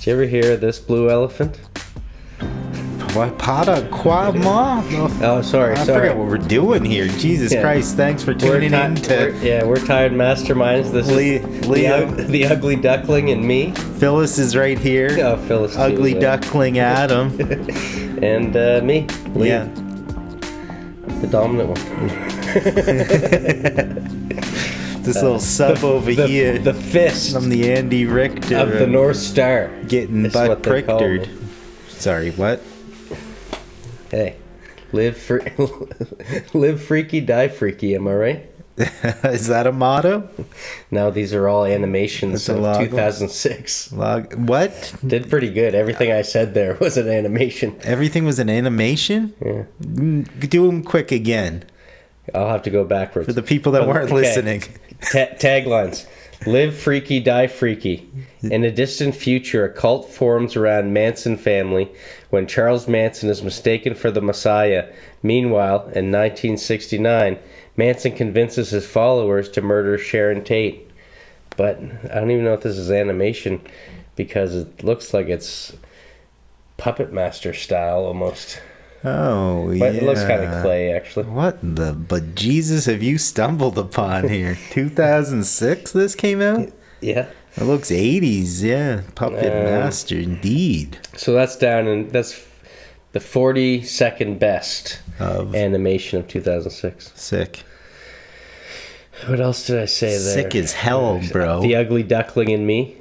Did you ever hear of this blue elephant? Oh, sorry. I forget what we're doing here. Jesus Christ, thanks for tuning in to... We're tired Masterminds. This is the ugly duckling and me. Phyllis is right here. Oh, Phyllis too, Ugly duckling Adam. And me, Lee. Yeah. The dominant one. This little sub over here. The fist. I'm the Andy Richter of the North Star. Getting butt pricked. Sorry, what? Hey, live freaky, die freaky, am I right? Is that a motto? No, these are all animations of 2006. What? Did pretty good. Everything I said there was an animation. Everything was an animation? Yeah. Do them quick again. I'll have to go backwards. For the people that weren't listening. Taglines. Live freaky, die freaky. In a distant future, a cult forms around Manson family when Charles Manson is mistaken for the Messiah. Meanwhile, in 1969, Manson convinces his followers to murder Sharon Tate. But I don't even know if this is animation because it looks like it's Puppet Master style almost. Oh, but yeah. It looks kind of clay, actually. What the... But Jesus, have you stumbled upon here? 2006 this came out? Yeah. It looks 80s, yeah. Puppet Master, indeed. So that's down, and that's the 42nd best of animation of 2006. Sick. What else did I say there? Sick as hell, bro. The Ugly Duckling and Me.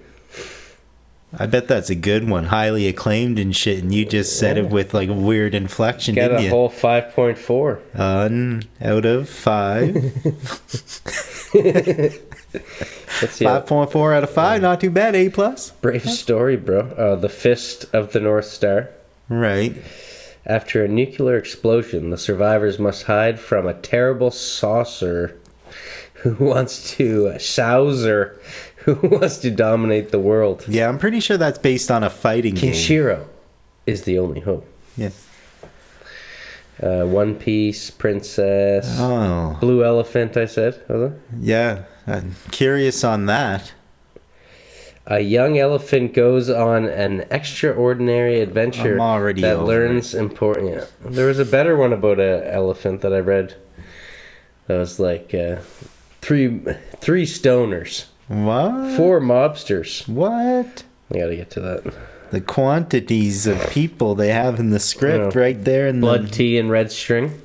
I bet that's a good one. Highly acclaimed and shit, and you just said it with like a weird inflection, didn't you? Got a whole 5.4. Out of 5. 5.4 out of 5, not too bad. A+. Brave story, bro. The Fist of the North Star. Right. After a nuclear explosion, the survivors must hide from a terrible saucer who wants to dominate the world. Yeah, I'm pretty sure that's based on a fighting game. Kenshiro is the only hope. Yeah. One Piece, Princess, Blue Elephant, I said. Was it? Yeah, I'm curious on that. A young elephant goes on an extraordinary adventure that learns important. Yeah. There was a better one about an elephant that I read. That was like three stoners. What? 4 mobsters. What? I gotta get to that. The quantities of people they have in the script right there. In Blood Tea and Red String.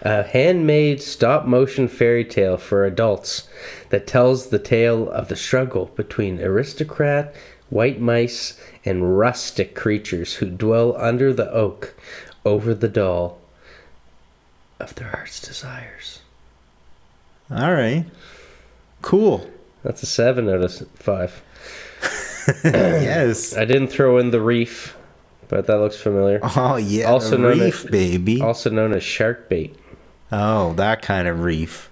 A handmade stop-motion fairy tale for adults that tells the tale of the struggle between aristocrat, white mice, and rustic creatures who dwell under the oak over the doll of their heart's desires. All right. Cool. That's a 7 out of 5. Yes. I didn't throw in The Reef, but that looks familiar. Oh, yeah. Also the reef, baby. Also known as shark bait. Oh, that kind of reef.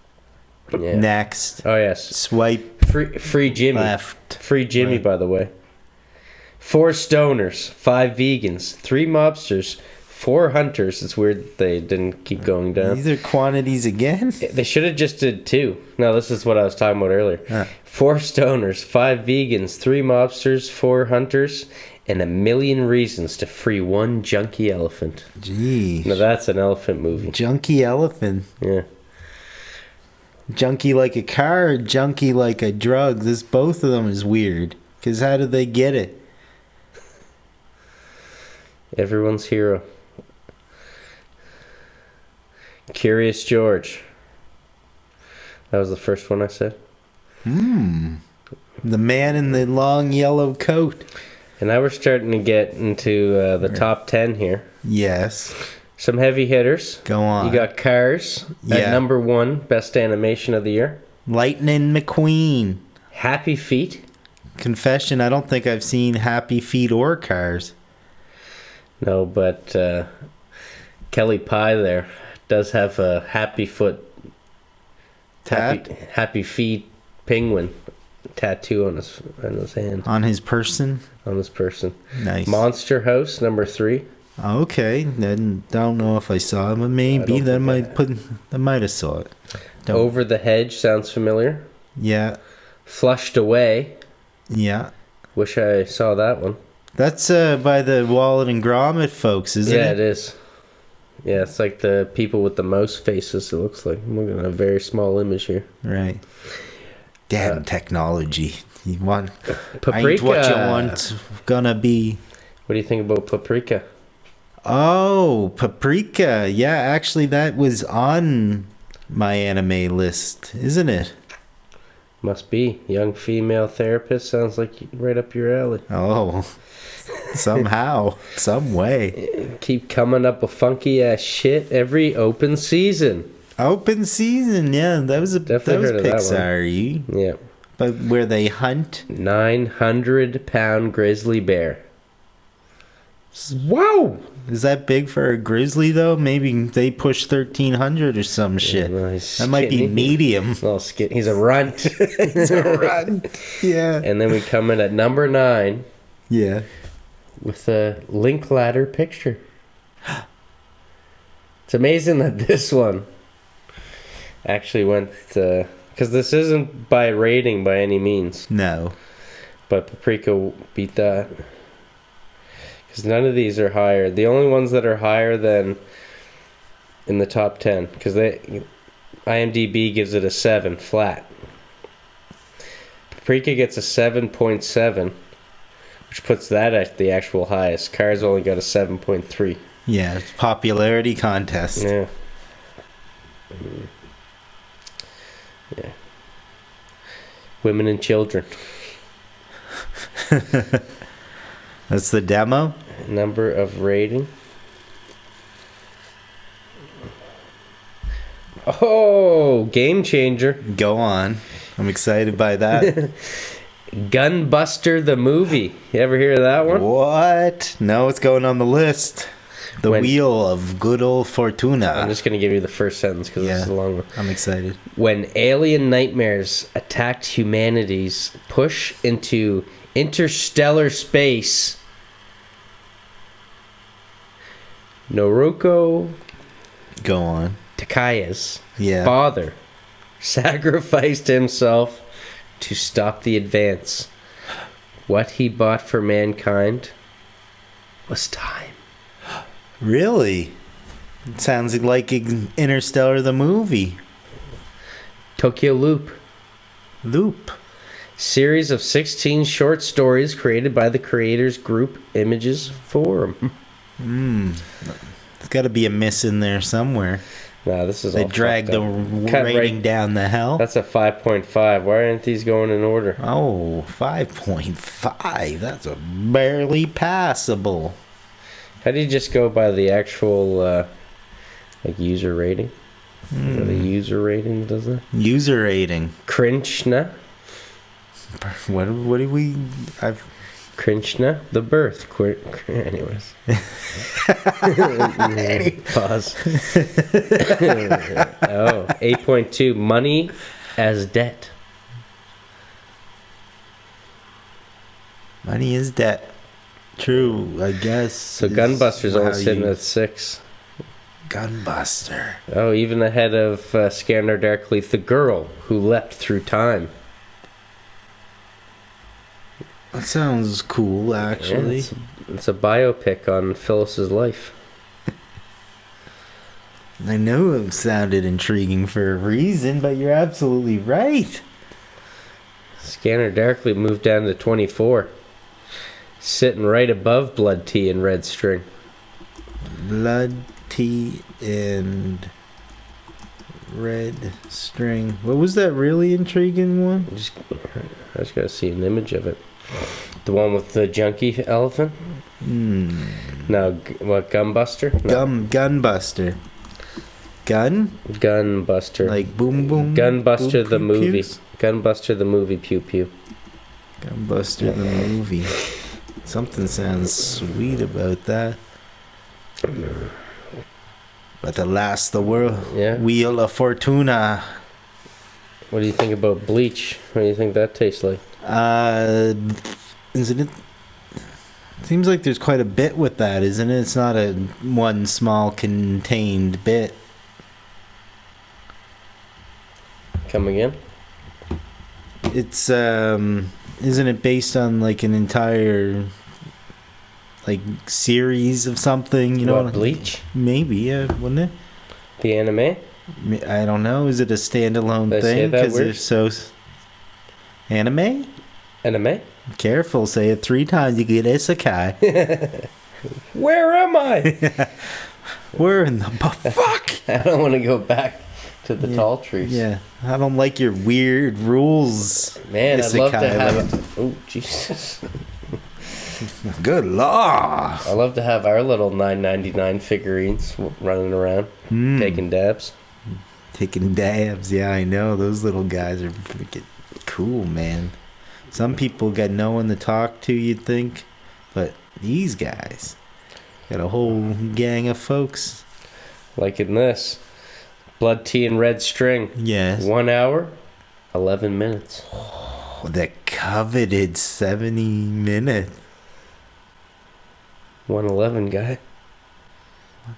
Yeah. Next. Oh, yes. Swipe. Free Jimmy. Left. Free Jimmy, right. By the way. 4 stoners, 5 vegans, 3 mobsters, 4 hunters. It's weird they didn't keep going down. These are quantities again? They should have just did 2. No, this is what I was talking about earlier. 4 stoners, 5 vegans, 3 mobsters, 4 hunters, and 1,000,000 reasons to free 1 junkie elephant. Jeez. Now that's an elephant movie. Junkie elephant. Yeah. Junkie like a car, or junkie like a drug. Both of them is weird. Because how did they get it? Everyone's hero. Curious George. That was the first one I said. The man in the long yellow coat. And now we're starting to get into the top 10 here. Yes. Some heavy hitters. Go on. You got Cars at number 1, best animation of the year. Lightning McQueen. Happy Feet. Confession, I don't think I've seen Happy Feet or Cars. No, but Kelly Pie there does have a Happy Foot, Happy Feet penguin tattoo on his hand. On his person? On his person. Nice. Monster House, number 3. Okay, then don't know if I saw it, but maybe I might have saw it. Over the Hedge sounds familiar. Yeah. Flushed Away. Yeah. Wish I saw that one. That's by the Wallet and Gromit folks, isn't it? Yeah, it is. Yeah, it's like the people with the most faces, it looks like. I'm looking at a very small image here. Right. Damn technology. You want... Paprika. Ain't what you want gonna be. What do you think about Paprika? Oh, Paprika. Yeah, actually, that was on my anime list, isn't it? Must be. Young female therapist. Sounds like right up your alley. Oh, somehow, some way. Keep coming up with funky ass shit every open season. Open season, yeah. That was Definitely heard of that one. Pixar-y. Yeah. But where they hunt. 900-pound grizzly bear. Wow! Is that big for a grizzly, though? Maybe they push 1,300 or some shit. No, That might be medium. He's a runt. It's a run. Yeah. And then we come in at number 9 Yeah. with a Linklater picture. It's amazing that this one actually went... Because this isn't by rating by any means. No. But Paprika beat that. Because none of these are higher. The only ones that are higher than in the top 10. Because IMDb gives it a 7 flat. Paprika gets a 7.7, which puts that at the actual highest. Cars only got a 7.3. Yeah, it's popularity contest. Yeah. Yeah. Women and children. That's the demo? Number of rating. Oh, game changer. Go on. I'm excited by that. Gunbuster the movie. You ever hear of that one? What? No, it's going on the list. The Wheel of Good Old Fortuna. I'm just going to give you the first sentence because this is a long one. I'm excited. When alien nightmares attacked humanity's push into interstellar space, Noruko Go on. Takaya's Yeah. father sacrificed himself to stop the advance. What he bought for mankind was time. Really? It sounds like Interstellar the movie. Tokyo Loop. Loop. Series of 16 short stories created by the creators group Images Forum. There's got to be a miss in there somewhere. Nah, this is They all dragged the rating down the hell. That's a 5.5. Why aren't these going in order? Oh, 5.5. That's a barely passable. How do you just go by the actual user rating? The user rating does that? User rating. Krishna. What do we... Krishna, the birth. Anyways. Pause. 8.2. Money as debt. Money is debt. True, I guess. So Gunbuster's only sitting at 6. Gunbuster. Oh, even ahead of Scanner Darkly, The Girl Who Leapt Through Time. That sounds cool, actually. Yeah, it's a biopic on Phyllis's life. I know it sounded intriguing for a reason, but you're absolutely right. Scanner Darkly moved down to 24. Sitting right above Blood Tea and Red String. Blood Tea and Red String. What was that really intriguing one? I just gotta see an image of it. The one with the junkie elephant? No, what, Gunbuster? No. Gunbuster. Gunbuster. Like boom boom. Gunbuster boom, the pew, movie. pews? Gunbuster the movie, pew pew. Gunbuster the movie. Something sounds sweet about that. But alas, the world. Yeah. Wheel of Fortuna. What do you think about Bleach? What do you think that tastes like? Isn't it? Seems like there's quite a bit with that, isn't it? It's not a one small contained bit. Come again? It's isn't it based on like an entire like series of something? You know, What, Bleach? Maybe, yeah, wouldn't it? The anime? I don't know. Is it a standalone Did I say thing? that Because word? if so, anime. Anime? Careful, say it 3 times. You get isekai. Where am I? We're in the fuck. I don't want to go back to the tall trees. Yeah, I don't like your weird rules. Man, I'd love to Isekai, have. Oh, Jesus! Good law. I love to have our little $9.99 figurines running around, taking dabs. Taking dabs. Yeah, I know. Those little guys are freaking cool, man. Some people got no one to talk to, you'd think, but these guys got a whole gang of folks. Like in this, blood tea and red string. Yes. 1 hour, 11 minutes. Oh, the coveted 70-minute. 111 guy.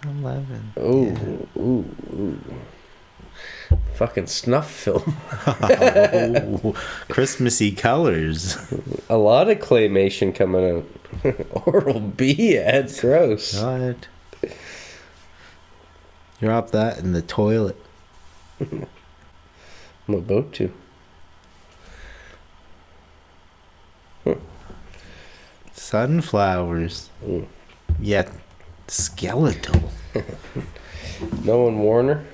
111. Ooh. Fucking snuff film. Oh, Christmassy colors. A lot of claymation coming out. Oral B ads, gross. What? Drop that in the toilet. I'm about to. Sunflowers. Yet skeletal. No one Warner.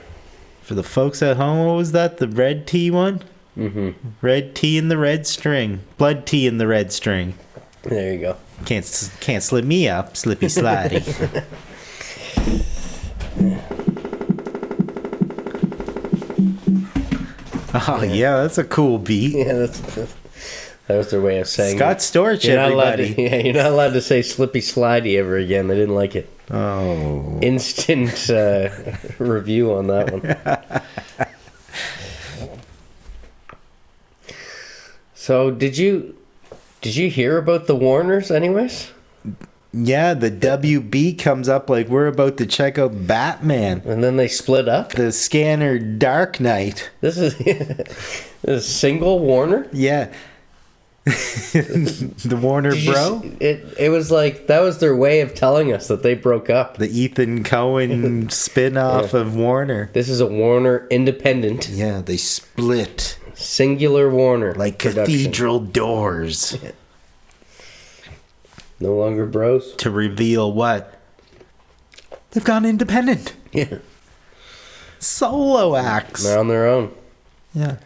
For the folks at home, what was that? The red tea one? Mm-hmm. Red tea and the red string. Blood tea and the red string. There you go. Can't slip me up, slippy slidey. Oh yeah, that's a cool beat. Yeah, that was their way of saying Scott it. Storch, You're not allowed everybody. to, yeah, you're not allowed to say slippy slidey ever again. They didn't like it. Oh. Instant review on that one. So did you hear about the Warners anyways? Yeah, the WB comes up like we're about to check out Batman. And then they split up? The scanner Dark Knight. This is a single Warner? Yeah. The Warner Did you bro? It was like that was their way of telling us that they broke up. The Ethan Cohen spin-off of Warner. This is a Warner independent. Yeah, they split. Singular Warner. Like production. cathedral doors. No longer bros. To reveal what? They've gone independent. Yeah. Solo acts. They're on their own. Yeah.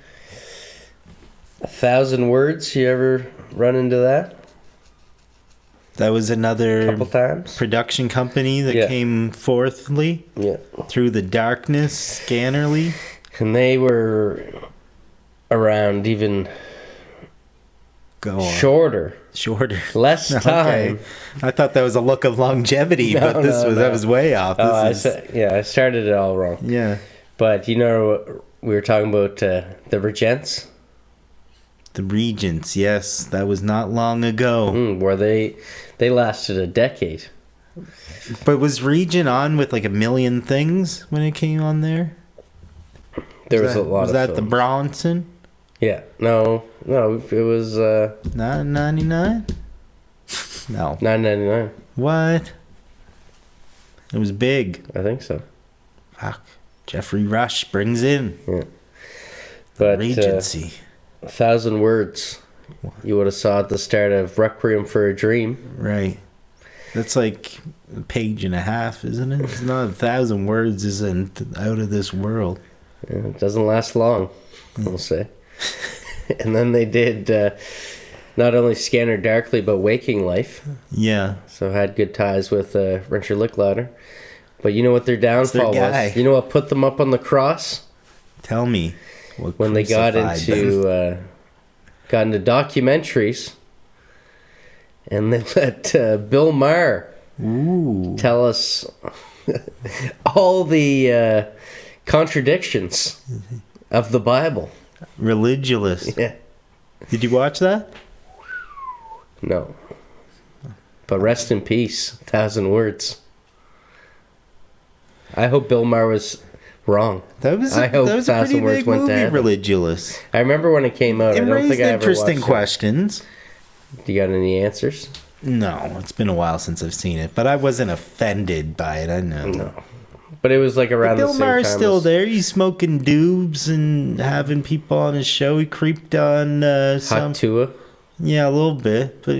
1,000 words. You ever run into that? That was another Couple times. production company that Yeah. came forthly Yeah. through the darkness, Scannerly. And they were around even Go on. shorter. Less time. Okay. I thought that was a look of longevity, No, but this no, was no. that was way off. Oh, I This is, I started it all wrong. yeah. But you know, we were talking about the Regents, The Regents, yes, that was not long ago. where they lasted a decade. But was Regent on with like a million things when it came on there? There was a lot Was of that the films. Bronson? Yeah, no, it was $9.99? No. $9.99. What? It was big. I think so. Fuck. Jeffrey Rush brings in Yeah, but Regency. 1,000 words. You would have saw at the start of Requiem for a Dream. Right. That's like a page and a half, isn't it? It's not 1,000 words, isn't out of this world. Yeah, it doesn't last long, we'll say. And then they did not only Scanner Darkly, but Waking Life. Yeah. So had good ties with Richard Linklater. But you know what their downfall guy. was? You know what put them up on the cross? Tell me. What When they got crucified them. into documentaries, and they let Bill Maher Ooh. tell us all the contradictions of the Bible. Religious. Yeah. Did you watch that? No. But rest in peace, 1,000 words. I hope Bill Maher was Wrong. That was I hope a pretty 1,000 Words big went to movie, heaven. Religulous. I remember when it came out. It I don't raised think I ever interesting watched questions. it. You got any answers? No, it's been a while since I've seen it, but I wasn't offended by it. I know. No. But it was like around Bill the same Maher's time. still as there. He's smoking doobs and having people on his show. He creeped on some. Hot Tua. Yeah, a little bit, but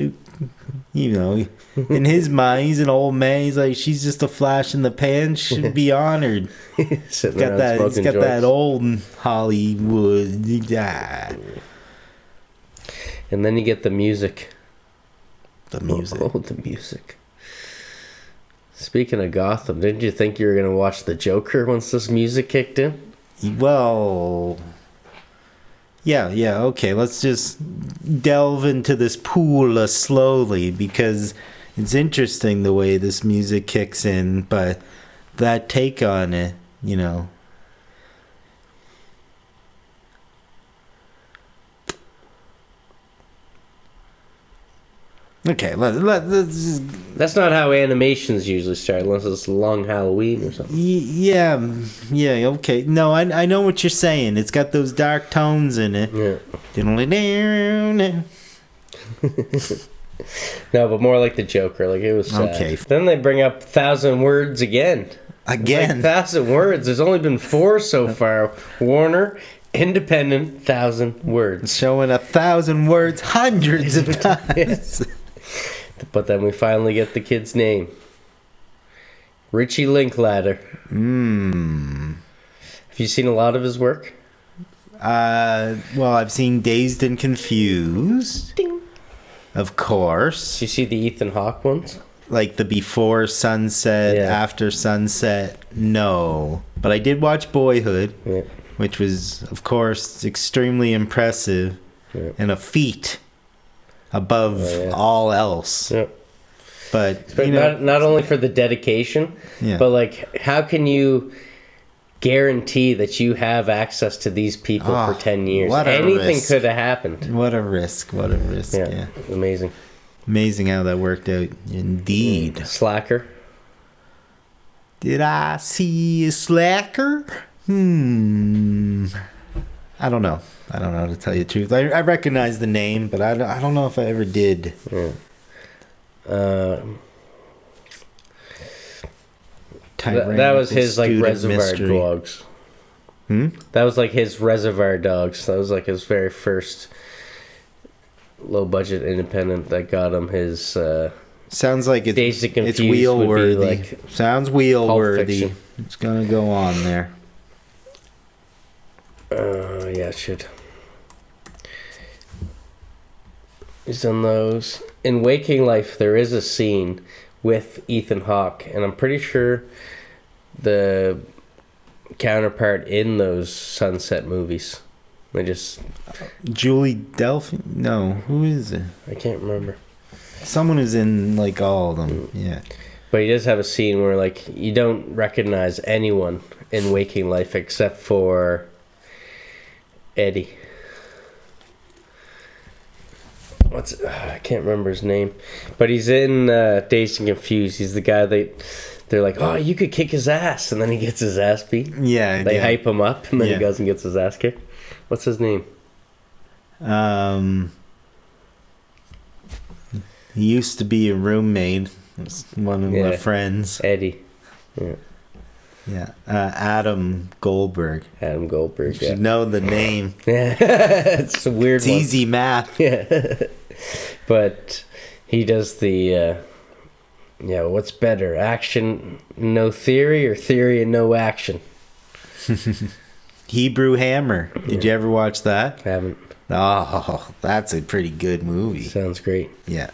you know, in his mind, he's an old man. He's like, she's just a flash in the pan. She should be honored. Sitting Got around that. He's smoking got joints. that old Hollywood. Yeah. And then you get the music. The music. Oh, the music. Speaking of Gotham, didn't you think you were going to watch The Joker once this music kicked in? Well, yeah, okay. Let's just delve into this pool slowly because it's interesting the way this music kicks in, but that take on it, you know. Okay, let's just, That's not how animations usually start, unless it's Long Halloween or something. yeah, okay. No, I know what you're saying. It's got those dark tones in it. Yeah. No, No, but more like The Joker. Like, it was sad. Okay. Then they bring up 1,000 Words again. Like 1,000 Words. There's only been 4 so far. Warner, Independent, 1,000 Words. Showing 1,000 words hundreds of times. But then we finally get the kid's name. Richie Linklater. Have you seen a lot of his work? Well, I've seen Dazed and Confused. Ding. Of course. Did you see the Ethan Hawke ones? Like the Before Sunset, Yeah. After Sunset, no. But I did watch Boyhood, Yeah. which was, of course, extremely impressive Yeah. and a feat above all else. Yeah. But, But you know, not only for the dedication, Yeah. but like, how can you guarantee that you have access to these people for 10 years? what a Anything risk. could have happened. what a risk. Yeah, amazing. Amazing how that worked out. Indeed. Slacker. Did I see a slacker? I don't know. To tell you the truth. I recognize the name, but I don't know if I ever did. Yeah. That was his like Reservoir Dogs. That was like his Reservoir Dogs. That was like his very first low budget independent that got him his. Sounds like Dazed and it's Confused wheel would be worthy. like Sounds wheel Pulp worthy. Fiction. It's gonna go on there. Yeah, it should. He's done those. In Waking Life, there is a scene with Ethan Hawke, and I'm pretty sure the counterpart in those Sunset movies. Julie Delphi? No, who is it? I can't remember. Someone who's in like all of them. Yeah. But he does have a scene where like you don't recognize anyone in Waking Life except for Eddie. I can't remember his name, but he's in Dazed and Confused. He's the guy they're like, oh, you could kick his ass, and then he gets his ass beat. Yeah. They hype him up, and then Yeah. he goes and gets his ass kicked. What's his name? He used to be a roommate. It's one of my friends. Eddie. Yeah. Yeah. Adam Goldberg. Adam Goldberg. You Yeah. should know the name. Yeah. It's a weird It's one. easy math. Yeah. But he does the what's better, action no theory or theory and no action? Hebrew Hammer. Did you ever watch that? I haven't. Oh, that's a pretty good movie. Sounds great. Yeah.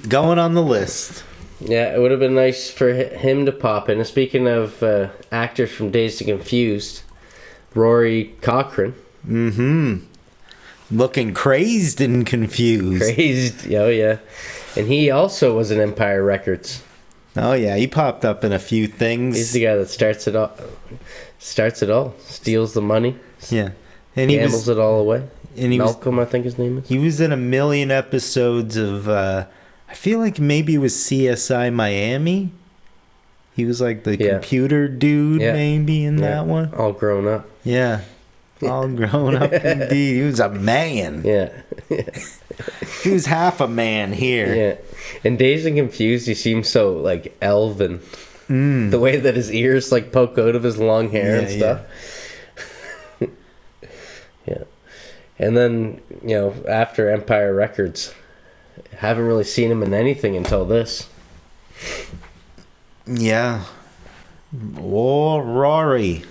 Going on the list. Yeah, it would have been nice for him to pop in. And speaking of actors from Dazed and Confused, Rory Cochrane. Looking crazed and confused. Crazed. Oh, yeah. And he also was in Empire Records. Oh, yeah. He popped up in a few things. He's the guy that starts it all. Steals the money. Yeah. And he gambles it all away. And he Malcolm, I think his name is. He was in a million episodes of I feel like maybe it was CSI Miami. He was like the computer dude, maybe, in that one. All grown up. Yeah. All grown up, indeed. He was a man. Yeah. He was half a man here. Yeah. In Dazed and Confused, he seems so, like, elven. The way that his ears, like, poke out of his long hair and stuff. Yeah. And then, you know, after Empire Records, haven't really seen him in anything until this. Yeah. Oh, Rory.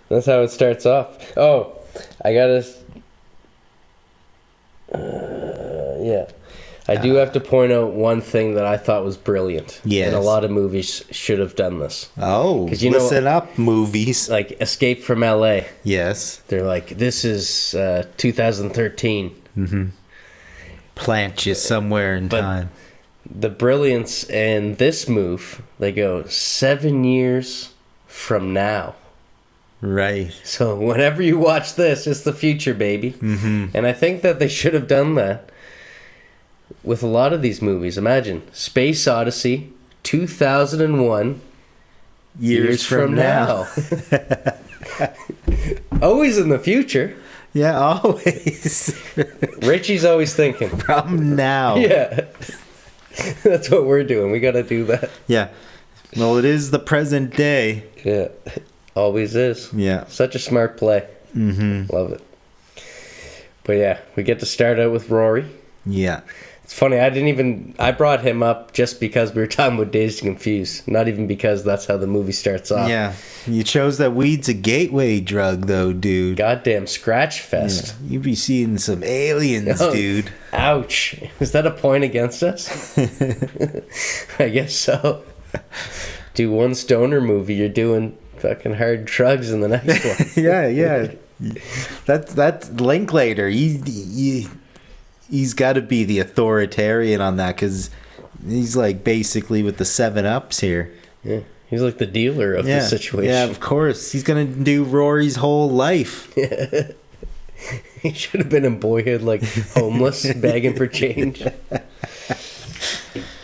That's how it starts off. Oh, I gotta... I do have to point out one thing that I thought was brilliant. Yes. And a lot of movies should have done this. Oh, listen up, movies. Like Escape from LA. Yes. They're like, this is 2013. Mm-hmm. Plant you somewhere in time. The brilliance in this move, they go 7 years from now. Right. So whenever you watch this, it's the future, baby. Mm-hmm. And I think that they should have done that with a lot of these movies. Imagine Space Odyssey, 2001, years from now. Always in the future. Yeah, always. Richie's always thinking. From now. Yeah. That's what we're doing. We got to do that. Yeah. Well, it is the present day. Yeah. Always is. Yeah. Such a smart play. Mm-hmm. Love it. But yeah, we get to start out with Rory. Yeah. It's funny, I brought him up just because we were talking about Dazed and Confused. Not even because that's how the movie starts off. Yeah. You chose that weed's a gateway drug, though, dude. Goddamn scratch fest. Yeah. You be seeing some aliens, dude. Ouch. Is that a point against us? I guess so. Do one stoner movie, you're doing fucking hard drugs in the next one. Yeah. That's Linklater. He's got to be the authoritarian on that, because he's like basically with the 7-Ups here. Yeah, he's like the dealer of the situation. Yeah, of course. He's going to do Rory's whole life. Yeah. He should have been in Boyhood, like homeless, begging for change.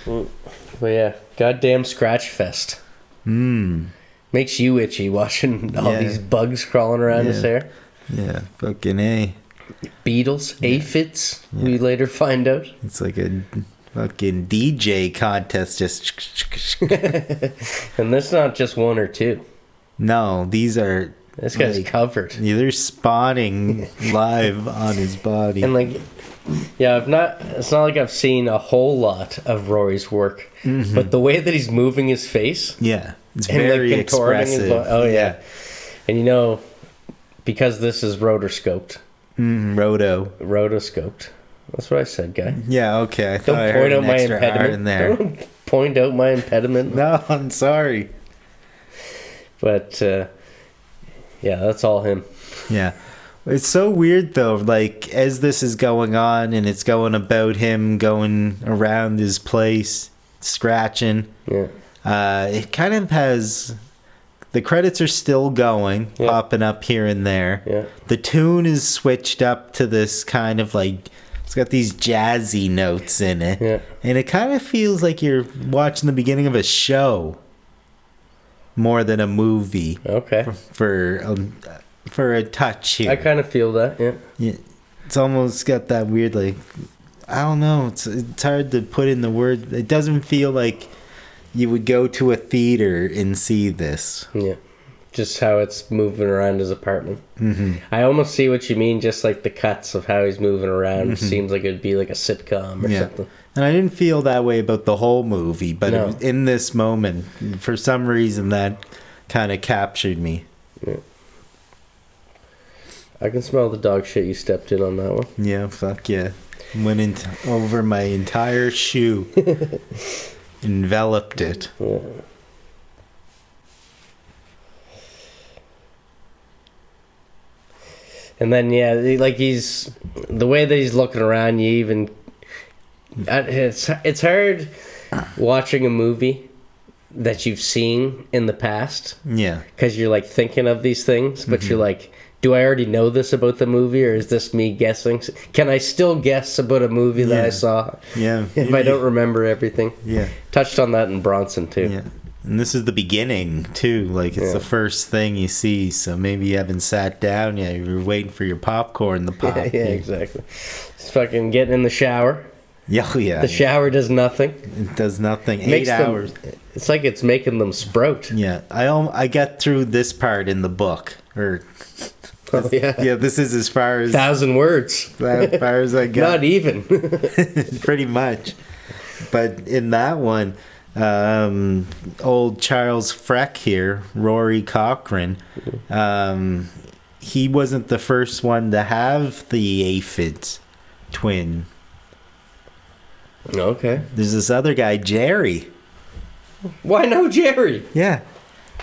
But yeah, goddamn scratch fest. Makes you itchy watching all these bugs crawling around his hair. Yeah, fucking A. Beetles, aphids, we later find out. It's like a fucking DJ contest, just... And that's not just one or two. No, these are... This guy's like, covered. Yeah, they're spawning live on his body. And like... Yeah, it's not like I've seen a whole lot of Rory's work, but the way that he's moving his face... Yeah, it's very expressive. Oh, yeah. And you know, because this is rotoscoped... Rotoscoped. That's what I said, guy. Yeah, okay. Don't point out my impediment. Don't point out my impediment. No, I'm sorry. But, yeah, that's all him. Yeah. It's so weird, though, like, as this is going on, and it's going about him going around his place, scratching. Yeah. It kind of has... The credits are still going, popping up here and there. Yeah. The tune is switched up to this kind of like, it's got these jazzy notes in it. Yeah. And it kind of feels like you're watching the beginning of a show more than a movie. Okay. For a touch here. I kind of feel that, yeah. It's almost got that weird, like, I don't know. It's hard to put in the word. It doesn't feel like you would go to a theater and see this. Yeah. Just how it's moving around his apartment. Mm-hmm. I almost see what you mean, just like the cuts of how he's moving around. Mm-hmm. Seems like it'd be like a sitcom or something. And I didn't feel that way about the whole movie, but in this moment, for some reason, that kind of captured me. Yeah. I can smell the dog shit you stepped in on that one. Yeah, fuck yeah. Went over my entire shoe. Enveloped it. Yeah. And then like he's the way that he's looking around, you even it's hard watching a movie that you've seen in the past. Yeah. Because you're like thinking of these things, but you're like do I already know this about the movie, or is this me guessing? Can I still guess about a movie that I saw? Yeah. If I don't remember everything. Yeah. Touched on that in Bronson, too. Yeah. And this is the beginning, too. Like, it's the first thing you see, so maybe you haven't sat down yet. You're waiting for your popcorn to pop. Yeah, exactly. Just fucking getting in the shower. Oh, yeah. The shower does nothing. It does nothing. Makes 8 hours. It's like it's making them sprout. Yeah. I got through this part in the book. Oh, yeah. Yeah, this is as far as... 1,000 words. As far as I got. Not even. Pretty much. But in that one, old Charles Freck here, Rory Cochrane, he wasn't the first one to have the aphid twin. Okay. There's this other guy, Jerry. Why no Jerry? Yeah.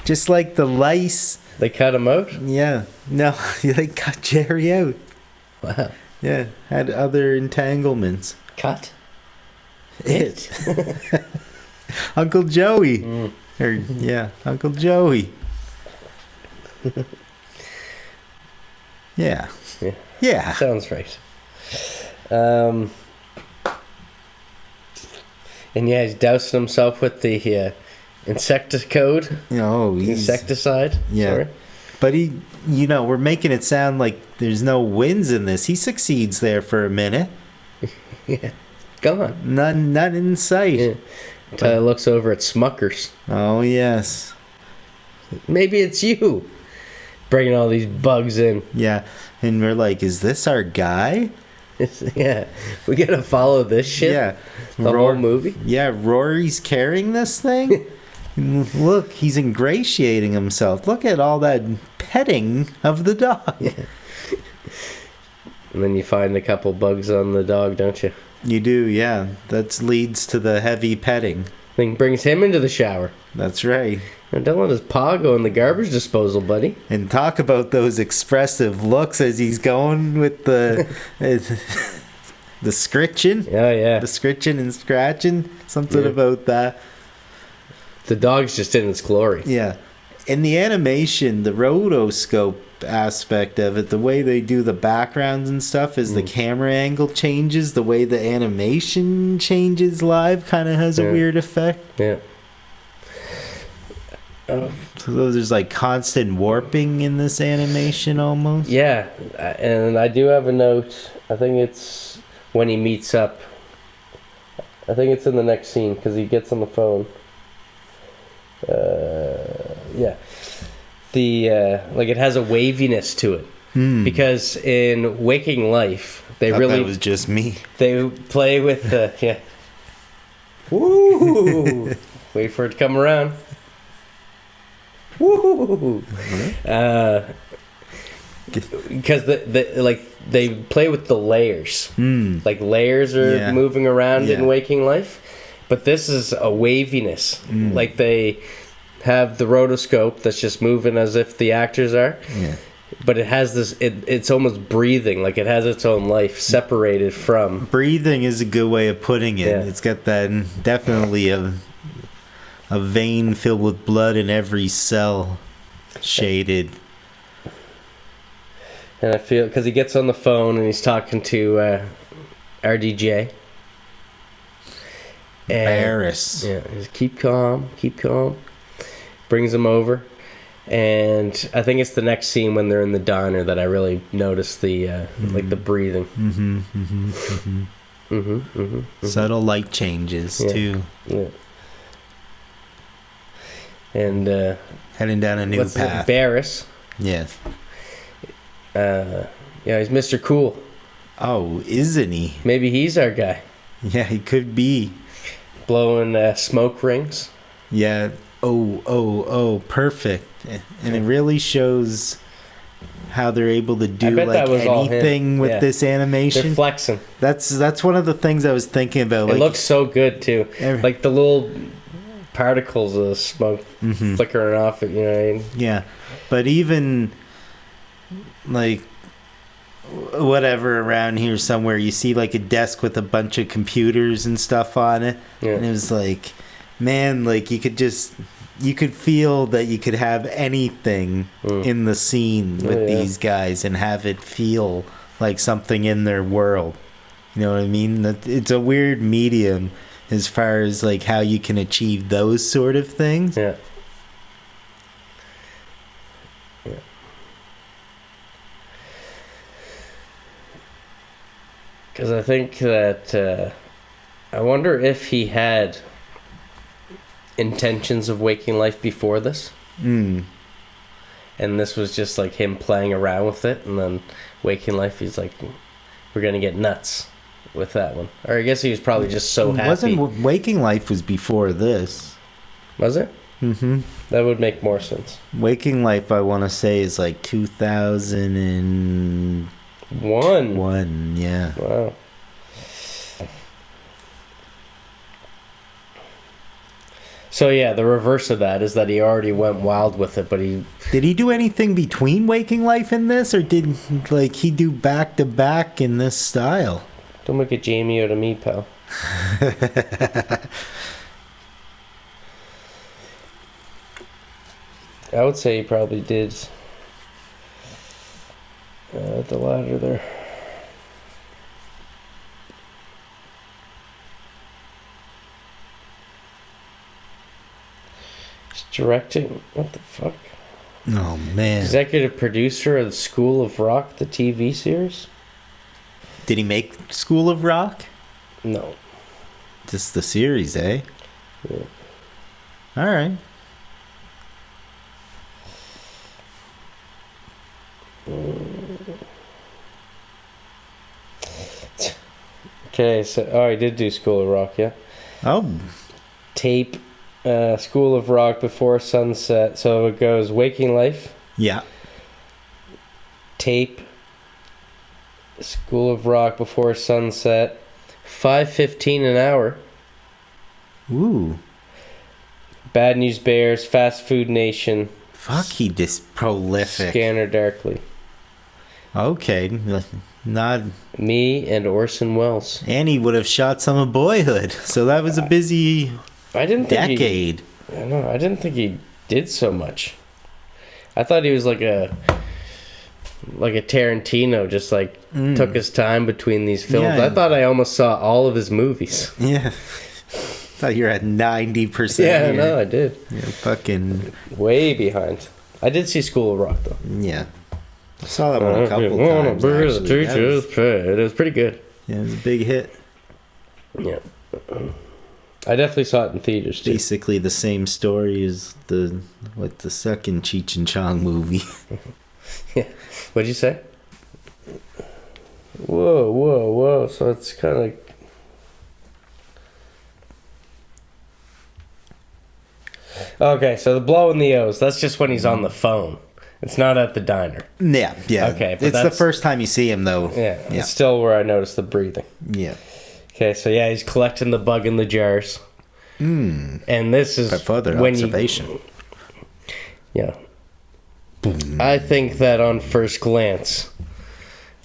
Just like the lice. They cut him out? Yeah. No, they cut Jerry out. Wow. Yeah. Had other entanglements. Cut? It. Uncle Joey. Or, yeah, Uncle Joey. Yeah. Yeah. Yeah. Sounds right. And yeah, he's dousing himself with the insecticide. Insecticide. Yeah. Sorry. But we're making it sound like there's no wins in this. He succeeds there for a minute. Yeah. Gone. Not in sight. Yeah. Until he looks over at Smuckers. Oh, yes. Maybe it's you. Bringing all these bugs in. Yeah. And we're like, is this our guy? Yeah. We gotta follow this shit? Yeah. The whole movie? Yeah, Rory's carrying this thing. Look, he's ingratiating himself. Look at all that petting of the dog. Yeah. And then you find a couple bugs on the dog, don't you? You do, yeah. That leads to the heavy petting. Then brings him into the shower. That's right. Now, don't let his paw go in the garbage disposal, buddy. And talk about those expressive looks as he's going with the the scritching. Oh, yeah. The scritching and scratching. Something about that. The dog's just in its glory. Yeah. In the animation, the rotoscope aspect of it, the way they do the backgrounds and stuff is the camera angle changes, the way the animation changes live kind of has a weird effect. Yeah. So there's like constant warping in this animation almost. Yeah, and I do have a note. I think it's when he meets up. I think it's in the next scene because he gets on the phone. Yeah. It has a waviness to it. Because in Waking Life, they really... That was just me. They play with the... Yeah. Woo! Wait for it to come around. Woo! Because they play with the layers. Like layers are moving around in Waking Life. But this is a waviness. Like they have the rotoscope that's just moving as if the actors are. Yeah. But it has this, it's almost breathing, like it has its own life separated from. Breathing is a good way of putting it. Yeah. It's got that, definitely a vein filled with blood in every cell, shaded. And I feel, because he gets on the phone and he's talking to RDJ. Barris. Yeah, he's keep calm. Brings him over. And I think it's the next scene when they're in the diner that I really noticed the like the breathing. Subtle light changes too. Yeah. And heading down a new path. Barris. Yes. Yeah, he's Mr. Cool. Oh, isn't he? Maybe he's our guy. Yeah, he could be. Blowing smoke rings. Yeah. Oh, perfect. And it really shows how they're able to do like anything with this animation. They're flexing. That's one of the things I was thinking about. It looks so good too. Like the little particles of smoke flickering off it, you know what I mean? Yeah. But even like whatever around here somewhere, you see like a desk with a bunch of computers and stuff on it. Yeah. And it was like, man, like you could just you could feel that you could have anything in the scene with these guys and have it feel like something in their world. You know what I mean? It's a weird medium as far as like how you can achieve those sort of things. Yeah. Because I think that I wonder if he had intentions of waking life before this. And this was just like him playing around with it, and then waking life, he's like, we're gonna get nuts with that one. Or I guess he was probably just so happy. Waking Life was before this. Was it? Mm-hmm. That would make more sense. Waking Life, I want to say, is like 2001. Yeah. Wow. So yeah, the reverse of that is that he already went wild with it, but he... Did he do anything between Waking Life and this, or did like he do back to back in this style? Don't make a Jamie out of me, pal. I would say he probably did the latter there. He's directing. What the fuck? Oh, man. Executive producer of School of Rock, the TV series? Did he make School of Rock? No. Just the series, eh? Yeah. All right. Okay, so... he did do School of Rock, yeah. Oh. Tape, School of Rock, Before Sunset. So it goes Waking Life. Yeah. Tape, School of Rock, Before Sunset. 5:15 an hour. Ooh. Bad News Bears, Fast Food Nation. Fuck, he this prolific. Scanner Darkly. Okay. Not... Me and Orson Welles. And he would have shot some of Boyhood. So that was a busy decade. I know. I didn't think he did so much. I thought he was like a Tarantino, just like took his time between these films. Yeah. I thought I almost saw all of his movies. Yeah. Thought you were at 90%. Yeah, no, I did. You're fucking way behind. I did see School of Rock though. Yeah. I saw that one a couple times. It was pretty good. Yeah, it was a big hit. Yeah. I definitely saw it in theaters too. Basically the same story as the second Cheech and Chong movie. Yeah. What'd you say? Whoa. So it's kind of... Okay, so the blow in the O's, that's just when he's on the phone. It's not at the diner. Yeah. Okay, but it's the first time you see him, though. Yeah, it's still where I noticed the breathing. Yeah. Okay, so yeah, he's collecting the bug in the jars. And this is By further when observation. Yeah. I think that on first glance,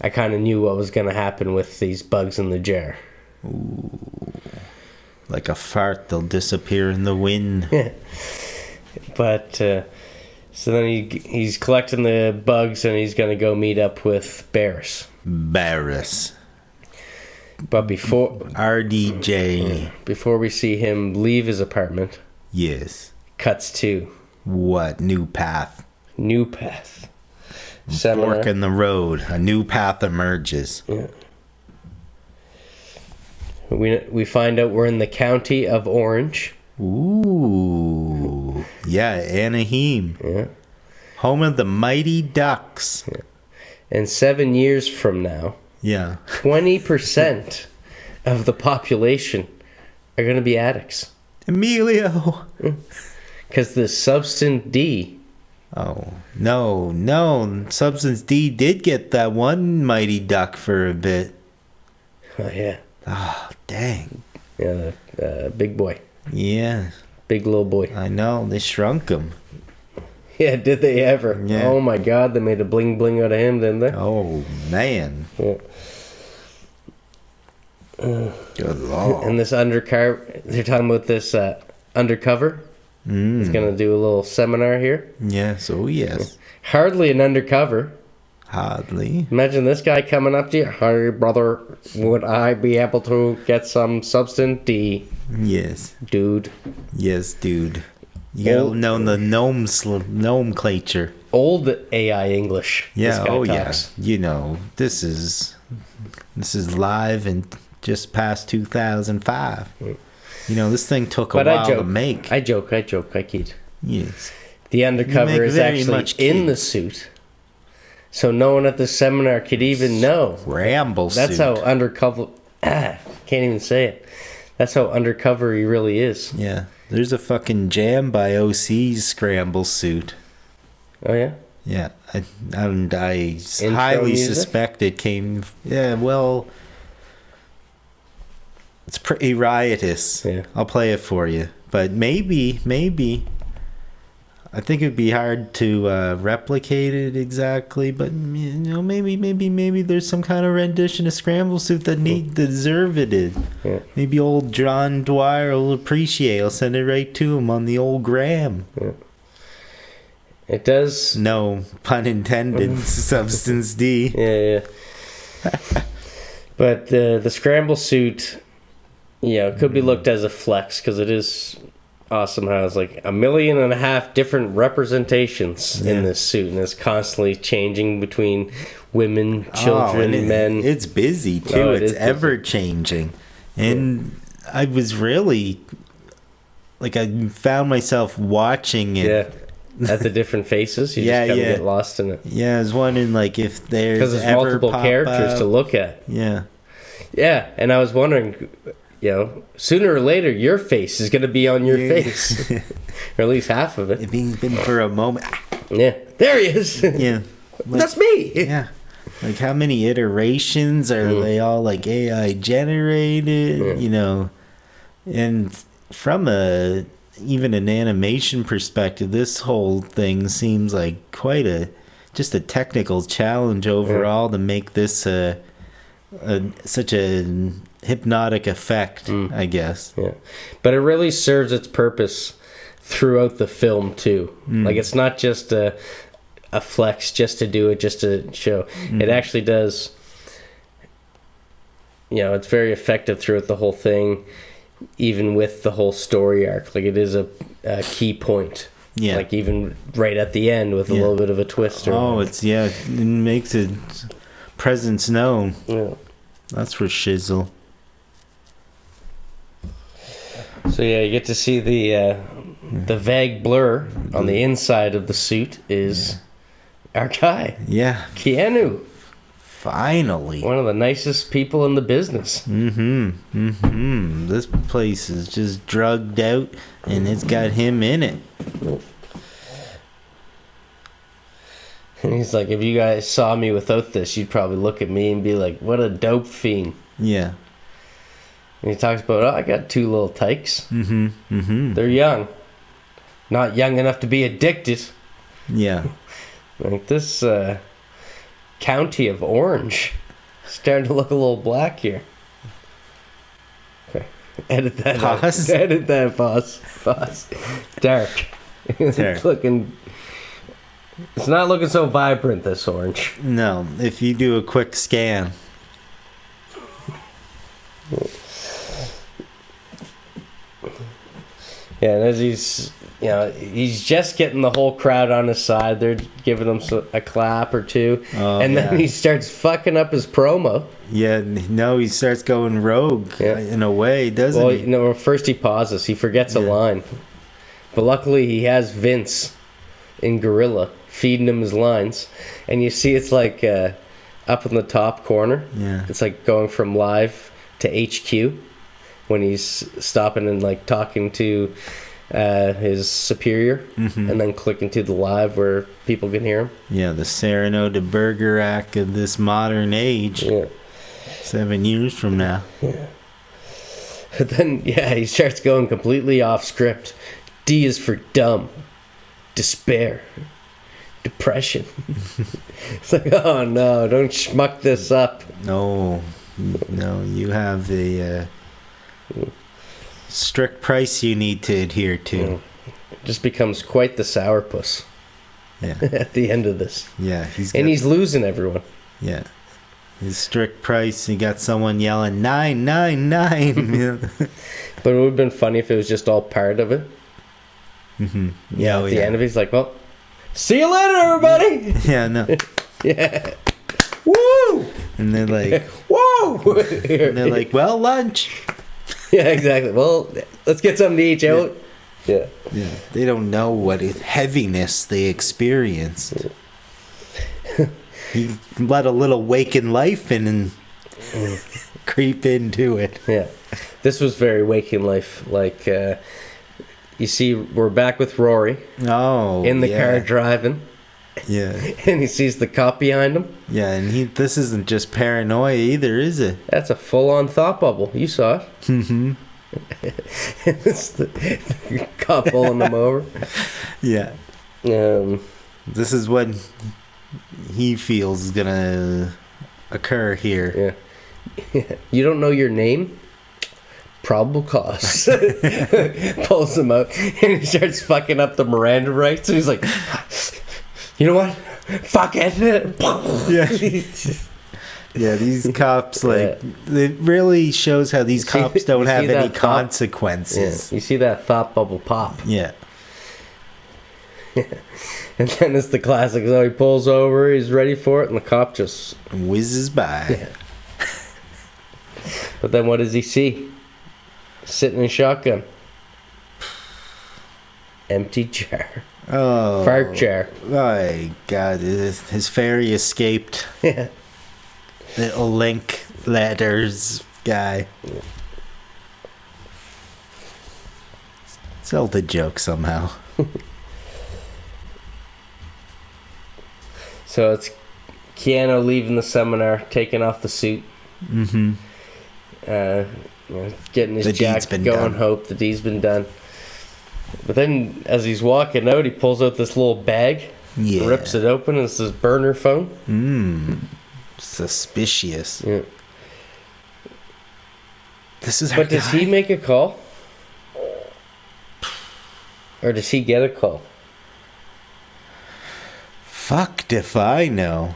I kind of knew what was going to happen with these bugs in the jar. Ooh. Like a fart, they'll disappear in the wind. But, so then he's collecting the bugs and he's going to go meet up with Barris. But before... RDJ. Before we see him leave his apartment... Yes. Cuts to... What? New path. Seminar. Fork in the road. A new path emerges. Yeah. We find out we're in the county of Orange. Ooh. Yeah, Anaheim. Yeah. Home of the Mighty Ducks. Yeah. And 7 years from now, 20% of the population are going to be addicts. Emilio. Because the Substance D. Oh, no. Substance D did get that one Mighty Duck for a bit. Oh, yeah. Oh, dang. Yeah, big boy. Yeah. Big little boy. I know. They shrunk him. Yeah, did they ever? Yeah. Oh, my God. They made a bling-bling out of him, didn't they? Oh, man. Yeah. Good Lord. And this undercover... They're talking about this undercover He's going to do a little seminar here. Yes, oh yes. Hardly an undercover. Hardly. Imagine this guy coming up to you. Hi, brother. Would I be able to get some substance D? Yes. Dude. Yes, dude. You gotta know the nomenclature. Old AI English. Yeah, this guy oh talks. yeah. You know, this is live and just past 2005. You know, this thing took a while to make. I joke, I kid. Yes. The undercover is actually in the suit. So no one at the seminar could even know. Ramble suit. That's how undercover... can't even say it. That's how undercover he really is. Yeah. There's a fucking jam by OC's scramble suit. Oh, yeah? Yeah. I highly music? suspect it came... Yeah, well... It's pretty riotous. Yeah. I'll play it for you. But maybe... I think it'd be hard to replicate it exactly, but you know, maybe there's some kind of rendition of Scramble Suit that deserve it. Yeah. Maybe old John Dwyer will appreciate. I'll send it right to him on the old gram. Yeah. It does. No pun intended. Substance D. Yeah. But the Scramble Suit, it could be looked as a flex because it is awesome how it's like 1.5 million different representations in this suit, and it's constantly changing between women, children, and men. It's busy too. It's ever changing, and I was really I found myself watching it. Yeah, at the different faces, you just kind of get lost in it. Yeah, I was wondering if there's because there's multiple characters to look at. Yeah, and I was wondering. Sooner or later, your face is going to be on your face. Or at least half of it. If he's been for a moment. Yeah. There he is. Yeah. That's me. Yeah. How many iterations are they all AI generated? And from even an animation perspective, this whole thing seems like quite just a technical challenge overall to make this such a hypnotic effect, I guess. Yeah, but it really serves its purpose throughout the film too. It's not just a flex just to do it, just to show. It actually does. It's very effective throughout the whole thing, even with the whole story arc. It is a key point. Yeah, even right at the end with a little bit of a twist. It makes its presence known. Yeah, that's for shizzle. So you get to see the vague blur on the inside of the suit is our guy. Yeah. Keanu. Finally. One of the nicest people in the business. This place is just drugged out and it's got him in it. And he's like, if you guys saw me without this, you'd probably look at me and be like, what a dope fiend. Yeah. And he talks about, I got 2 little tykes. They're young. Not young enough to be addicted. Yeah. This county of Orange starting to look a little black here. Okay. Edit that Pause. out. Edit that, pause. Dark. It's looking... It's not looking so vibrant, this orange. No, if you do a quick scan... Yeah, and as he's just getting the whole crowd on his side. They're giving him a clap or two. And then he starts fucking up his promo. Yeah, no, he starts going rogue in a way, doesn't he? No, first he pauses. He forgets a line. But luckily he has Vince in Gorilla feeding him his lines. And you see it's up in the top corner. Yeah. It's going from live to HQ. When he's stopping and talking to his superior, and then clicking to the live where people can hear him. Yeah, the Cyrano de Bergerac of this modern age. Yeah. 7 years from now. Yeah. But then, he starts going completely off script. D is for dumb, despair, depression. It's oh no, don't schmuck this up. No, you have a strict price you need to adhere to. just becomes quite the sourpuss Yeah. at the end of this. Yeah. He's losing everyone. Yeah. His strict price, he got someone yelling 999. Yeah. But it would have been funny if it was just all part of it. Mm-hmm. Yeah, at the end of it, he's like, well, see you later, everybody! Yeah, no. Yeah. Woo! And they're like, whoa! and they're like, well, lunch. Yeah, exactly. Well, let's get something to eat, shall we? Yeah. Yeah. They don't know what heaviness they experienced. He let a little waking life in and creep into it. Yeah. This was very waking life. Like, you see, we're back with Rory. Oh, in the car driving. Yeah. And he sees the cop behind him. Yeah, and this isn't just paranoia either, is it? That's a full-on thought bubble. You saw it. Mm-hmm. It's the cop pulling him over. Yeah. This is what he feels is gonna occur here. Yeah. You don't know your name? Probable cause. Pulls him out and he starts fucking up the Miranda rights. So he's like, you know what? Fuck it. Yeah. Yeah, these cops, like, it really shows how these cops don't have any consequences. Yeah. You see that thought bubble pop. Yeah. And then it's the classic. So he pulls over, he's ready for it, and the cop just whizzes by. Yeah. But then what does he see? Sitting in a shotgun. Empty jar. Oh. Fart jar. My God, his fairy escaped. Yeah. Little link letters guy. Sell the joke somehow. So it's Keanu leaving the seminar, taking off the suit. Mm-hmm. Getting his jacket going, hope the deed's been done. But then as he's walking out, he pulls out this little bag, rips it open, and it's his burner phone. Suspicious. Yeah. This is But does he make a call? Or does he get a call? Fucked if I know.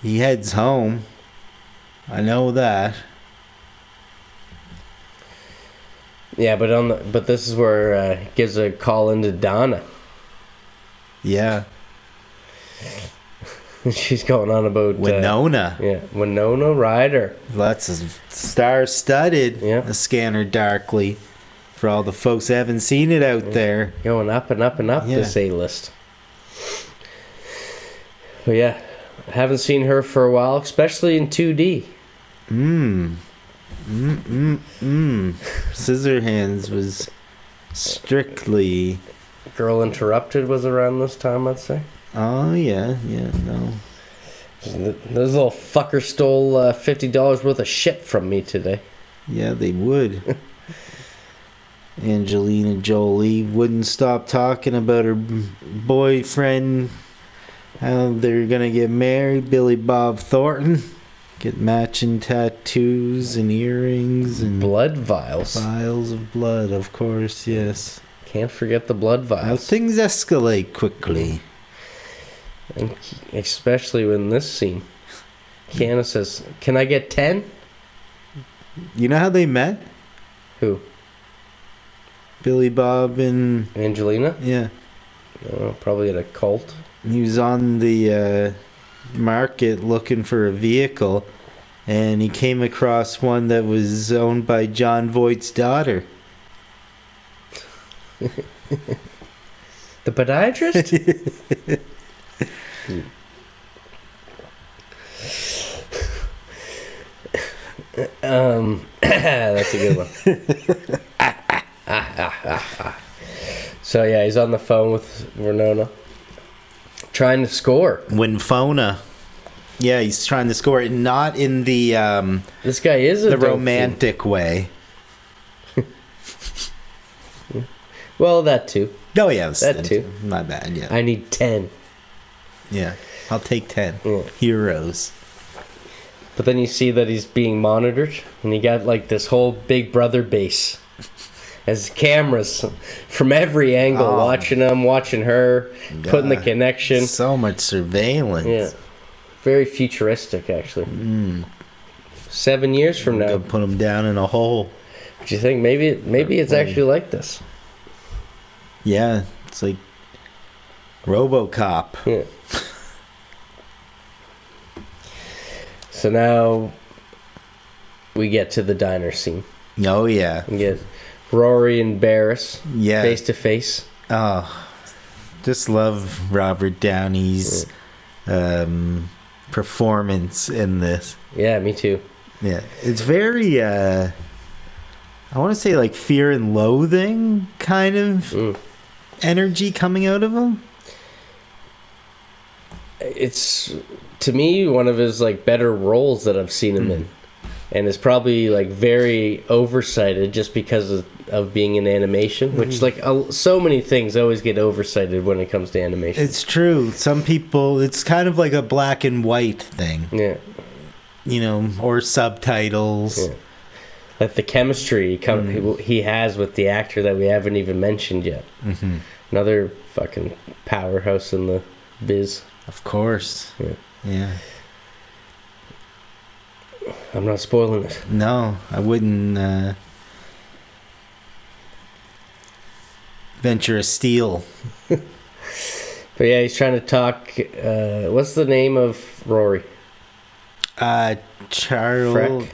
He heads home. I know that. Yeah, but this is where he gives a call into Donna. Yeah. She's going on about Wynona. Wynona Ryder. Lots of star-studded. Yeah. A scanner darkly. For all the folks that haven't seen it out there. Going up and up and up this A-list. But yeah, I haven't seen her for a while, especially in 2D. Scissorhands was strictly... Girl Interrupted was around this time, I'd say. Oh, yeah, no. Those little fucker stole $50 worth of shit from me today. Yeah, they would. Angelina Jolie wouldn't stop talking about her boyfriend, how they're gonna get married, Billy Bob Thornton. Get matching tattoos and earrings and blood vials. Vials of blood, of course, yes. Can't forget the blood vials. How things escalate quickly. And especially in this scene. Keanu says, "Can I get 10?" You know how they met? Who? Billy Bob and... Angelina? Yeah. Probably at a cult. He was on the market looking for a vehicle, and he came across one that was owned by John Voight's daughter. The podiatrist? That's a good one. So yeah, he's on the phone with Wynona, trying to score. Wynona. Yeah, he's trying to score it, not in the this guy is the romantic way. Well, that too. Oh yeah, that too. My bad. Yeah, I need 10. Yeah, I'll take 10. Yeah. Heroes. But then you see that he's being monitored, and he got like this whole Big Brother base as cameras from every angle, watching him, watching her, putting the connection. So much surveillance. Yeah. Very futuristic, actually. 7 years from now. Put him down in a hole. Do you think maybe it's actually like this? Yeah, it's like RoboCop. Yeah. So now we get to the diner scene. Oh yeah. We get Rory and Barris Yeah. face to face. Oh, just love Robert Downey's performance in this. Yeah, me too. Yeah, it's very I want to say like fear and loathing kind of energy coming out of him. It's, to me, one of his like better roles that I've seen him in, and it's probably like very oversighted just because of being in animation, which like so many things always get oversighted when it comes to animation. It's true. Some people, it's kind of like a black and white thing. Yeah. You know, or subtitles. Yeah. Like the chemistry he has with the actor that we haven't even mentioned yet. Mm-hmm. Another fucking powerhouse in the biz. Of course. Yeah. I'm not spoiling it. No, I wouldn't venture a steal. But yeah, he's trying to talk. What's the name of Rory? Charlie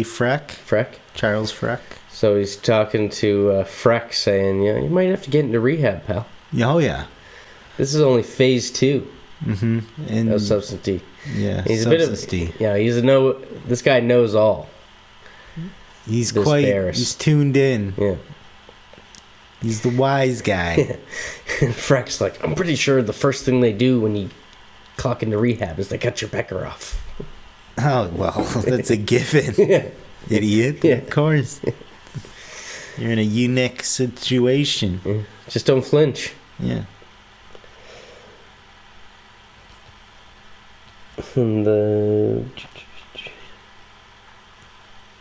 Freck. Freck? Charles Freck. So he's talking to Freck, saying, you might have to get into rehab, pal. Oh, yeah. This is only phase 2 And of Substance D. Yeah, he's Substance D. Yeah, this guy knows all. He's tuned in. Yeah. He's the wise guy. And Freck's like, I'm pretty sure the first thing they do when you clock into rehab is they cut your pecker off. Oh, well, that's a given. Yeah. Idiot. Yeah. Of course. You're in a unique situation. Yeah. Just don't flinch. Yeah. And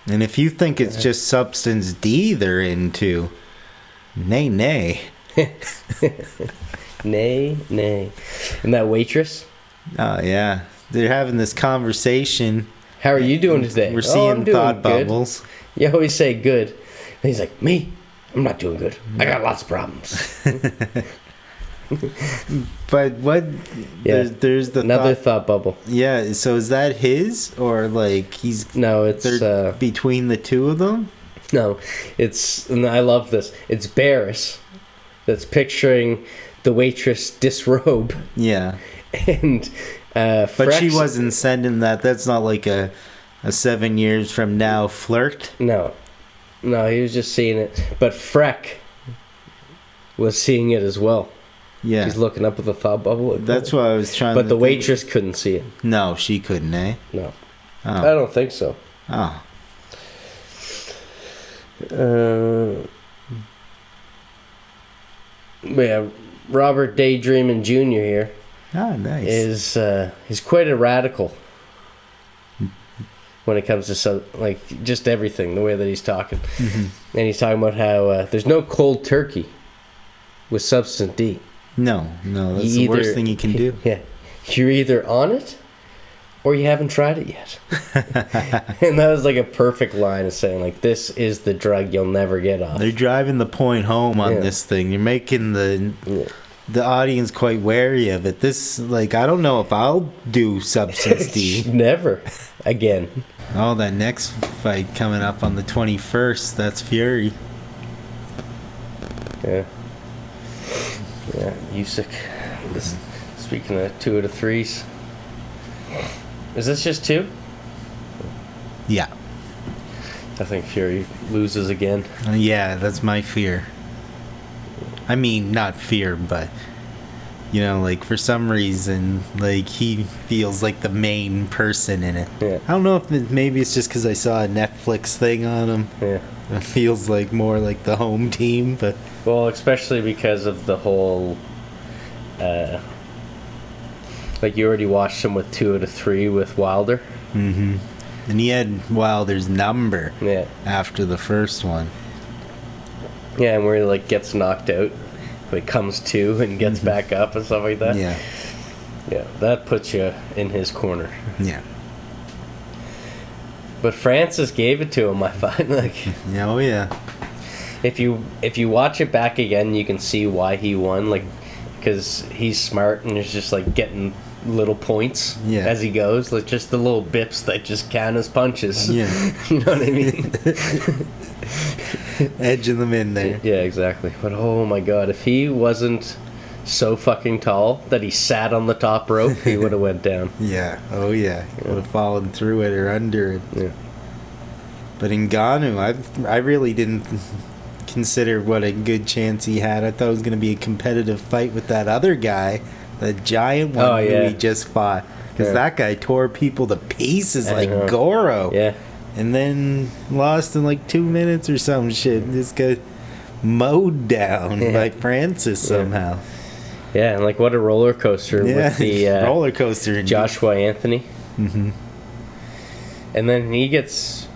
if you think it's just Substance D they're into, nay. Nay. And that waitress? Oh, yeah. They're having this conversation. How are you doing today? We're seeing I'm doing thought good. bubbles. You always say good. And he's like, me? I'm not doing good. I got lots of problems. But what? Yeah. There's the another thought bubble. Yeah. So is that his, or like he's? No, it's between the two of them. No, it's, and I love this. It's Barris that's picturing the waitress disrobe. Yeah. And but she wasn't sending that. That's not like a 7 years from now flirt. No, he was just seeing it. But Freck was seeing it as well. Yeah. She's looking up at the thought bubble. That's what I was trying but to the waitress couldn't see it. No, she couldn't, eh? No. Oh. I don't think so. Oh. Yeah, Robert Daydreaming Jr. here Oh, nice. is he's quite a radical when it comes to just everything, the way that he's talking. Mm-hmm. And he's talking about how there's no cold turkey with Substance D. No, that's the worst thing you can do. Yeah, you're either on it or you haven't tried it yet. And that was like a perfect line of saying, like, this is the drug you'll never get off. They're driving the point home on this thing. You're making the audience quite wary of it. This, like, I don't know if I'll do Substance D. Never again. Oh, that next fight coming up on the 21st, that's Fury. Yeah, Usyk. Speaking of 2 out of 3s. Is this just 2? Yeah. I think Fury loses again. Yeah, that's my fear. I mean, not fear, but, like, for some reason, like, he feels like the main person in it. Yeah. I don't know if maybe it's just because I saw a Netflix thing on him. Yeah. It feels like more like the home team, but... Well, especially because of the whole... like, you already watched him with 2 out of 3 with Wilder. Mm-hmm. And he had Wilder's number Yeah. after the first one. Yeah, and where he like gets knocked out, but comes to and gets back up and stuff like that. Yeah. Yeah, that puts you in his corner. Yeah. But Francis gave it to him, I find. Like, Oh, yeah. if you watch it back again, you can see why he won. Like, because he's smart and he's just like getting little points as he goes. Like just the little bips that just count as punches. Yeah. You know what I mean? Edging them in there. Yeah, exactly. But oh my god, if he wasn't so fucking tall that he sat on the top rope, he would have went down. Yeah. Oh, yeah. Would have fallen through it or under it. Yeah. But Ngannou, I really didn't consider what a good chance he had. I thought it was going to be a competitive fight with that other guy, the giant one who he just fought. Because that guy tore people to pieces like Goro. Yeah. And then lost in like 2 minutes or some shit. This guy mowed down by Francis somehow. Yeah, and like what a roller coaster with the roller coaster indeed. Joshua Anthony. Mm-hmm. And then he gets,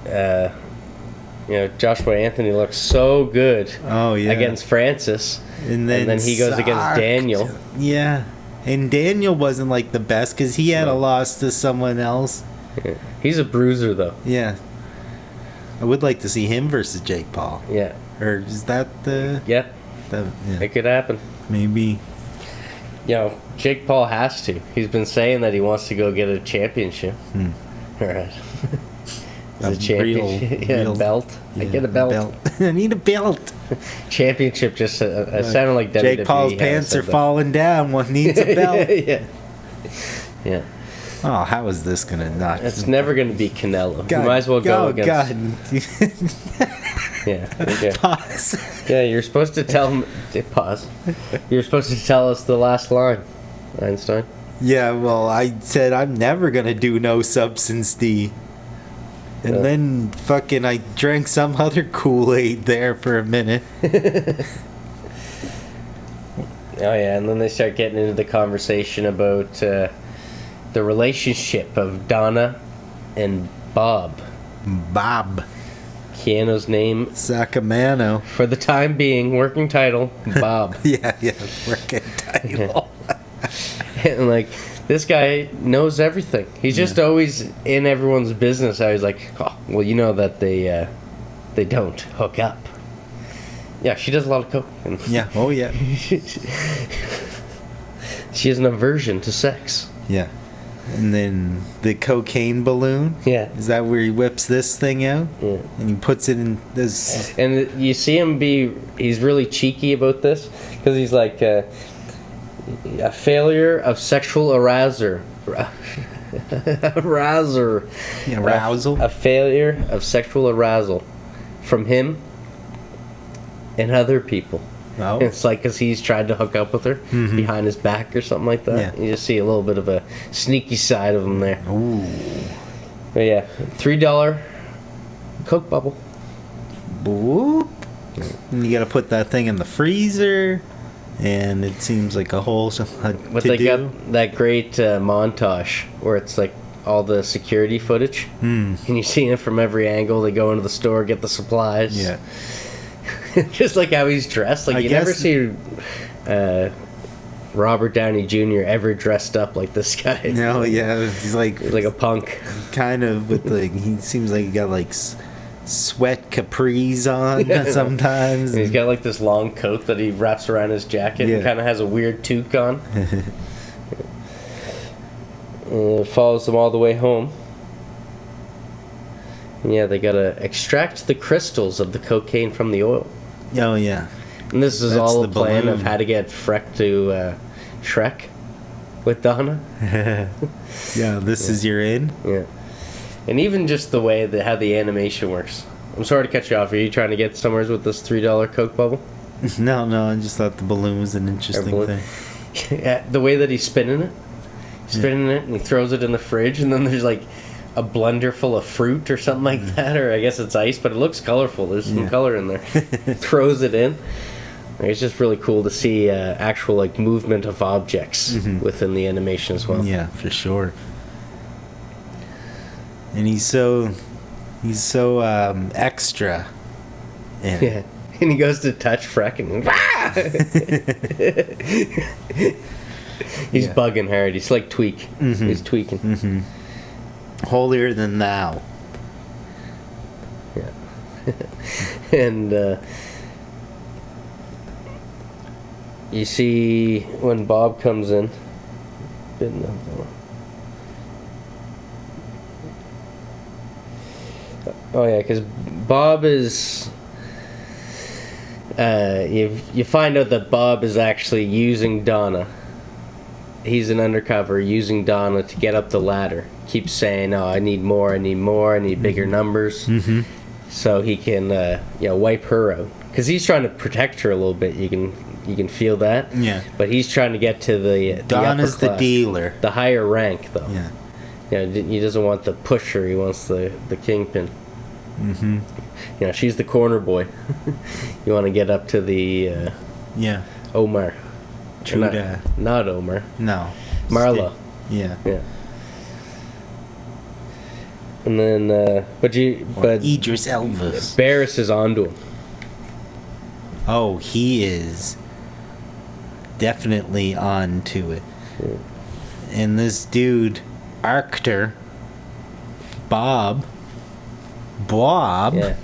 Joshua Anthony looks so good against Francis. And then he goes against Daniel. Yeah. And Daniel wasn't like the best because he had a loss to someone else. Yeah. He's a bruiser, though. Yeah. I would like to see him versus Jake Paul. Yeah. Or is that the... Yeah. It could happen. Maybe. Jake Paul has to. He's been saying that he wants to go get a championship. All right. A championship. Real belt. Yeah, I get a belt. I need a belt. Championship just sounded like WWE. Jake Paul's pants are falling down. One needs a belt. Yeah. Oh, how is this going to not... It's never going to be Canelo. You might as well go against... Yeah. Okay. Pause. Yeah, you're supposed to tell him... Pause. You're supposed to tell us the last line, Einstein. Yeah, well, I said I'm never going to do no substance D. And then fucking I drank some other Kool-Aid there for a minute. Oh, yeah, and then they start getting into the conversation about the relationship of Donna and Bob. Bob. Keanu's name. Sacramento. For the time being, working title, Bob. Yeah, working title. And, like, this guy knows everything. He's just always in everyone's business. I was like, oh, well, you know that they don't hook up. Yeah, she does a lot of coke. Yeah, oh yeah. She has an aversion to sex. Yeah. And then the cocaine balloon. Yeah. Is that where he whips this thing out? Yeah. And he puts it in this... And you see him he's really cheeky about this. Because he's like... a failure of sexual arousal. Arousal. A failure of sexual arousal from him and other people. Oh. It's like because he's tried to hook up with her behind his back or something like that. Yeah. You just see a little bit of a sneaky side of him there. Ooh. But yeah, $3 Coke bubble. Boop. And you got to put that thing in the freezer. And it seems like a whole But they got that great montage where it's like all the security footage. And you see it from every angle. They go into the store, get the supplies. Yeah. Just like how he's dressed. Like, you never see Robert Downey Jr. ever dressed up like this guy. No, yeah. He's like a punk. Kind of with like, he seems like he got like sweat capris on sometimes. And he's got like this long coat that he wraps around his jacket and kind of has a weird toque on. Follows them all the way home. And yeah, they gotta extract the crystals of the cocaine from the oil. Oh yeah. And this is That's all a the plan balloon. of how to get Freck to Shrek with Donna. Yeah, this is your in. Yeah. And even just the way that how the animation works. I'm sorry to cut you off. Are you trying to get somewhere with this $3 Coke bubble? No, I just thought the balloon was an interesting thing. Yeah, the way that he's spinning it. He's spinning it and he throws it in the fridge and then there's like a blender full of fruit or something like that, or I guess it's ice, but it looks colorful. There's some color in there. Throws it in. It's just really cool to see actual like movement of objects within the animation as well. Yeah, for sure. And he's so extra. Yeah. And he goes to touch Freck and he's bugging hard. He's like He's tweaking. Mm-hmm. Holier than thou. Yeah. And you see when Bob comes in. Oh yeah, because Bob is. You find out that Bob is actually using Donna. He's an undercover using Donna to get up the ladder. Keeps saying, "Oh, I need more. I need more. I need bigger numbers," so he can, wipe her out. Because he's trying to protect her a little bit. You can feel that. Yeah. But he's trying to get to the Donna's upper class, the dealer. the higher rank, though. Yeah. He doesn't want the pusher. He wants the kingpin. Mm-hmm. She's the corner boy. You want to get up to the Omar. True not Omar. No. Marla. Yeah. Yeah. And then, but Idris Elvis. Barris is onto him. Oh, he is definitely on to it. Yeah. And this dude, Arctor, Bob. Yeah.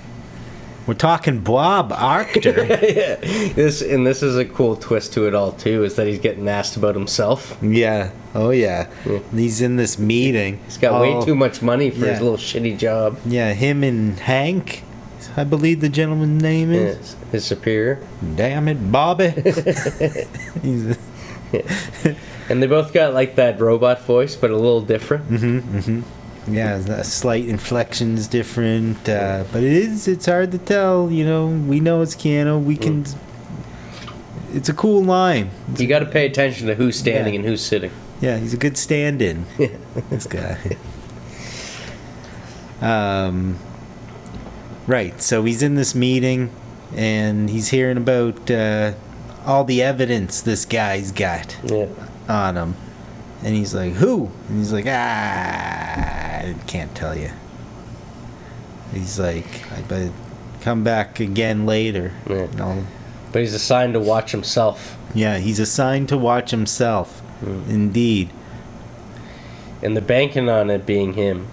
We're talking Bob Arctor. Yeah. This is a cool twist to it all too, is that he's getting asked about himself. Yeah. Oh yeah. He's in this meeting. He's got way too much money for his little shitty job. Yeah, him and Hank, I believe the gentleman's name is. Yeah, his superior. Damn it, Bobby. And they both got like that robot voice, but a little different. Yeah, the slight inflection is different, but it's hard to tell, we know it's Keanu, we can, it's a cool line. You got to pay attention to who's standing and who's sitting. Yeah, he's a good stand-in, this guy. Right, so he's in this meeting, and he's hearing about all the evidence this guy's got on him. And he's like, who? And he's like, I can't tell you. He's like, I better come back again later. Yeah. But he's assigned to watch himself. Yeah, he's assigned to watch himself. Indeed. And they're banking on it being him.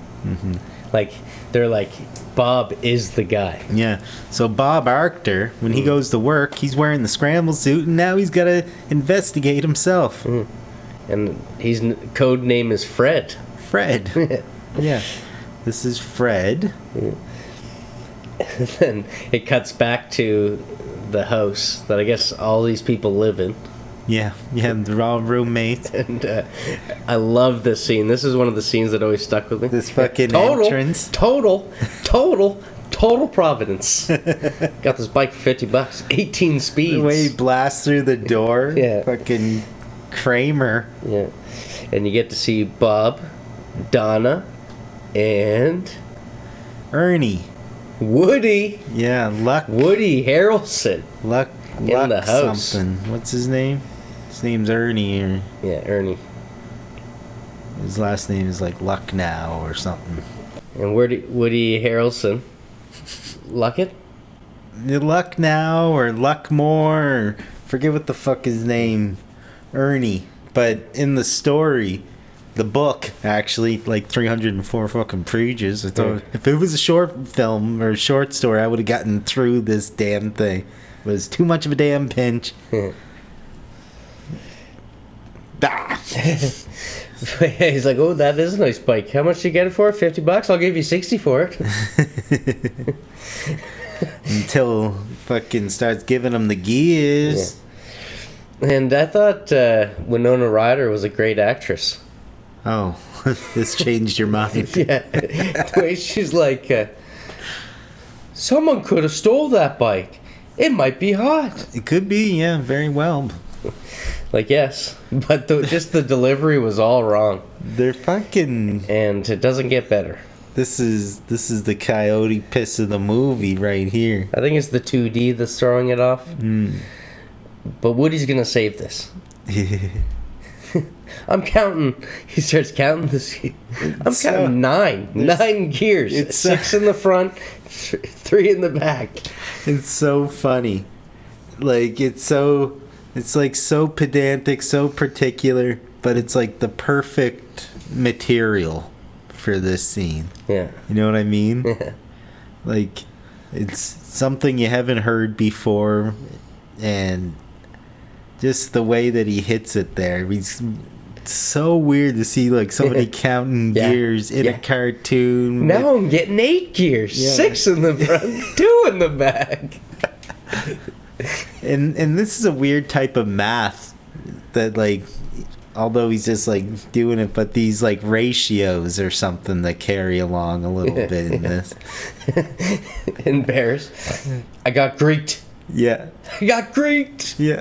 Like, they're like, Bob is the guy. Yeah. So Bob Arctor, when he goes to work, he's wearing the scramble suit, and now he's got to investigate himself. And his code name is Fred. Fred. Yeah. This is Fred. And then it cuts back to the house that I guess all these people live in. Yeah, they're all roommates. And I love this scene. This is one of the scenes that always stuck with me. This fucking entrance. Total Providence. Got this bike for $50. 18 speeds. The way he blasts through the door. Yeah. Fucking Kramer. Yeah. And you get to see Bob, Donna, and Ernie. Woody. Yeah, Luck. Woody Harrelson. Luck in the house. Something. What's his name? His name's Ernie. Yeah, Ernie. His last name is like Lucknow or something. And Woody Harrelson. Luckett? Lucknow or Luckmore. Or forget what the fuck his name. Ernie. But in the story, the book, actually, like 304 fucking pages. I thought if it was a short film or a short story, I would have gotten through this damn thing. It was too much of a damn pinch. He's like, oh, that is a nice bike. How much did you get it for? $50? I'll give you 60 for it. Until fucking starts giving him the gears. Yeah. And I thought Wynona Ryder was a great actress. Oh, this changed your mind. Yeah. The way she's like, someone could have stole that bike. It might be hot. It could be, yeah, very well. Like, yes. But just the delivery was all wrong. They're fucking... And it doesn't get better. This is the coyote piss of the movie right here. I think it's the 2D that's throwing it off. But Woody's going to save this. I'm counting. He starts counting this. I'm counting 9 gears. It's 6 in the front, 3 in the back. It's so funny. Like, it's like so pedantic, so particular, but it's like the perfect material for this scene. Yeah. You know what I mean? Yeah. Like, it's something you haven't heard before, and just the way that he hits it there. It's so weird to see, like, somebody counting gears in a cartoon. Now I'm getting 8 gears. 6 in the front, 2 in the back. And this is a weird type of math that, like, although he's just, like, doing it, but these, like, ratios or something that carry along a little bit in this. In Bears. I got Greeked. Yeah. I got Greeked. Yeah.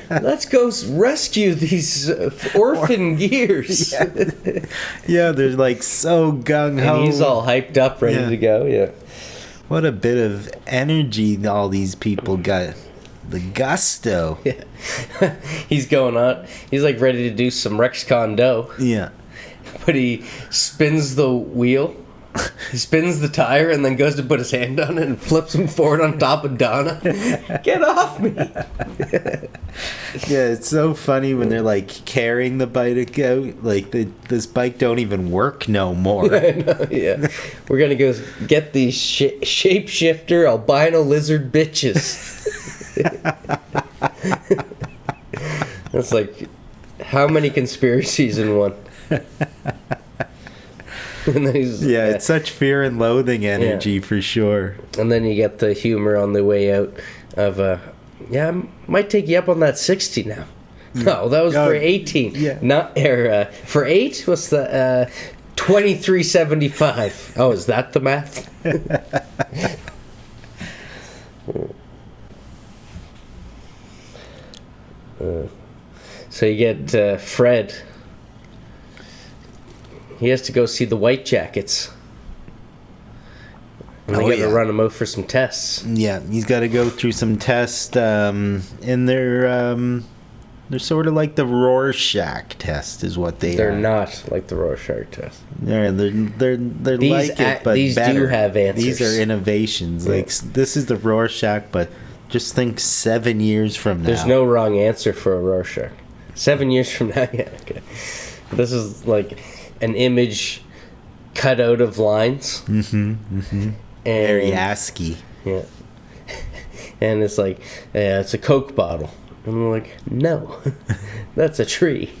Let's go rescue these orphan gears. Yeah, they're, like, so gung-ho. And he's all hyped up, ready to go, yeah. What a bit of energy all these people got. The gusto. Yeah. He's going on. He's like ready to do some Rex Kondo. Yeah. But he spins the wheel. He spins the tire and then goes to put his hand on it and flips him forward on top of Donna. Get off me. Yeah, it's so funny when they're like carrying the bike out. Like, this bike don't even work no more. I know, yeah. We're going to go get these shapeshifter albino lizard bitches. That's like, how many conspiracies in one? And then it's such fear and loathing energy for sure. And then you get the humor on the way out of, I might take you up on that 60 now. No, that was for 18. Yeah. Not for 8. What's the 23.75? Oh, is that the math? So you get Fred. He has to go see the White Jackets. And they got to run him out for some tests. Yeah, he's got to go through some tests, and they're sort of like the Rorschach test, is what they are. They're not like the Rorschach test. They're like it, but these better. Do have answers. These are innovations. Yeah. Like, this is the Rorschach, but just think 7 years from now. There's no wrong answer for a Rorschach. 7 years from now, yeah, okay. This is like an image cut out of lines. Mm-hmm, mm-hmm. Very ASCII. Yeah. And it's like, it's a Coke bottle. And I'm like, no, that's a tree.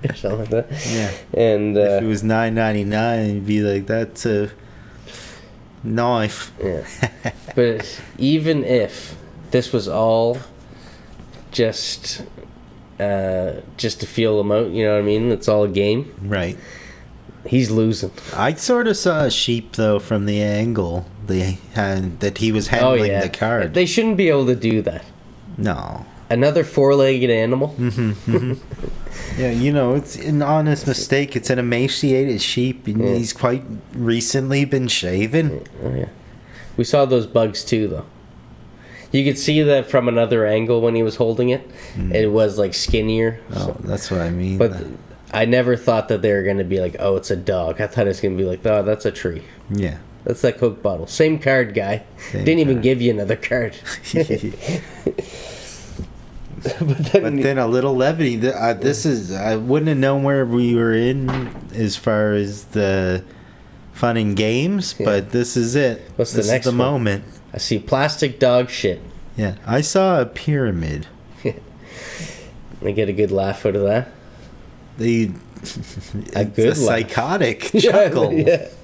Or something like that. Yeah. And if it was $9.99, you'd be like, that's a knife. Yeah. But even if this was all just to feel them out, you know what I mean? It's all a game. Right. He's losing. I sort of saw a sheep, though, from the angle that he was handling the card. They shouldn't be able to do that. No. Another four-legged animal? Mm-hmm, mm-hmm. Yeah, it's an honest mistake. It's an emaciated sheep, and he's quite recently been shaven. Oh, yeah. We saw those bugs, too, though. You could see that from another angle when he was holding it. It was, like, skinnier. Oh, that's what I mean. But I never thought that they were going to be like, oh, it's a dog. I thought it was going to be like, oh, that's a tree. Yeah. That's that Coke bottle. Same card, guy. Didn't even give you another card. But then a little levity. This is, I wouldn't have known where we were in as far as the fun and games, but this is it. What's the next is the one? moment. I see plastic dog shit. Yeah, I saw a pyramid. They get a good laugh out of that. A psychotic chuckle,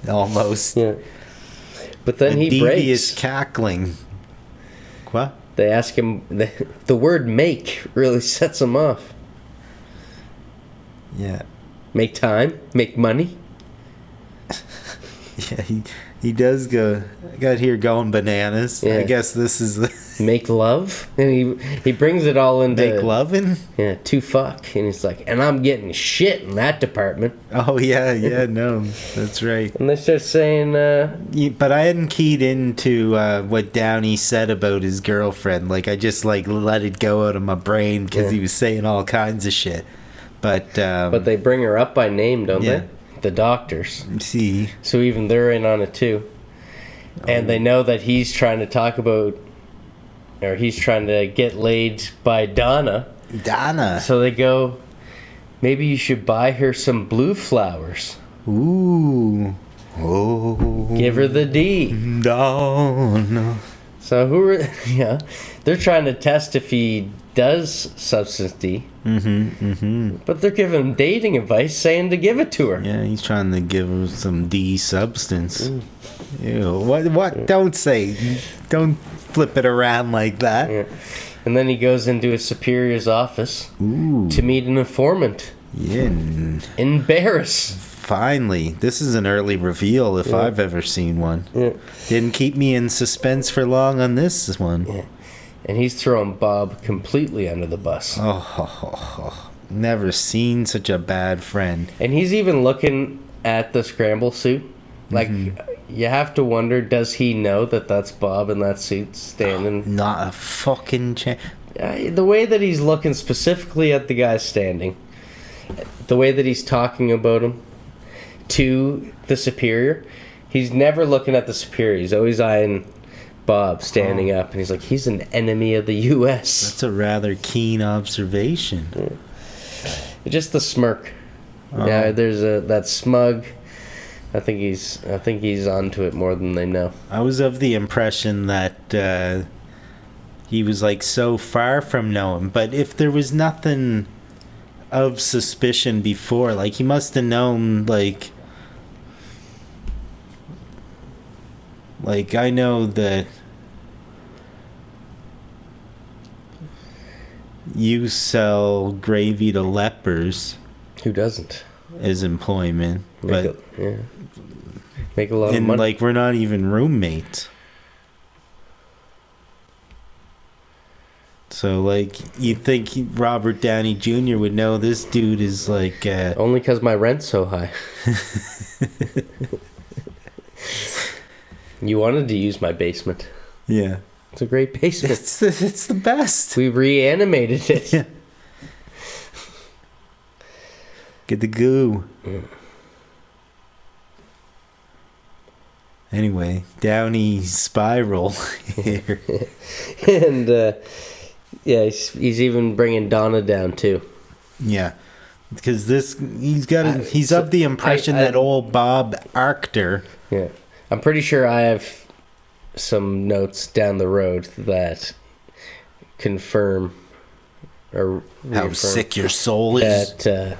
almost. Yeah. But then he devious breaks. Cackling. What? They ask him. The word "make" really sets him off. Yeah. Make time. Make money. Yeah, He does go. I got here going bananas. Yeah. I guess this is Make love, and he brings it all into make loving. Yeah, to fuck, and he's like, and I'm getting shit in that department. Oh yeah, no, that's right. And they start saying, But I hadn't keyed into what Downey said about his girlfriend. Like I just like let it go out of my brain because he was saying all kinds of shit. But they bring her up by name, don't Yeah. they? The doctors. See, So even they're in on it too. And they know that he's trying to talk about, or he's trying to get laid by Donna. So they go, maybe you should buy her some blue flowers. Ooh. Oh. Give her the D. Donna. So they're trying to test if he does substance D. But they're giving him dating advice, saying to give it to her. Yeah, he's trying to give her some D substance. Ew. What? Don't say. Don't flip it around like that. Yeah. And then he goes into his superior's office to meet an informant. Yeah. Embarrass. Finally. This is an early reveal if I've ever seen one. Yeah. Didn't keep me in suspense for long on this one. Yeah. And he's throwing Bob completely under the bus. Never seen such a bad friend. And he's even looking at the scramble suit. Like, you have to wonder, does he know that that's Bob in that suit standing? Not a fucking chance. The way that he's looking specifically at the guy standing, the way that he's talking about him to the superior, he's never looking at the superior. He's always eyeing Bob standing up, and he's like, he's an enemy of the U.S. That's a rather keen observation. Just the smirk. Yeah, there's that smug. I think he's onto it more than they know. I was of the impression that he was like so far from knowing, but if there was nothing of suspicion before, like he must have known, like I know that you sell gravy to lepers. Who doesn't? As employment, make a lot of money. Like we're not even roommates. So like you think Robert Downey Jr. would know this dude is like only because my rent's so high. You wanted to use my basement. Yeah, it's a great basement. It's the best. We reanimated it. Yeah. Get the goo. Anyway, Downey spiral here. And he's even bringing Donna down too. Yeah, because he's of the impression that old Bob arced her. Yeah, I'm pretty sure I have some notes down the road that confirm or how sick your soul is. That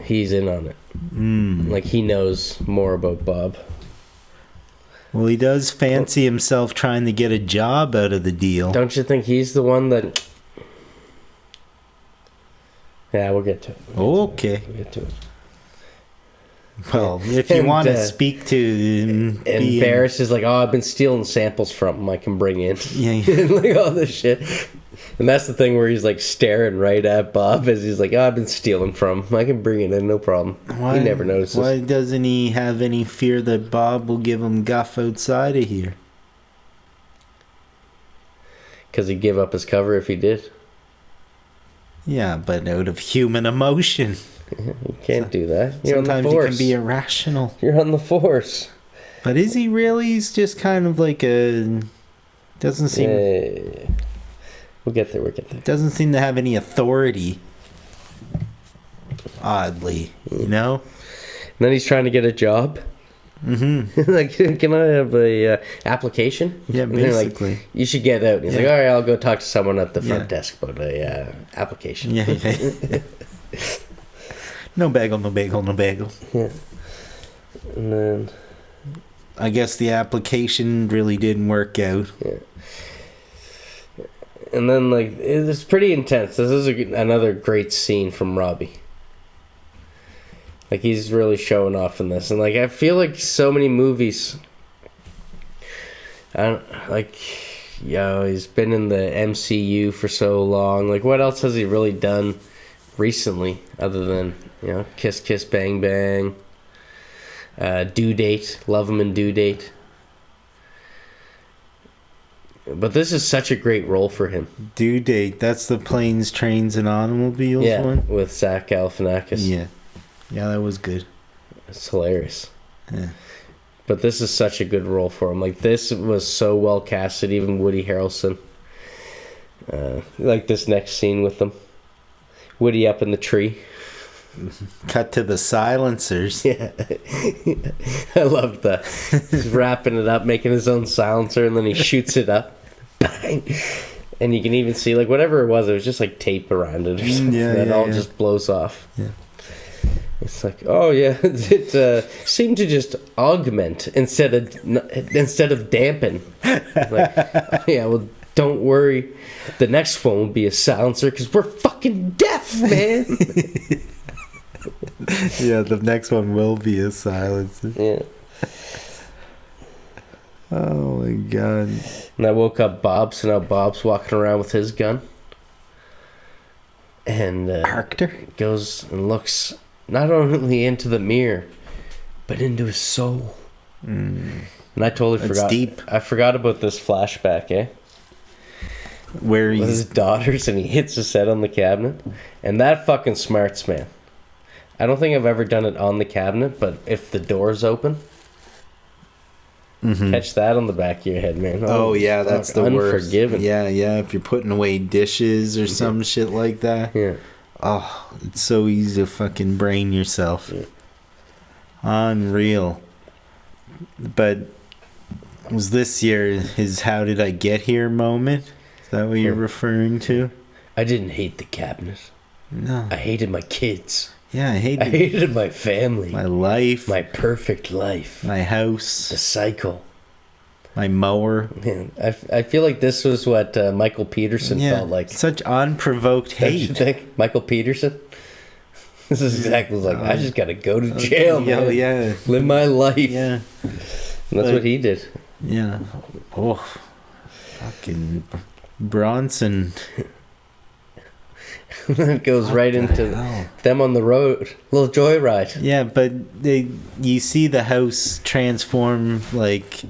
he's in on it. Like he knows more about Bob. Well, he does fancy himself trying to get a job out of the deal. Don't you think he's the one that... Yeah, we'll get to it. Okay. We'll get to it. Well, if you want to speak to him... And Barris is like, I've been stealing samples from him I can bring in. Yeah. Like all this shit. And that's the thing where he's like staring right at Bob as he's like, I've been stealing from him. I can bring it in, no problem. He never notices. Why doesn't he have any fear that Bob will give him guff outside of here? Because he'd give up his cover if he did. Yeah, but out of human emotion. You can't do that. You're on the Sometimes force. you can be irrational. You're on the force. But is he really? He's just kind of like a... Doesn't seem... We'll get there. Doesn't seem to have any authority. Oddly, you know? And then he's trying to get a job. Like, can I have a application? Yeah, basically. Like, you should get out. And he's like, all right, I'll go talk to someone at the front desk about a application. Yeah. No bagel. Yeah. And then... I guess the application really didn't work out. Yeah. And then, like, it's pretty intense. This is another great scene from Robbie. Like, he's really showing off in this. And, like, I feel like so many movies I don't like. He's been in the MCU for so long. Like, what else has he really done recently other than Kiss Kiss Bang Bang, Due Date, Love Him and Due Date. But this is such a great role for him. Due Date. That's the Planes, Trains, and Automobiles one. With Zach Galifianakis. Yeah, that was good. It's hilarious. Yeah. But this is such a good role for him. Like, this was so well casted, even Woody Harrelson. Like this next scene with them. Woody up in the tree. Cut to the silencers. Yeah. I loved that. He's wrapping it up, making his own silencer, and then he shoots it up. Bang! And you can even see, like, whatever it was just like tape around it or something. That all just blows off. Yeah. It's like, oh yeah, it seemed to just augment instead of dampen. Like, yeah, well, don't worry, the next one will be a silencer because we're fucking deaf, man. Yeah, the next one will be a silencer. Yeah. Oh my god. And I woke up Bob, so now Bob's walking around with his gun, and Arctor goes and looks not only into the mirror, but into his soul. And I totally forgot. Deep. I forgot about this flashback, where with he's his daughters, and he hits his head on the cabinet. And that fucking smarts, man. I don't think I've ever done it on the cabinet, but if the door's open, catch that on the back of your head, man. Oh yeah, that's the worst. Unforgiven. Yeah, if you're putting away dishes or some shit like that. Yeah. Oh, it's so easy to fucking brain yourself. Yeah. Unreal. But was this his "How did I get here" moment? Is that what you're referring to? I didn't hate the cabinet. No. I hated my kids. Yeah, I hated my family. My life. My perfect life. My house. The cycle. My mower. Man, I feel like this was what Michael Peterson felt like. Such unprovoked hate. Don't you think? Michael Peterson? This is exactly like, I just gotta go to jail, man. Yeah. Live my life. Yeah. And that's what he did. Yeah. Oh. Fucking Bronson. It goes right into them on the road. Little joyride. Yeah, but you see the house transform, like,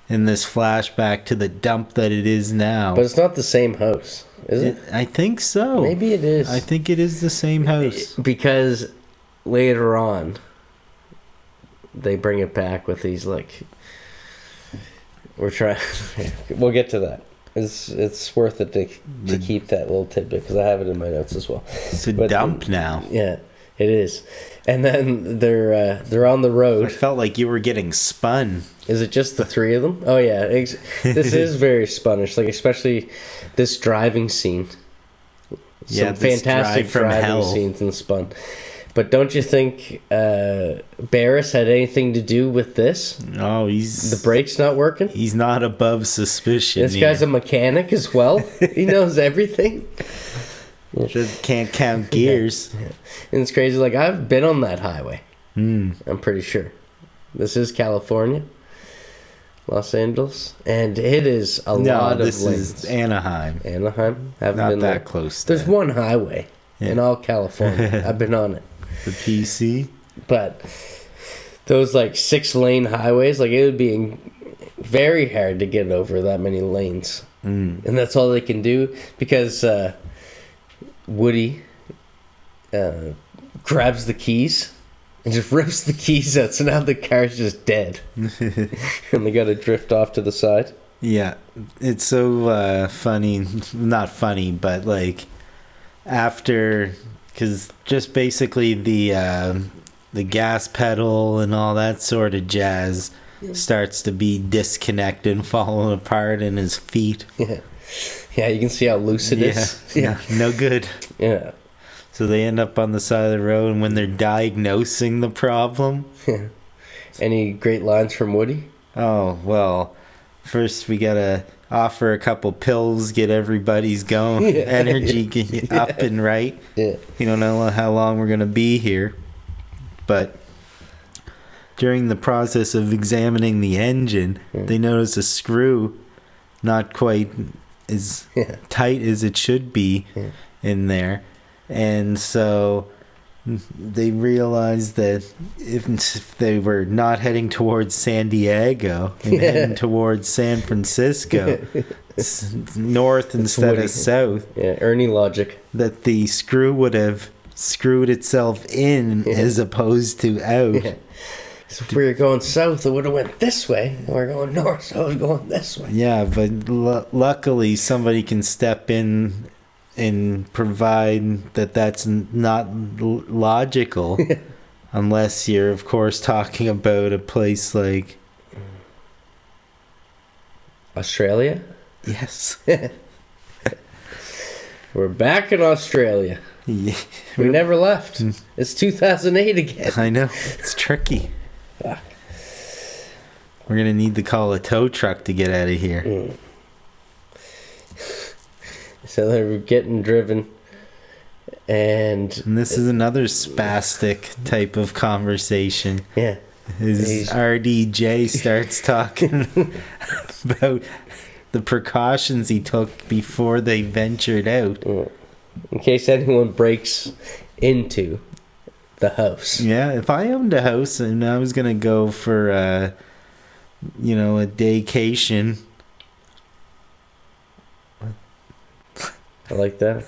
in this flashback to the dump that it is now. But it's not the same house, is it? I think so. Maybe it is. I think it is the same house. Because later on, they bring it back with these, like... We'll get to that. It's worth it to keep that little tidbit because I have it in my notes as well. It's a dump now. Yeah, it is. And then they're on the road. I felt like you were getting spun. Is it just the three of them? Oh yeah, this is very Spanish. Like especially this driving scene. Some fantastic driving scenes in Spun. But don't you think Barris had anything to do with this? No, the brake's not working. He's not above suspicion. This guy's a mechanic as well. He knows everything. Just can't count gears. Yeah. And it's crazy. Like I've been on that highway. I'm pretty sure. This is California, Los Angeles, and it is a lot of lanes. This is Anaheim. Anaheim. Haven't not been that there. close. There's one highway in all California. I've been on it. The PC. But those like 6-lane highways, like it would be very hard to get over that many lanes. And that's all they can do because Woody grabs the keys and just rips the keys out. So now the car's just dead. And they got to drift off to the side. Yeah. It's so funny. Not funny, but like after... Because just basically the gas pedal and all that sort of jazz starts to be disconnected and falling apart in his feet. Yeah, you can see how loose it is. Yeah, no good. Yeah. So they end up on the side of the road, and when they're diagnosing the problem... Any great lines from Woody? Oh, well, first we gotta offer a couple pills, get everybody's energy get up and right. Yeah. You don't know how long we're gonna be here, but during the process of examining the engine, they notice a screw not quite as tight as it should be in there. And so they realized that if they were not heading towards San Diego and heading towards San Francisco, north instead of south, Ernie logic, that the screw would have screwed itself in as opposed to out. So if we were going south, it would have went this way. And we're going north, so it was going this way. Yeah, but luckily somebody can step in and provide that that's not logical, unless you're, of course, talking about a place like Australia. Yes. We're back in Australia. Yeah. We never left. It's 2008 again. I know. It's tricky. Fuck. We're going to need to call a tow truck to get out of here. So they're getting driven. And this is another spastic type of conversation. Yeah. His RDJ starts talking about the precautions he took before they ventured out. In case anyone breaks into the house. Yeah, if I owned a house and I was going to go for, a daycation. I like that.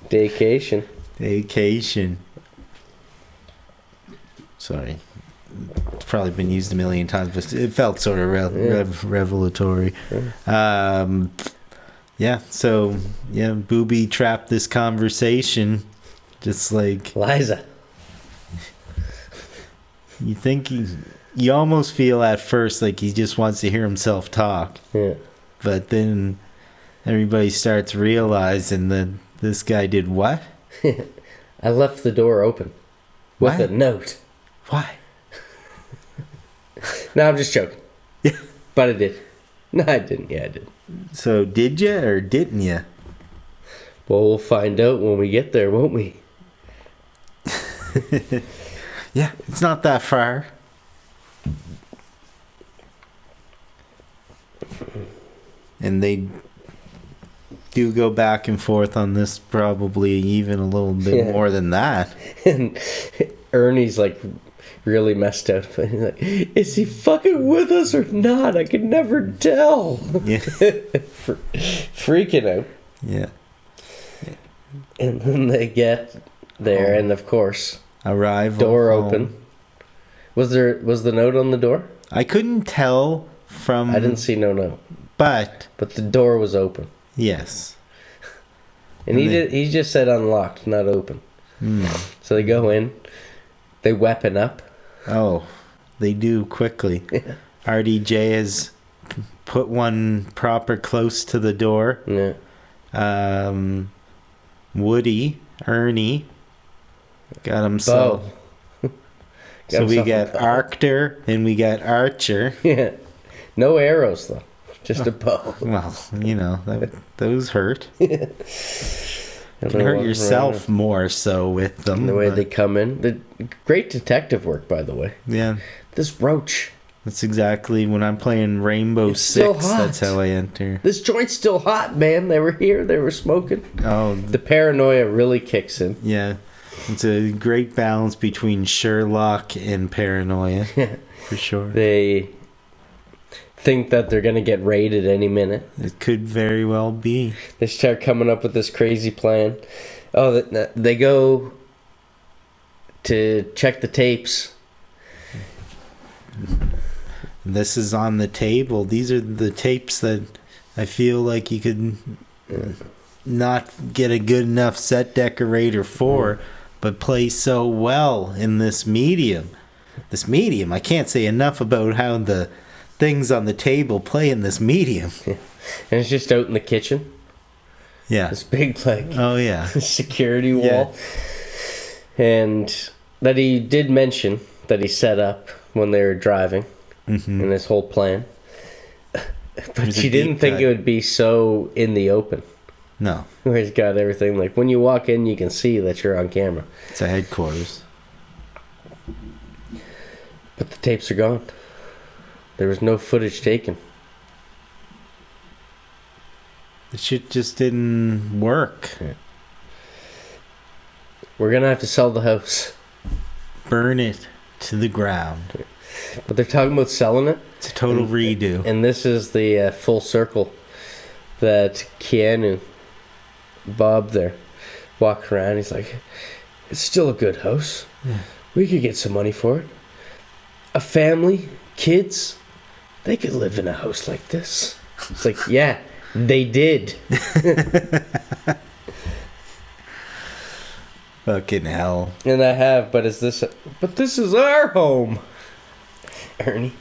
Daycation. Daycation. Sorry. It's probably been used a million times, but it felt sort of revelatory. Booby trapped this conversation just like... Liza. You think you almost feel at first like he just wants to hear himself talk. Yeah. But then everybody starts realizing that this guy did what? I left the door open with What? a note. Why? No, I'm just joking. Yeah. But I did. No, I didn't. Yeah, I did. So did you or didn't you? Well, we'll find out when we get there, won't we? Yeah, it's not that far. And they do go back and forth on this, probably even a little bit more than that. And Ernie's like really messed up. He's like, is he fucking with us or not? I can never tell. Yeah. Freaking out. Yeah. And then they get there, and of course, Arrival. door home. open. Was the note on the door? I couldn't tell from... I didn't see no note. But the door was open. yes. And he just said unlocked, not open. So they go in, they weapon up. Oh, they do quickly. Yeah. RDJ has put one proper close to the door. Yeah. Ernie got himself. So we got Arctor and we got Archer. Yeah. No arrows though. Just a bow. Well, those hurt. Yeah. You can hurt yourself more so with them. And the way they come in. Great detective work, by the way. Yeah. This roach. That's exactly when I'm playing Rainbow Six. That's how I enter. This joint's still hot, man. They were here. They were smoking. Oh. The paranoia really kicks in. Yeah. It's a great balance between Sherlock and paranoia. For sure. They think that they're going to get raided any minute. It could very well be. They start coming up with this crazy plan. Oh, they go to check the tapes. This is on the table. These are the tapes that I feel like you could not get a good enough set decorator for, but play so well in this medium. This medium, I can't say enough about how the things on the table play in this medium. Yeah. And it's just out in the kitchen. Yeah. This big, security wall. Yeah. And that he did mention that he set up when they were driving in his whole plan. But she didn't think it would be so in the open. No. Where he's got everything. Like, when you walk in, you can see that you're on camera. It's a headquarters. But the tapes are gone. There was no footage taken. The shit just didn't work. Yeah. We're gonna have to sell the house. Burn it to the ground. But they're talking about selling it. It's a total redo. And this is the full circle that Keanu, Bob there, walked around. He's like, it's still a good house. Yeah. We could get some money for it. A family, kids, they could live in a house like this. It's like, yeah, they did. Fucking hell. And I have, but this is our home. Ernie.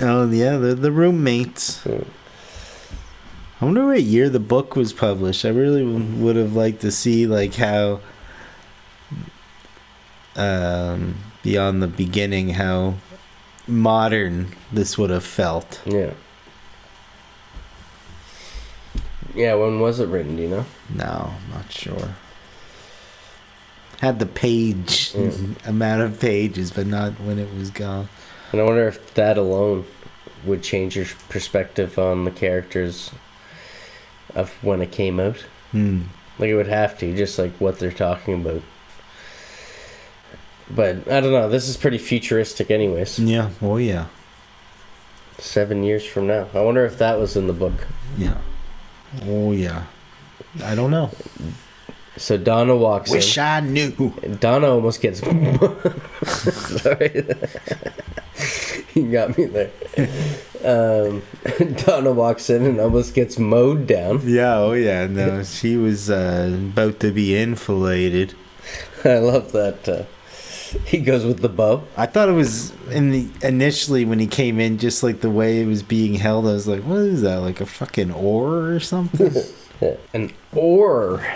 Oh, yeah, they're the roommates. I wonder what year the book was published. I really would have liked to see, like, how, beyond the beginning, how modern this would have felt. Yeah. Yeah, when was it written, do you know? No, I'm not sure. Had the page, amount of pages, but not when it was gone. And I wonder if that alone would change your perspective on the characters of when it came out. Like, it would have to, just like what they're talking about. But, I don't know, this is pretty futuristic anyways. Yeah, oh yeah. 7 years from now. I wonder if that was in the book. Yeah. Oh yeah. I don't know. So Donna walks Wish in. I knew. Donna almost gets... Sorry. You got me there. Donna walks in and almost gets mowed down. Yeah, oh yeah. No, she was about to be infilated. I love that. He goes with the bow. I thought it was initially when he came in, just like the way it was being held. I was like, "What is that? Like a fucking oar or something?" An oar.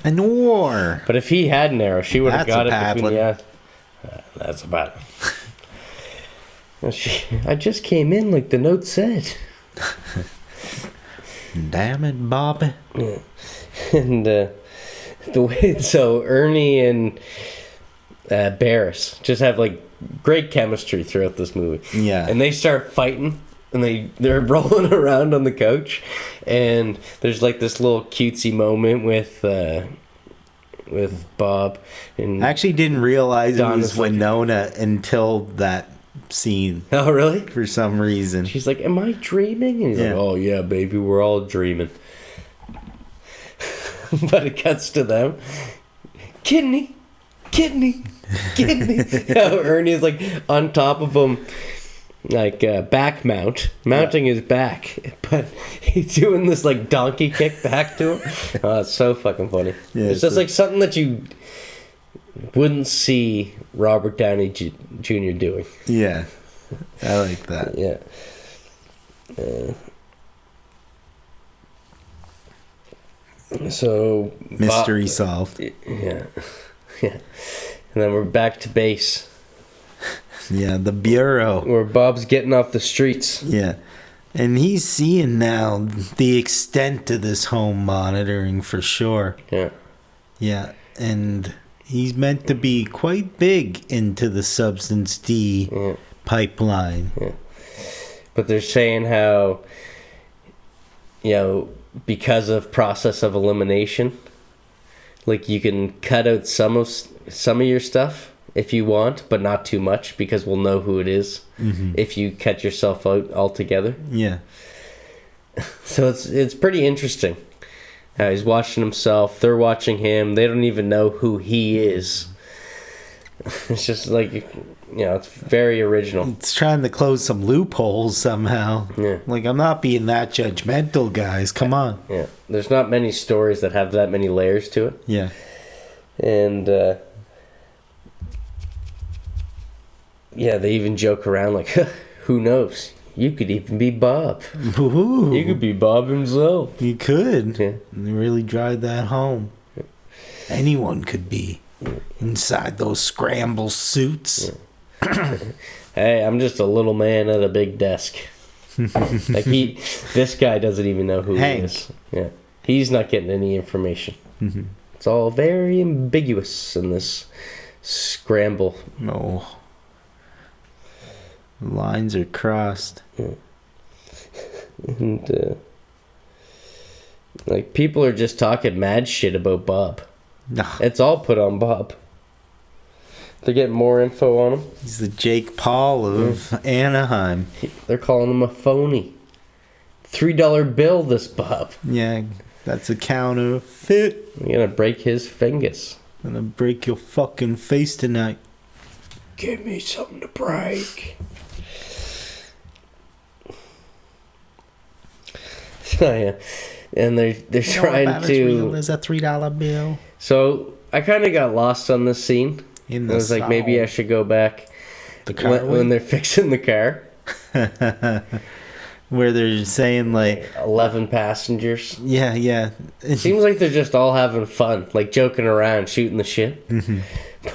An oar. But if he had an arrow, she would have got it between the eyes. That's a paddle. I just came in like the note said. Damn it, Bobby. Yeah. And the way so Ernie and Barris just have like great chemistry throughout this movie. Yeah. And they start fighting. And they're rolling around on the couch, and there's like this little cutesy moment with Bob. And I actually didn't realize Donna's it was Wynona until that scene. Oh, really? For some reason. She's like, "Am I dreaming?" And he's like, "Oh yeah, baby, we're all dreaming." But it cuts to them. Kidney. How Ernie's like on top of him. Like mounting his back, but he's doing this like donkey kick back to him. Oh, it's so fucking funny. Yeah, it's just like something that you wouldn't see Robert Downey Jr. doing. Yeah, I like that. Yeah. So mystery solved. Yeah. And then we're back to base. Yeah, the bureau. Where Bob's getting off the streets. Yeah. And he's seeing now the extent of this home monitoring for sure. Yeah. Yeah. And he's meant to be quite big into the substance D pipeline. Yeah. But they're saying how, because of process of elimination, like you can cut out some of your stuff if you want, but not too much, because we'll know who it is if you cut yourself out altogether. Yeah. So it's pretty interesting how he's watching himself. They're watching him. They don't even know who he is. It's just like, it's very original. It's trying to close some loopholes somehow. Yeah. Like, I'm not being that judgmental, guys. Come on. Yeah. There's not many stories that have that many layers to it. Yeah. And, they even joke around like, who knows? You could even be Bob. Ooh. You could be Bob himself. You could. Yeah. And really drive that home. Yeah. Anyone could be inside those scramble suits. Yeah. Hey, I'm just a little man at a big desk. Like this guy doesn't even know who Hank. he is. Yeah. He's not getting any information. Mm-hmm. It's all very ambiguous in this scramble. No. The lines are crossed. Yeah. And, like, people are just talking mad shit about Bob. No. It's all put on Bob. They're getting more info on him. He's the Jake Paul of Anaheim. They're calling him a phony. $3 bill, this Bob. Yeah, that's a counterfeit. You're gonna break his fingers. I'm gonna break your fucking face tonight. Give me something to break. Oh, yeah. And they're trying to... There's a $3 bill. So, I kind of got lost on this scene. I was like, maybe I should go back the car when they're fixing the car. Where they're saying, like... 11 passengers. Yeah, yeah. It seems like they're just all having fun. Like, joking around, shooting the shit. Mm-hmm.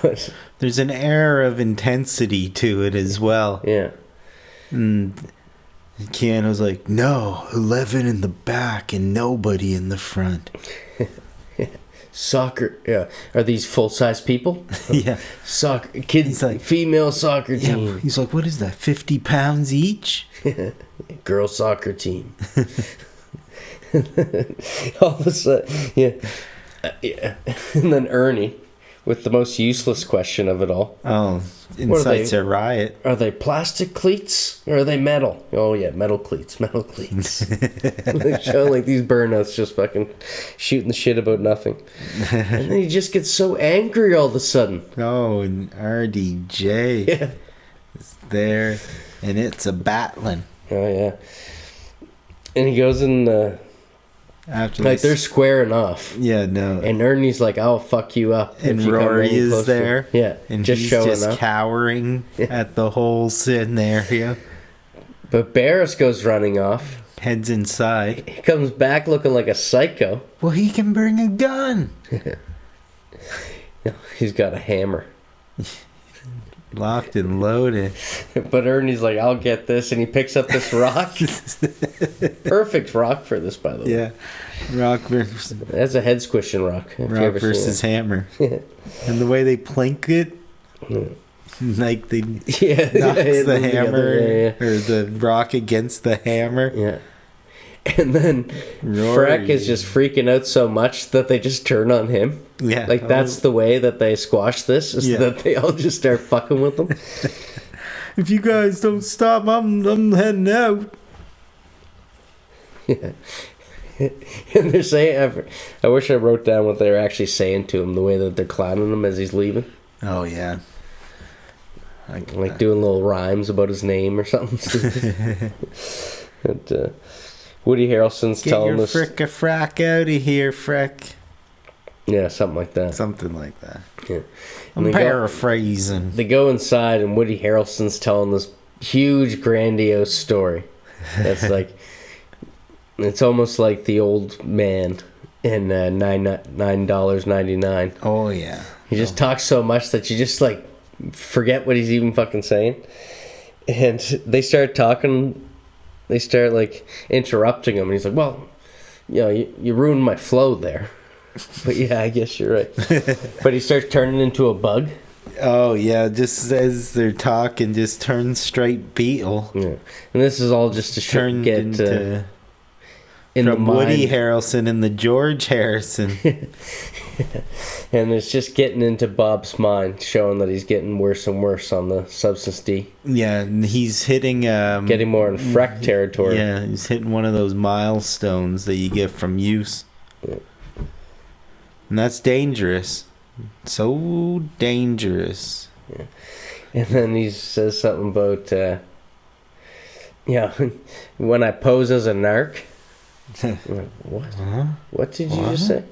But... There's an air of intensity to it as well. Yeah. And Keanu's like, no, 11 in the back and nobody in the front. Soccer, yeah. Are these full-size people? Yeah. Soccer, kids, like, female soccer team. Yeah, he's like, what is that, 50 pounds each? Girl soccer team. All of a sudden, yeah. Yeah. And then Ernie, with the most useless question of it all. Oh, incites a riot. Are they plastic cleats or are they metal? Oh yeah, metal cleats. They show like these burnouts just fucking shooting the shit about nothing. And then he just gets so angry all of a sudden. Oh, and RDJ is there, and it's a battling. Oh yeah. And he goes in... After like they're squaring off. Yeah, no. And Ernie's like, "I'll fuck you up." And Rory is there. Yeah, and just he's showing just up, cowering at the whole scenario. But Barris goes running off. Heads inside. He comes back looking like a psycho. Well, he can bring a gun. No, he's got a hammer. Locked and loaded. But Ernie's like, I'll get this. And he picks up this rock. Perfect rock for this, by the way. Yeah. Rock versus... That's a head squishing rock. Rock versus hammer. And the way they plink it, like they knocks the hammer or the rock against the hammer. Yeah. And then Freck is just freaking out so much that they just turn on him. Yeah. Like, that's the way that they squash this, is that they all just start fucking with them. If you guys don't stop, I'm heading out. Yeah. And they're saying... I wish I wrote down what they're actually saying to him, the way that they're clowning him as he's leaving. Oh, yeah. Like doing little rhymes about his name or something. And, Woody Harrelson's telling us... Get your fricka-frack out of here, Freck. Yeah, something like that. Something like that. Yeah. I'm paraphrasing. They go inside and Woody Harrelson's telling this huge, grandiose story. That's like... It's almost like the old man in $9.99. Oh, yeah. He just talks so much that you just, like, forget what he's even fucking saying. And they start talking... They start, like, interrupting him. And he's like, well, you know, you ruined my flow there. But, yeah, I guess you're right. But he starts turning into a bug. Oh, yeah. Just as they're talking, just turns straight beetle. Yeah. And this is all just to get into... in from the Woody mind. Harrelson and the George Harrison. And it's just getting into Bob's mind, showing that he's getting worse and worse on the substance D. Yeah, and he's hitting... getting more in Freck territory. Yeah, he's hitting one of those milestones that you get from use. Yeah. And that's dangerous. So dangerous. Yeah. And then he says something about... when I pose as a narc... I'm like, what? Huh? What did you just say?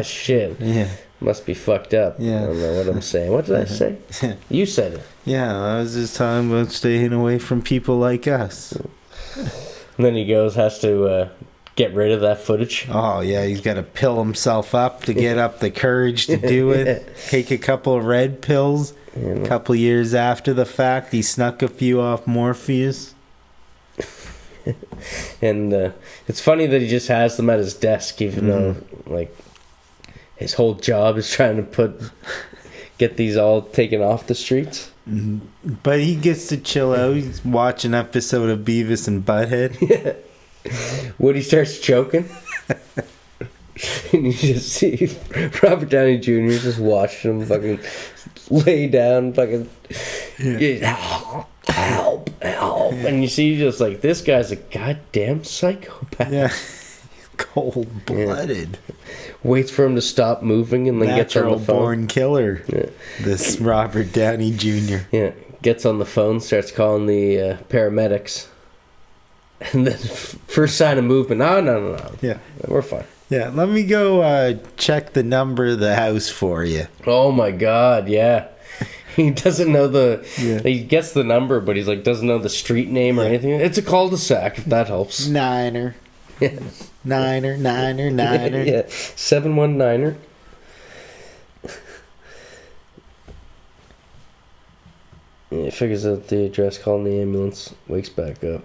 Shit. Yeah. Must be fucked up. Yeah. I don't know what I'm saying. What did I say? You said it. Yeah, I was just talking about staying away from people like us. And then he has to get rid of that footage. Oh, yeah, he's got to pill himself up to get up the courage to do it. Take a couple of red pills. A couple years after the fact, he snuck a few off Morpheus. And it's funny that he just has them at his desk, even though, like, his whole job is trying to get these all taken off the streets. But he gets to chill out. He's watching an episode of Beavis and Butthead. Yeah. Woody starts choking. And you just see Robert Downey Jr. just watching him fucking lay down, fucking help. And you see just like, this guy's a goddamn psychopath. Yeah. Cold-blooded. Yeah. Waits for him to stop moving and then gets on the phone. Natural-born killer. Yeah. This Robert Downey Jr. Yeah. Gets on the phone, starts calling the paramedics. And then first sign of movement. No. Yeah. We're fine. Yeah, let me go check the number of the house for you. Oh my God, yeah. He doesn't know he gets the number, but he's like, doesn't know the street name or anything. It's a cul-de-sac, if that helps. Niner. Yeah. Niner. Yeah, 719er. Yeah, figures out the address, calling the ambulance, wakes back up.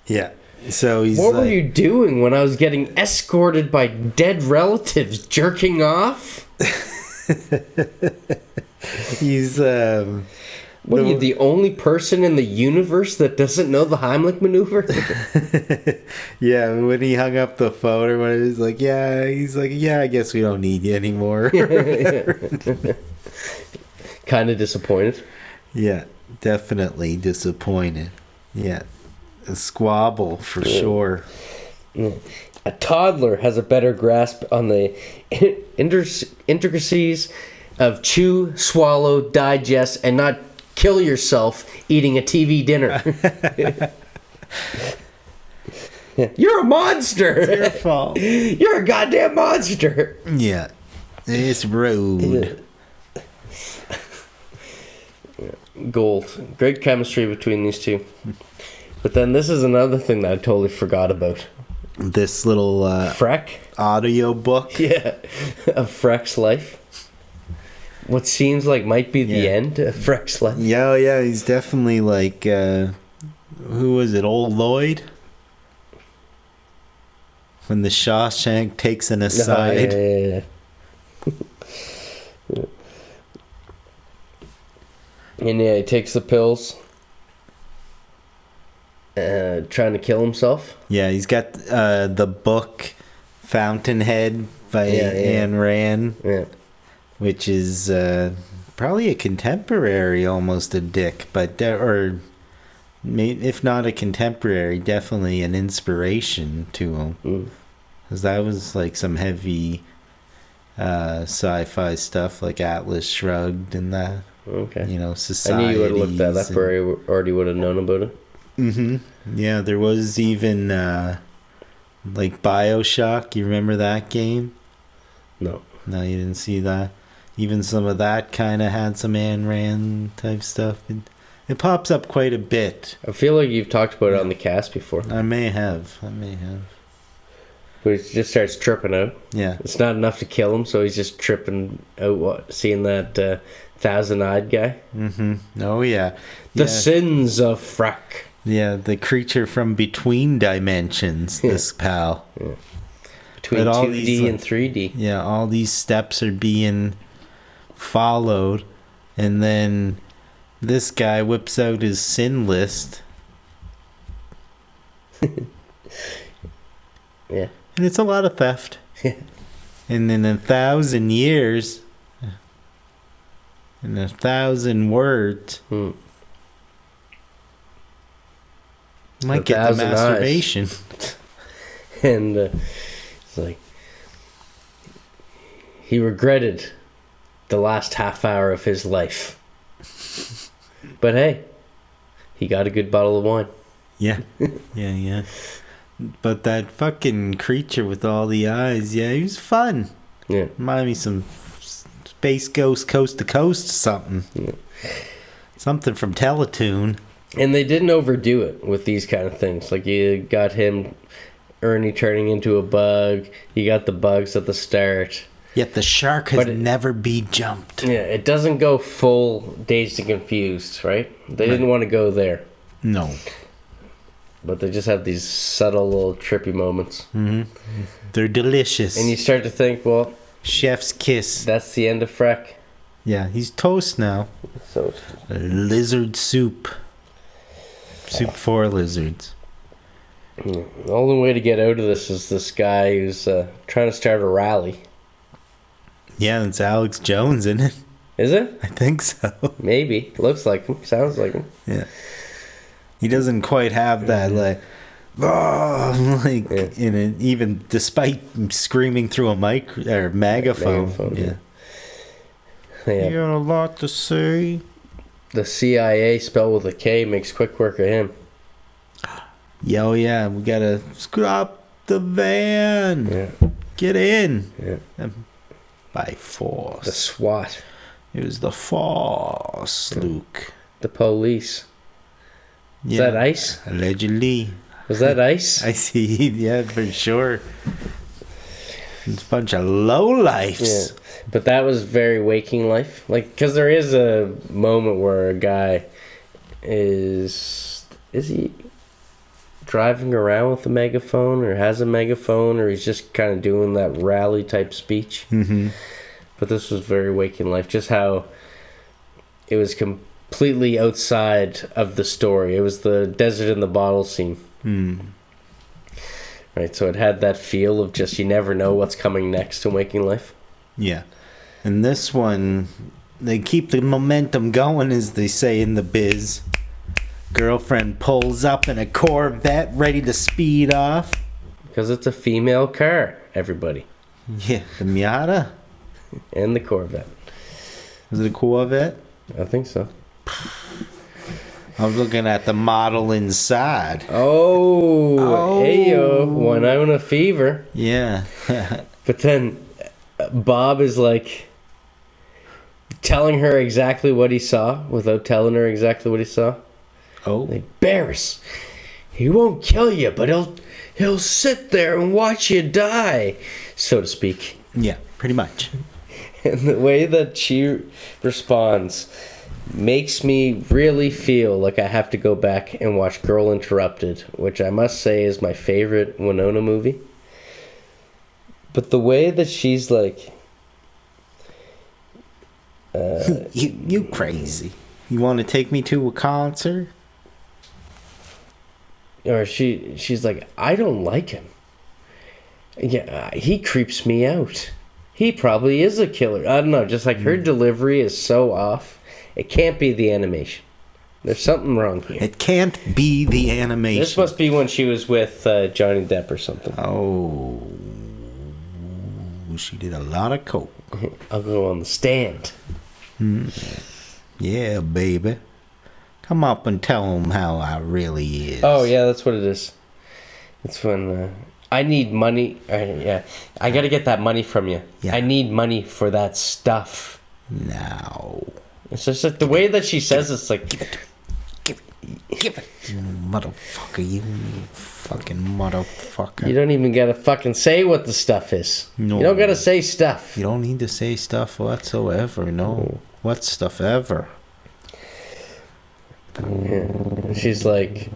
Yeah. So he's What were you doing when I was getting escorted by dead relatives jerking off? He's What are you, the only person in the universe that doesn't know the Heimlich maneuver? Yeah, when he hung up the phone or when he's like, I guess we don't need you anymore. Kind of disappointed. Yeah, definitely disappointed. Yeah. A squabble for sure. A toddler has a better grasp on the intricacies of chew, swallow, digest, and not kill yourself eating a TV dinner. You're a monster. It's your fault. You're a goddamn monster. Yeah. It's rude. Gold. Great chemistry between these two. But then this is another thing that I totally forgot about. This little Freck? audio book. Yeah. Of Freck's life. What seems like might be the end of Freck's life. Yeah, he's definitely like, who was it, Old Lloyd? When the Shawshank takes an aside. Yeah. And he takes the pills. Trying to kill himself. Yeah, he's got the book Fountainhead by Ayn Rand. Yeah. Which is probably a contemporary, almost a dick, but or if not a contemporary, definitely an inspiration to him, because that was like some heavy sci-fi stuff, like Atlas Shrugged and that. Okay. Society. I knew you would have looked that up, or you already would have known about it. Mm-hmm. Yeah, there was even like BioShock. You remember that game? No, you didn't see that. Even some of that kind of had some Ayn Rand type stuff. It pops up quite a bit. I feel like you've talked about it on the cast before. I may have. But he just starts tripping out. Yeah. It's not enough to kill him, so he's just tripping out, seeing that thousand-eyed guy. Mm-hmm. Oh, yeah. The sins of Freck. Yeah, the creature from between dimensions, this pal. Yeah. Between 2D and 3D. Yeah, all these steps are being followed, and then this guy whips out his sin list. Yeah. And it's a lot of theft. And in 1,000 years, in 1,000 words, might get the masturbation. And it's like, he regretted the last half hour of his life. But hey, he got a good bottle of wine. Yeah. Yeah. But that fucking creature with all the eyes, he was fun. Yeah. Remind me some Space Ghost Coast to Coast something. Yeah. Something from Teletoon. And they didn't overdo it with these kind of things. Like, you got Ernie turning into a bug. You got the bugs at the start. Yet the shark has never be jumped. Yeah, it doesn't go full Dazed and Confused, right? They didn't want to go there. No. But they just have these subtle little trippy moments. Mm-hmm. They're delicious. And you start to think, well, chef's kiss. That's the end of Freck. Yeah, he's toast now. So Lizard soup. Soup for lizards. the only way to get out of this is this guy who's trying to start a rally. Yeah, it's Alex Jones, isn't it? Is it? I think so. Maybe. Looks like him. Sounds like him. Yeah. He doesn't quite have that, like, in it, even despite screaming through a mic or megaphone. Yeah. You got a lot to say. The CIA spelled with a K makes quick work of him. Yo, yeah, we gotta stop the van. Yeah. Get in. Yeah. By force. The SWAT. It was the force, Luke. The police. Is that ICE? Allegedly. Was that ICE? I see, yeah, for sure. It's a bunch of lowlifes. Yeah. But that was very waking life. Like, because there is a moment where a guy is he driving around with a megaphone or has a megaphone or he's just kind of doing that rally type speech. Mm-hmm. But this was very waking life. Just how it was completely outside of the story. It was the desert in the bottle scene. Mm. Right, so it had that feel of just you never know what's coming next in waking life. Yeah. And this one, they keep the momentum going, as they say in the biz. Girlfriend pulls up in a Corvette ready to speed off. Because it's a female car, everybody. Yeah, the Miata? And the Corvette. Is it a Corvette? I think so. I was looking at the model inside. Oh. Ayo, Wynona fever. Yeah. But then Bob is like telling her exactly what he saw without telling her exactly what he saw. Oh. Like, Barris, he won't kill you, but he'll sit there and watch you die, so to speak. Yeah, pretty much. And the way that she responds makes me really feel like I have to go back and watch Girl Interrupted, which I must say is my favorite Wynona movie. But the way that she's like... you crazy. You want to take me to a concert? Or she's like, I don't like him. Yeah, he creeps me out. He probably is a killer. I don't know, just like her delivery is so off. It can't be the animation. There's something wrong here. It can't be the animation. This must be when she was with Johnny Depp or something. Oh. She did a lot of coke. I'll go on the stand. Yeah, baby. Come up and tell him how I really is. Oh, yeah, that's what it is. It's when I need money. Yeah, I got to get that money from you. Yeah. I need money for that stuff. Now. It's just like the way that she says it's like... Give it. You motherfucker. You fucking motherfucker. You don't even got to fucking say what the stuff is. No. You don't got to say stuff. You don't need to say stuff whatsoever. No. What stuff ever. Yeah. She's like,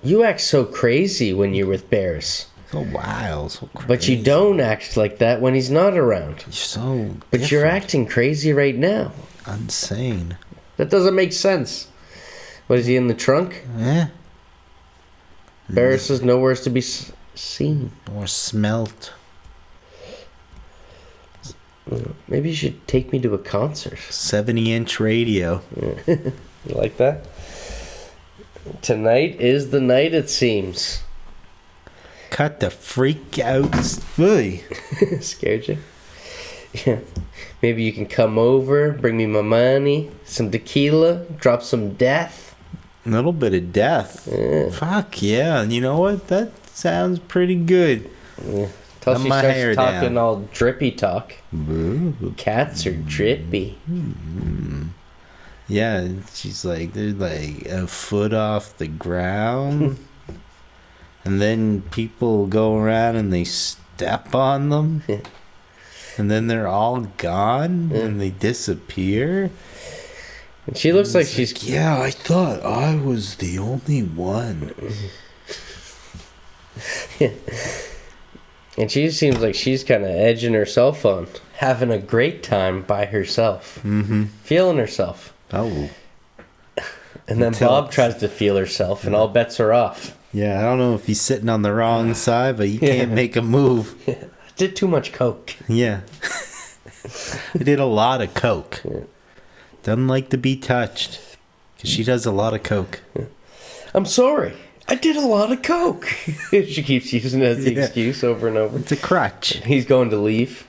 you act so crazy when you're with Barris. So wild, so crazy. But you don't act like that when he's not around. You're so But you're different. acting crazy right now. Insane. That doesn't make sense. What, is he in the trunk? Eh? Barris is nowhere to be seen. Or smelt. Maybe you should take me to a concert. 70-inch radio. You like that? Tonight is the night, it seems. Cut the freak out. Oi. Scared you? Yeah. Maybe you can come over, bring me my money, some tequila, drop some death. A little bit of death. Yeah. Fuck yeah. And you know what? That sounds pretty good. Yeah. Till Let she my hair starts talking down. all drippy talk. Cats are drippy. Yeah, she's like, they're like a foot off the ground. And then people go around and they step on them. Yeah. And then they're all gone and they disappear. And she looks like she's... Yeah, I thought I was the only one. And she seems like she's kind of edging herself on. having a great time by herself. Mm-hmm. Feeling herself. Oh. And then Bob tries to feel herself, and all bets are off. Yeah, I don't know if he's sitting on the wrong side, but he can't make a move. Yeah. I did too much coke. Yeah. I did a lot of coke. Yeah. Doesn't like to be touched. Because she does a lot of coke. Yeah. I'm sorry. I did a lot of coke. She keeps using it as the excuse over and over. It's a crutch. He's going to leave.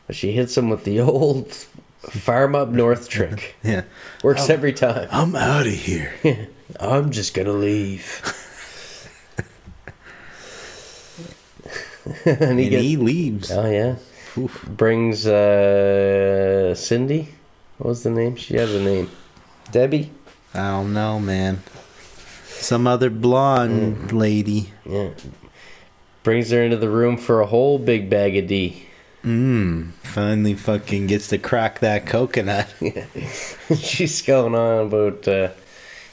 But she hits him with the old farm up north trick. Yeah. Works every time. I'm out of here. Yeah. I'm just going to leave. and he leaves. Oh, yeah. Oof. Brings Cindy. What was the name? She has a name. Debbie? I don't know, man. Some other blonde lady. Yeah. Brings her into the room for a whole big bag of D. Finally fucking gets to crack that coconut. Yeah. She's going on about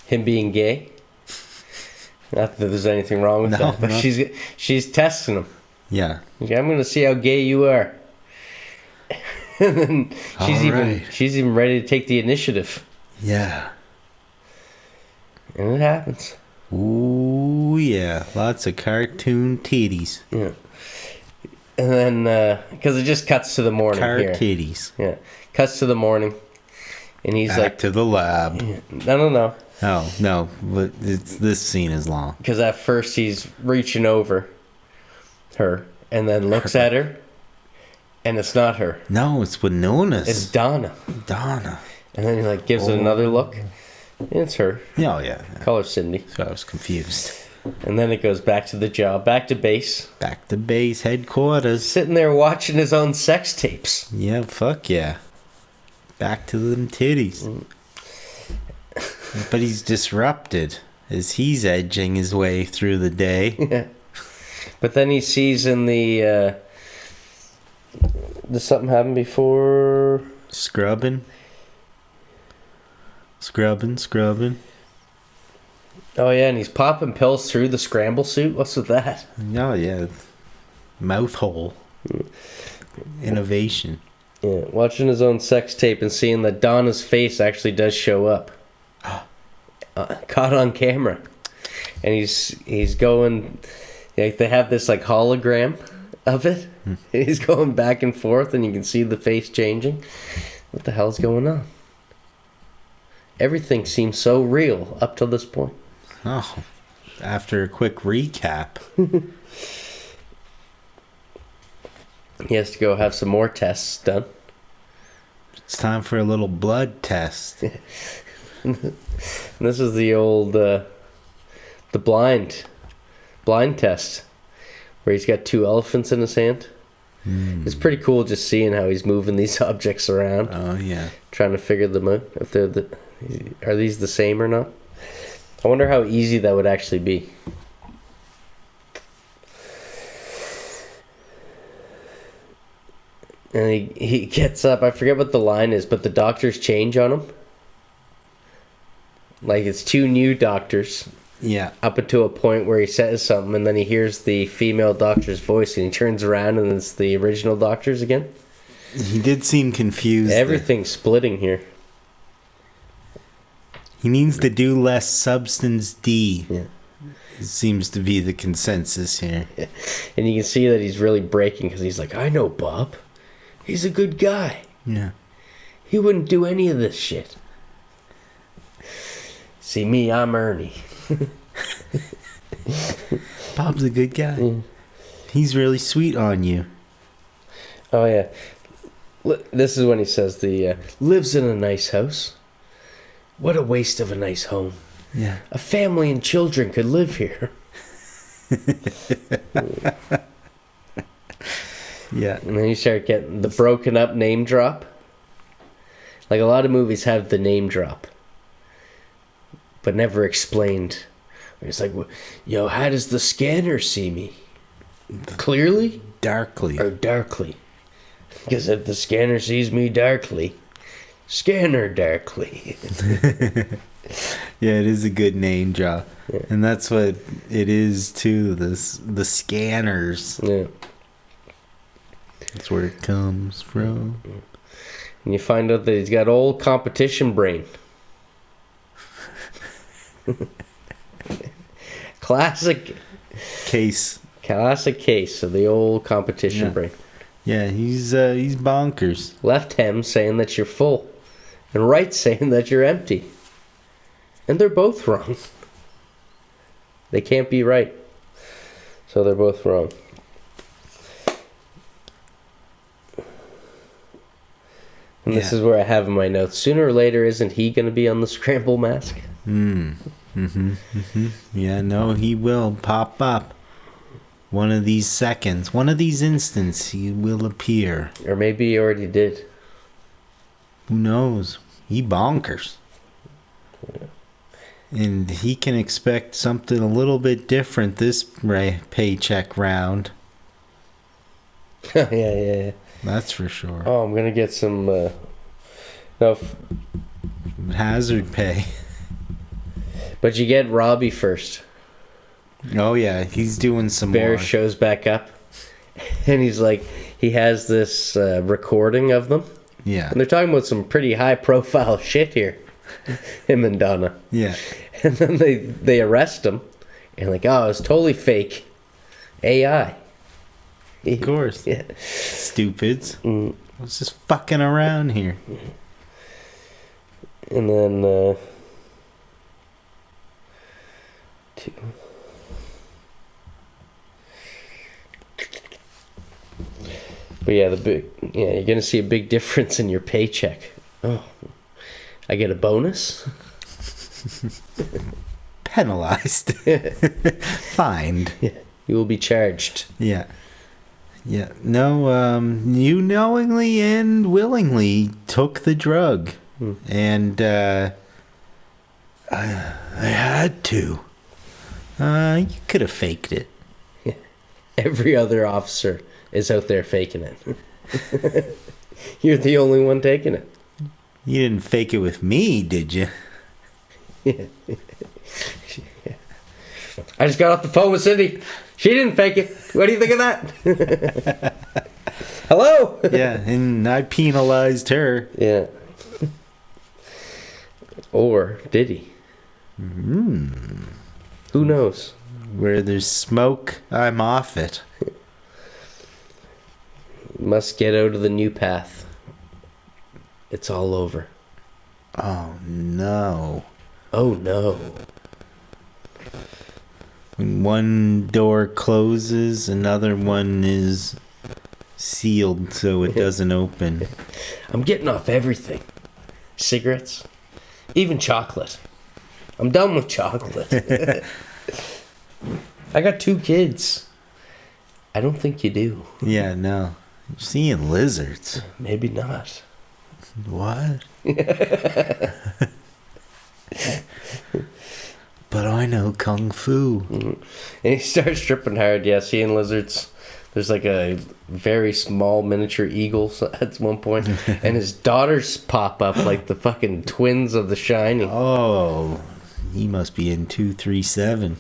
him being gay. Not that there's anything wrong with that, but she's testing him. Yeah. Okay, I'm going to see how gay you are. And then she's even ready to take the initiative. Yeah. And it happens. Ooh, yeah. Lots of cartoon titties. Yeah. And then, because it just cuts to the morning here. Titties. Yeah. Cuts to the morning. And he's Back to the lab. Yeah, no. Oh, no. But this scene is long. Because at first he's reaching over her and then looks at her. And it's not her. No, it's Wynona. It's Donna. And then he like gives it another look. And it's her. Oh, yeah. Call her Cindy. So I was confused. And then it goes back to the job. Back to base. Back to base headquarters. Sitting there watching his own sex tapes. Yeah, fuck yeah. Back to them titties. But he's disrupted as he's edging his way through the day. Yeah. But then he sees in the... Did something happen before? Scrubbing. Oh, yeah, and he's popping pills through the scramble suit. What's with that? Oh, yeah. Mouth hole. Innovation. Yeah, watching his own sex tape and seeing that Donna's face actually does show up. Caught on camera. And he's going... Like, they have this, like, hologram of it. He's going back and forth, and you can see the face changing. What the hell's going on? Everything seems so real up to this point. Oh, after a quick recap. He has to go have some more tests done. It's time for a little blood test. And this is the old, the blind test, where he's got 2 elephants in his hand. It's pretty cool just seeing how he's moving these objects around. Oh, yeah. Trying to figure them out. If are these the same or not? I wonder how easy that would actually be. And he gets up. I forget what the line is, but the doctors change on him. Like, it's 2 new doctors. Yeah. Up until a point where he says something, and then he hears the female doctor's voice, and he turns around, and it's the original doctors again. He did seem confused. Everything's splitting here. He needs to do less substance D. Yeah. It seems to be the consensus here. Yeah. And you can see that he's really breaking, because he's like, I know Bob. He's a good guy. Yeah. He wouldn't do any of this shit. See me, I'm Ernie. Bob's a good guy. Mm. He's really sweet on you. Oh, yeah. This is when he says lives in a nice house. What a waste of a nice home. Yeah. A family and children could live here. Yeah. And then you start getting the broken up name drop. Like, a lot of movies have the name drop, but never explained. It's like, yo, how does the scanner see me? Clearly? Darkly. Or darkly? Because if the scanner sees me darkly, scanner darkly. Yeah, it is a good name drop. Yeah. And that's what it is too, the scanners. Yeah. That's where it comes from. And you find out that he's got old competition brain. Classic case of the old competition brain. Yeah, he's bonkers. Left hem saying that you're full, and right saying that you're empty. And they're both wrong. They can't be right. So they're both wrong. And this is where I have in my notes. Sooner or later, isn't he going to be on the scramble mask? Yeah, no, he will pop up. One of these seconds, one of these instants, he will appear. Or maybe he already did. Who knows? He bonkers. Yeah. And he can expect something a little bit different this paycheck round. Yeah. That's for sure. Oh, I'm going to get some... hazard pay. But you get Robbie first. Oh, yeah. He's doing some Bear more. shows back up. And he's like... He has this recording of them. Yeah. And they're talking about some pretty high-profile shit here. Him and Donna. Yeah. And then they arrest him. And like, oh, it's totally fake. AI. Of course. Yeah. Stupids. I was just fucking around here. And then... But yeah, you're gonna see a big difference in your paycheck. Oh, I get a bonus. Penalized. Fined. Yeah, you will be charged. Yeah. No, you knowingly and willingly took the drug. And I had to. You could have faked it. Yeah. Every other officer is out there faking it. You're the only one taking it. You didn't fake it with me, did you? Yeah. I just got off the phone with Cindy. She didn't fake it. What do you think of that? Hello? Yeah, and I penalized her. Yeah. Or did he? Who knows? Where there's smoke, I'm off it. Must get out of the new path. It's all over. Oh, no. Oh, no. When one door closes, another one is sealed so it doesn't open. I'm getting off everything. Cigarettes. Even chocolate. I'm done with chocolate. I got 2 kids. I don't think you do. Yeah, no. You're seeing lizards. Maybe not. What? But I know Kung Fu. And he starts tripping hard. Yeah, seeing lizards. There's like a very small miniature eagle at one point. And his daughters pop up like the fucking twins of The Shining. Oh, he must be in 237.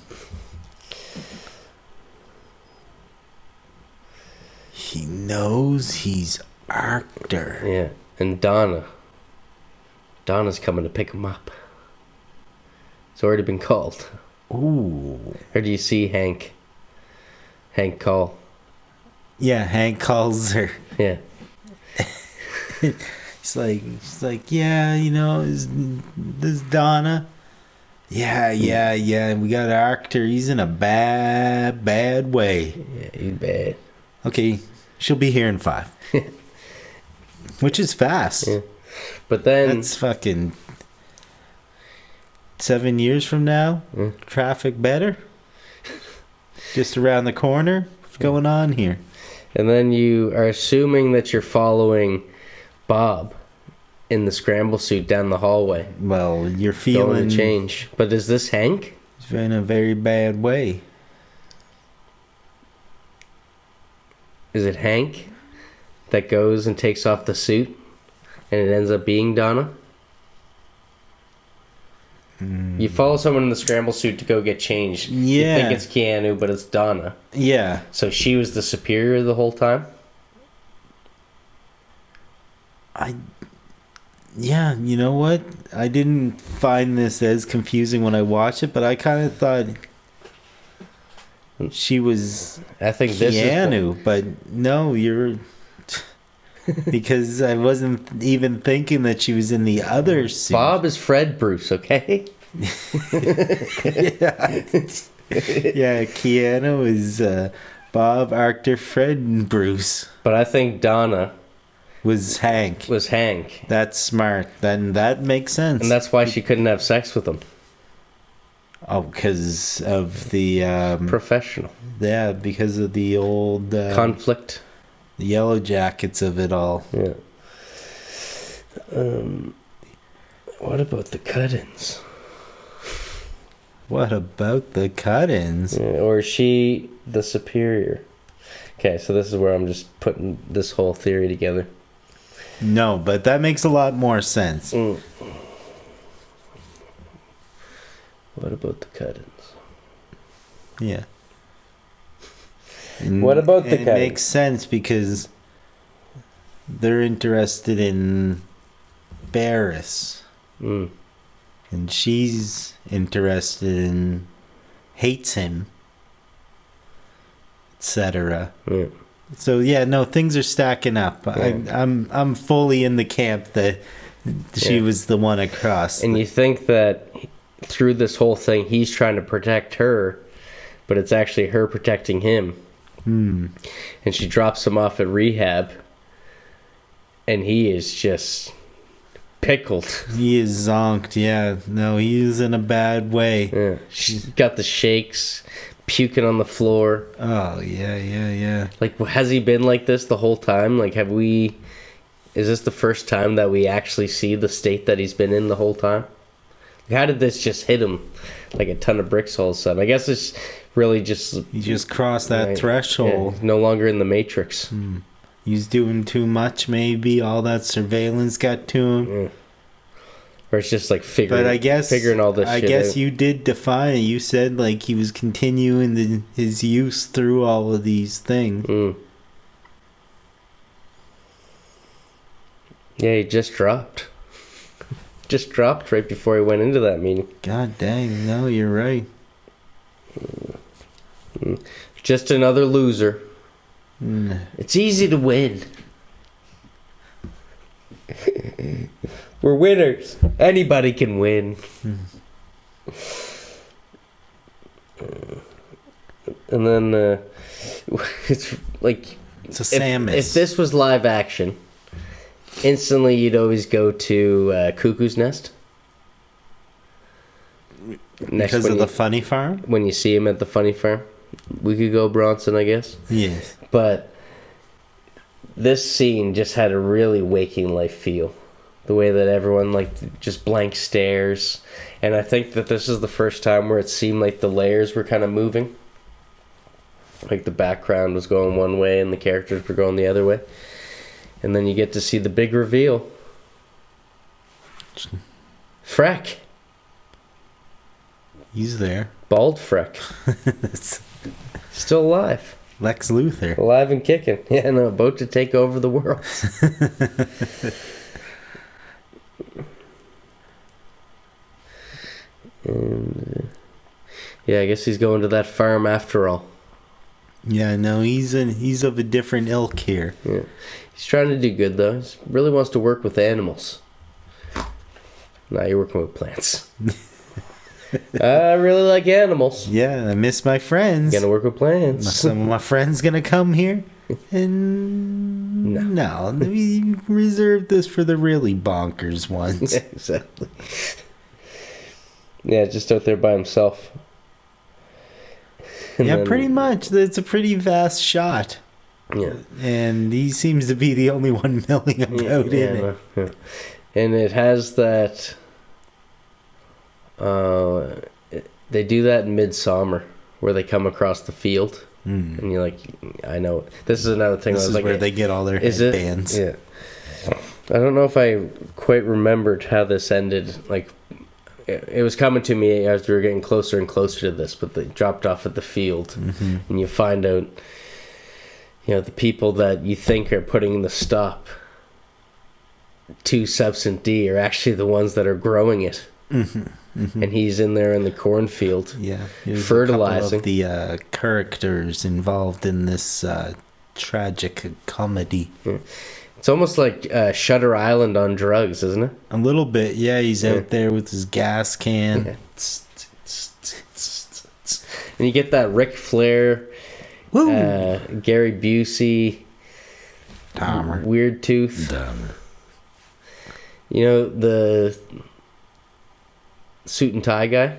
He knows he's Arctor. Yeah, and Donna's coming to pick him up. It's already been called. Ooh. Or do you see Hank call? Yeah, Hank calls her. Yeah. He's like, yeah, you know, this Donna. Yeah, we got Arctor. He's in a bad way. Yeah, he's bad. Okay, she'll be here in 5. Which is fast. Yeah. But then... That's fucking 7 years from now. Traffic better. Just around the corner. What's going on here? And then you are assuming that you're following Bob in the scramble suit down the hallway. Well, you're feeling... Going to change. But is this Hank? He's in a very bad way. Is it Hank that goes and takes off the suit and it ends up being Donna? You follow someone in the scramble suit to go get changed. Yeah. You think it's Keanu, but it's Donna. Yeah. So she was the superior the whole time? Yeah, you know what? I didn't find this as confusing when I watched it, but I kind of thought she was I think this is Keanu, but no, you're because I wasn't even thinking that she was in the other suit. Bob is Fred Bruce, okay? Yeah, Keanu is Bob, Arthur, Fred, and Bruce. But I think Donna Was Hank. That's smart. Then that makes sense. And that's why she couldn't have sex with him. Oh, because of the... Professional. Yeah, because of the old... conflict. The yellow jackets of it all. Yeah. What about the cut-ins? What about the cut-ins? Yeah, or is she the superior? Okay, so this is where I'm just putting this whole theory together. No, but that makes a lot more sense. What about the cut-ins? Yeah. What about the cut-ins? It makes sense because they're interested in Barris. And she's interested in... hates him. Etc. Yeah. So yeah, no, things are stacking up. Yeah. I'm fully in the camp that she was the one across. And you think that through this whole thing, he's trying to protect her, but it's actually her protecting him. And she drops him off at rehab, and he is just pickled. He is zonked. Yeah, no, he is in a bad way. Yeah. She's got the shakes, puking on the floor. Oh yeah. Like, has he been like this the whole time? Like, is this the first time that we actually see the state that he's been in the whole time? How did this just hit him like a ton of bricks all of a sudden? I guess it's really just... He just crossed that threshold. Yeah, he's no longer in the Matrix. He's doing too much, maybe. All that surveillance got to him. Yeah. Or it's just like figuring all this shit I guess out. you did define it. You said like he was continuing his use through all of these things. Yeah, he just dropped. Just dropped right before he went into that meeting. God dang, no, you're right. Just another loser. It's easy to win. We're winners. Anybody can win. And then it's like... It's a Samus. If this was live action, instantly you'd always go to Cuckoo's Nest. Because of the funny farm? When you see him at the funny farm. We could go Bronson, I guess. Yes. But this scene just had a really waking life feel. The way that everyone just blank stares. And I think that this is the first time where it seemed like the layers were kind of moving. Like the background was going one way and the characters were going the other way. And then you get to see the big reveal. Freck. He's there. Bald Freck. Still alive. Lex Luthor. Alive and kicking. Yeah, no, about to take over the world. And yeah, I guess he's going to that farm after all. Yeah, no, he's of a different ilk here. Yeah. He's trying to do good though. He really wants to work with animals. Now you're working with plants. I really like animals. Yeah, I miss my friends. Gonna work with plants. Some of my friends gonna come here, and no, we reserve this for the really bonkers ones. Yeah, exactly. Yeah, just out there by himself. And yeah, pretty much. It's a pretty vast shot. Yeah, and he seems to be the only one milling about in it. Yeah. And it has that. They do that in Midsummer, where they come across the field, and you're like, I know. This is another thing. This is like, where they get all their headbands. Yeah. I don't know if I quite remembered how this ended. Like, it was coming to me as we were getting closer and closer to this, but they dropped off at the field, and you find out, the people that you think are putting the stop 2-substance D are actually the ones that are growing it. And he's in there in the cornfield, fertilizing. A couple of the characters involved in this tragic comedy. It's almost like Shutter Island on drugs, isn't it? A little bit, yeah. He's out there with his gas can. Yeah. And you get that Ric Flair, Gary Busey, Dahmer. Weird Tooth. Dahmer. You know, the suit and tie guy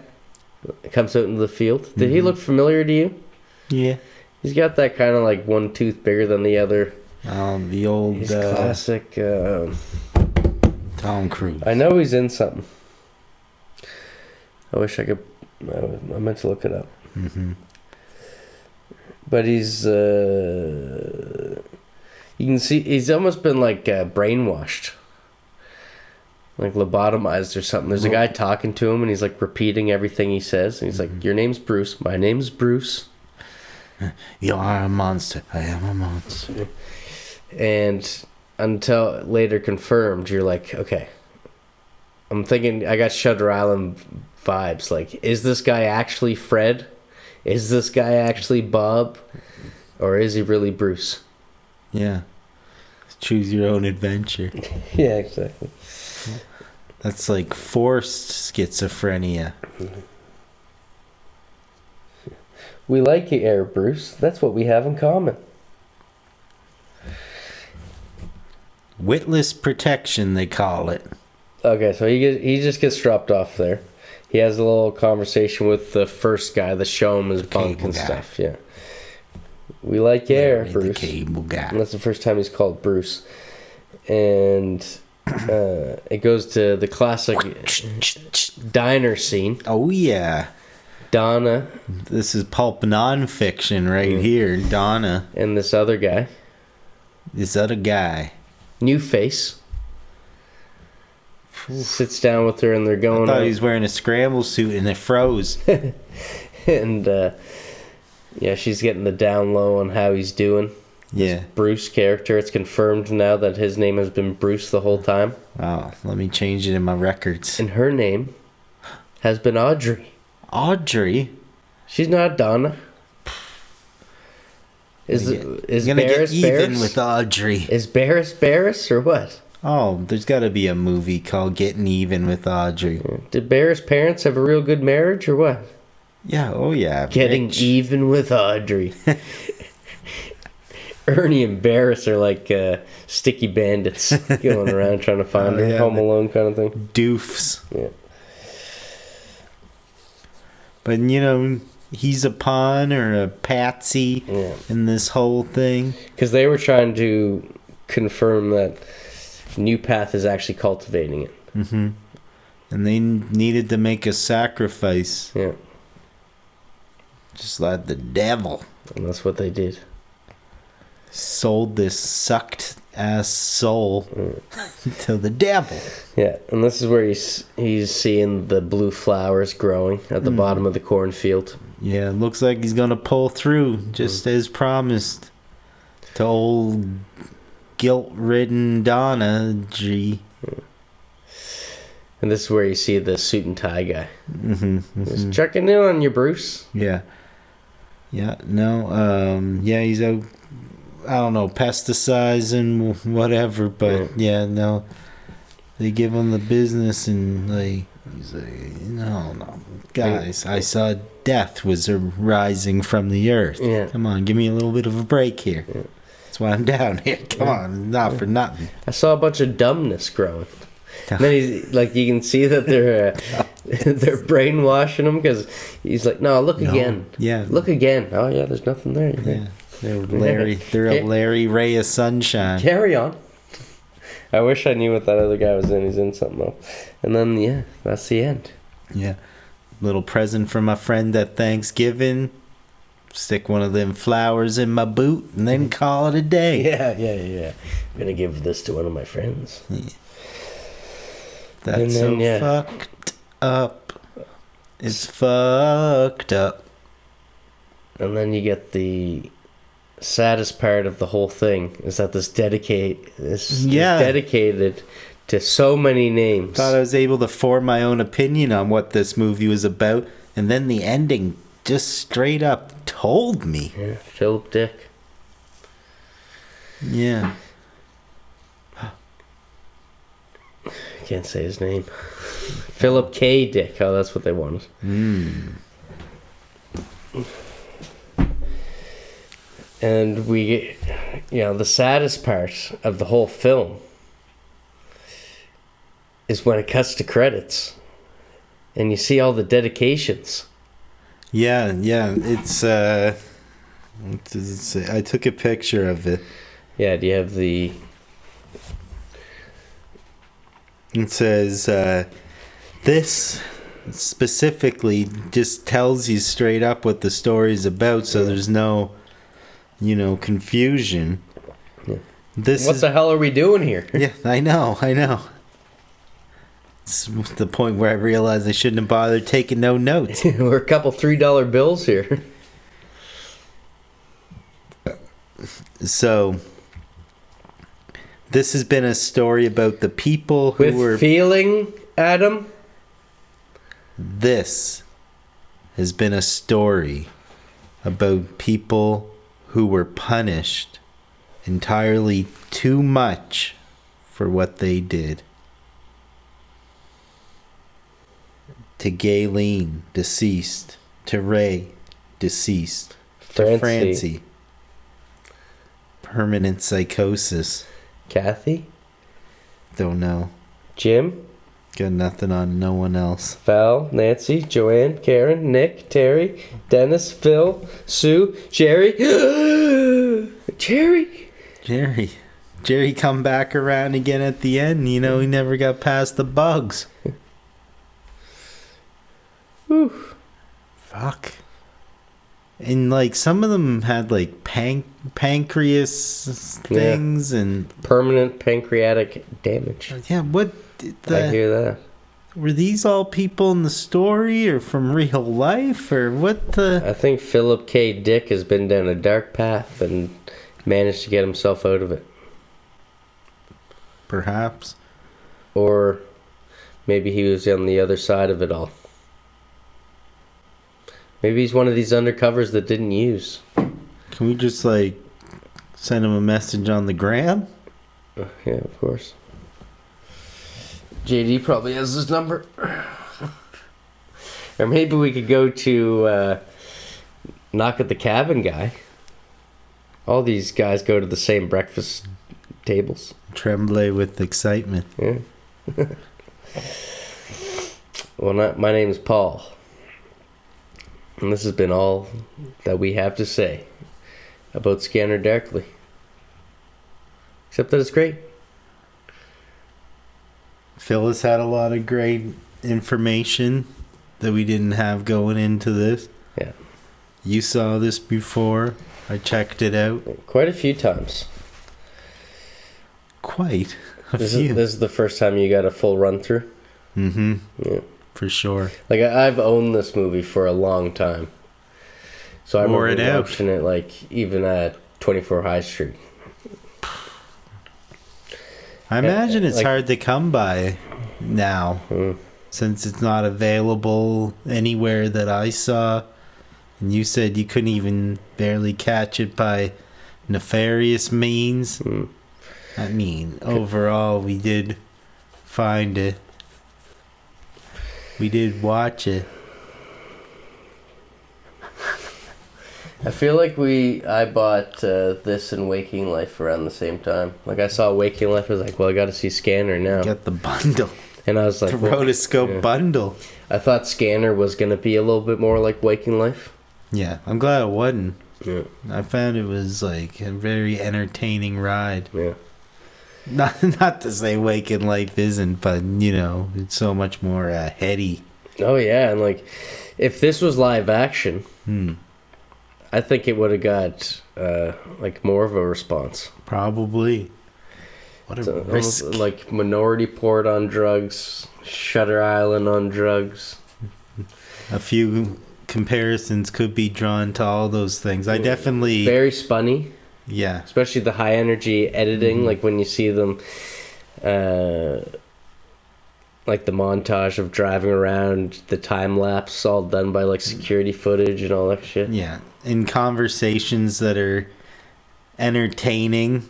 that comes out into the field. Did he look familiar to you? Yeah. He's got that kind of like one tooth bigger than the other. The old... He's classic... Tom Cruise. I know he's in something. I wish I could... I meant to look it up. But he's... you can see he's almost been like brainwashed. Like lobotomized or something. There's a guy talking to him and he's like repeating everything he says. And he's like, your name's Bruce. My name's Bruce. You are a monster. I am a monster. And until later confirmed, you're like, okay. I'm thinking, I got Shutter Island vibes. Like, is this guy actually Fred? Is this guy actually Bob? Or is he really Bruce? Yeah. Choose your own adventure. Yeah, exactly. That's like forced schizophrenia. We like you, Air Bruce. That's what we have in common. Witless protection, they call it. Okay, so he just gets dropped off there. He has a little conversation with the first guy that show him his bunk and stuff. Yeah. We like you, Air Bruce. The cable guy. And that's the first time he's called Bruce. And it goes to the classic diner scene. Oh, yeah. Donna. This is pulp nonfiction right here. Donna. And this other guy. New face. Sits down with her and they're going... I thought he was wearing a scramble suit and it froze. And, yeah, she's getting the down low on how he's doing. Yeah. This Bruce character. It's confirmed now that his name has been Bruce the whole time. Oh, let me change it in my records. And her name has been Audrey. Audrey? She's not Donna. Is gonna Barris get even Barris? with Audrey. Is Barris or what? Oh, there's got to be a movie called Getting Even with Audrey. Did Barris' parents have a real good marriage or what? Yeah, oh yeah. Getting rich. even with Audrey. Ernie and Barris are like sticky bandits going around trying to find her. Home Alone kind of thing. Doofs. Yeah. But, you know, he's a pawn or a patsy in this whole thing. Because they were trying to confirm that New Path is actually cultivating it. Mm-hmm. And they needed to make a sacrifice. Yeah. Just like the devil. And that's what they did. Sold this sucked ass soul to the devil. Yeah, and this is where he's seeing the blue flowers growing at the bottom of the cornfield. Yeah, looks like he's gonna pull through, just as promised. To old guilt-ridden Donna G. And this is where you see the suit and tie guy. Mm-hmm. Just checking in on you, Bruce. Yeah. Yeah, no, yeah, he's out, I don't know, pesticides and whatever, but yeah, no. They give him the business and like, he's like, no, guys, I saw death was rising from the earth. Yeah. Come on, give me a little bit of a break here. Yeah. That's why I'm down here. Come on, not for nothing. I saw a bunch of dumbness growing. And then he's like, you can see that they're brainwashing him because he's like, no, look again. Yeah. Look again. Oh, yeah, there's nothing there. Yeah. They're a Larry ray of sunshine. Carry on. I wish I knew what that other guy was in. He's in something else. And then, yeah, that's the end. Yeah. Little present for my friend at Thanksgiving. Stick one of them flowers in my boot and then call it a day. Yeah. I'm going to give this to one of my friends. Yeah. That's fucked up. It's fucked up. And then you get the saddest part of the whole thing is that this dedicated to so many names. Thought I was able to form my own opinion on what this movie was about, and then the ending just straight up told me. Yeah, Philip Dick. Yeah. I can't say his name. Philip K. Dick. Oh, that's what they wanted. And we, the saddest part of the whole film is when it cuts to credits and you see all the dedications. Yeah. It's I took a picture of it. Yeah, do you have the... It says, this specifically just tells you straight up what the story's about, so there's no, confusion. Yeah. What the hell are we doing here? Yeah, I know. It's the point where I realized I shouldn't have bothered taking no notes. We're a couple $3 bills here. So... this has been a story about the people who were... feeling, Adam? This has been a story about people who were punished entirely too much for what they did. To Gayleen, deceased. To Ray, deceased. To Francie, permanent psychosis. Kathy? Don't know. Jim? Got nothing on no one else. Val, Nancy, Joanne, Karen, Nick, Terry, Dennis, Phil, Sue, Jerry. Jerry come back around again at the end. He never got past the bugs. Whew. Fuck. And some of them had pancreas things and permanent pancreatic damage. Yeah, what I hear that. Were these all people in the story or from real life or what the... I think Philip K. Dick has been down a dark path and managed to get himself out of it. Perhaps. Or maybe he was on the other side of it all. Maybe he's one of these undercovers that didn't use. Can we just send him a message on the gram? Yeah, of course. JD probably has his number. Or maybe we could go to Knock at the Cabin guy. All these guys go to the same breakfast tables. Tremble with excitement. Yeah. Well, my name is Paul. And this has been all that we have to say about Scanner Darkly. Except that it's great. Phyllis had a lot of great information that we didn't have going into this. Yeah. You saw this before. I checked it out. Quite a few times. Quite a This few. is the first time you got a full run through? Mm-hmm. Yeah. For sure. I've owned this movie for a long time. So I Wore remember it out. watching it even at 24 High Street. I imagine it's hard to come by now since it's not available anywhere that I saw. And you said you couldn't even barely catch it by nefarious means. I mean, overall, we did find it. We did watch it. I feel like I bought this and Waking Life around the same time. I saw Waking Life, I was like, well, I got to see Scanner now. Got the bundle. And I was like, the Rotoscope bundle. I thought Scanner was going to be a little bit more like Waking Life. Yeah, I'm glad it wasn't. Yeah. I found it was a very entertaining ride. Yeah. Not to say Waking Life isn't, but it's so much more heady. Oh yeah, and if this was live action, I think it would have got more of a response. Probably. What a risk! Like Minority Report on drugs, Shutter Island on drugs. A few comparisons could be drawn to all those things. I definitely very spunny. Yeah. Especially the high energy editing, when you see them Like the montage of driving around, the time lapse, all done by like security footage and all that shit. Yeah, in conversations that are entertaining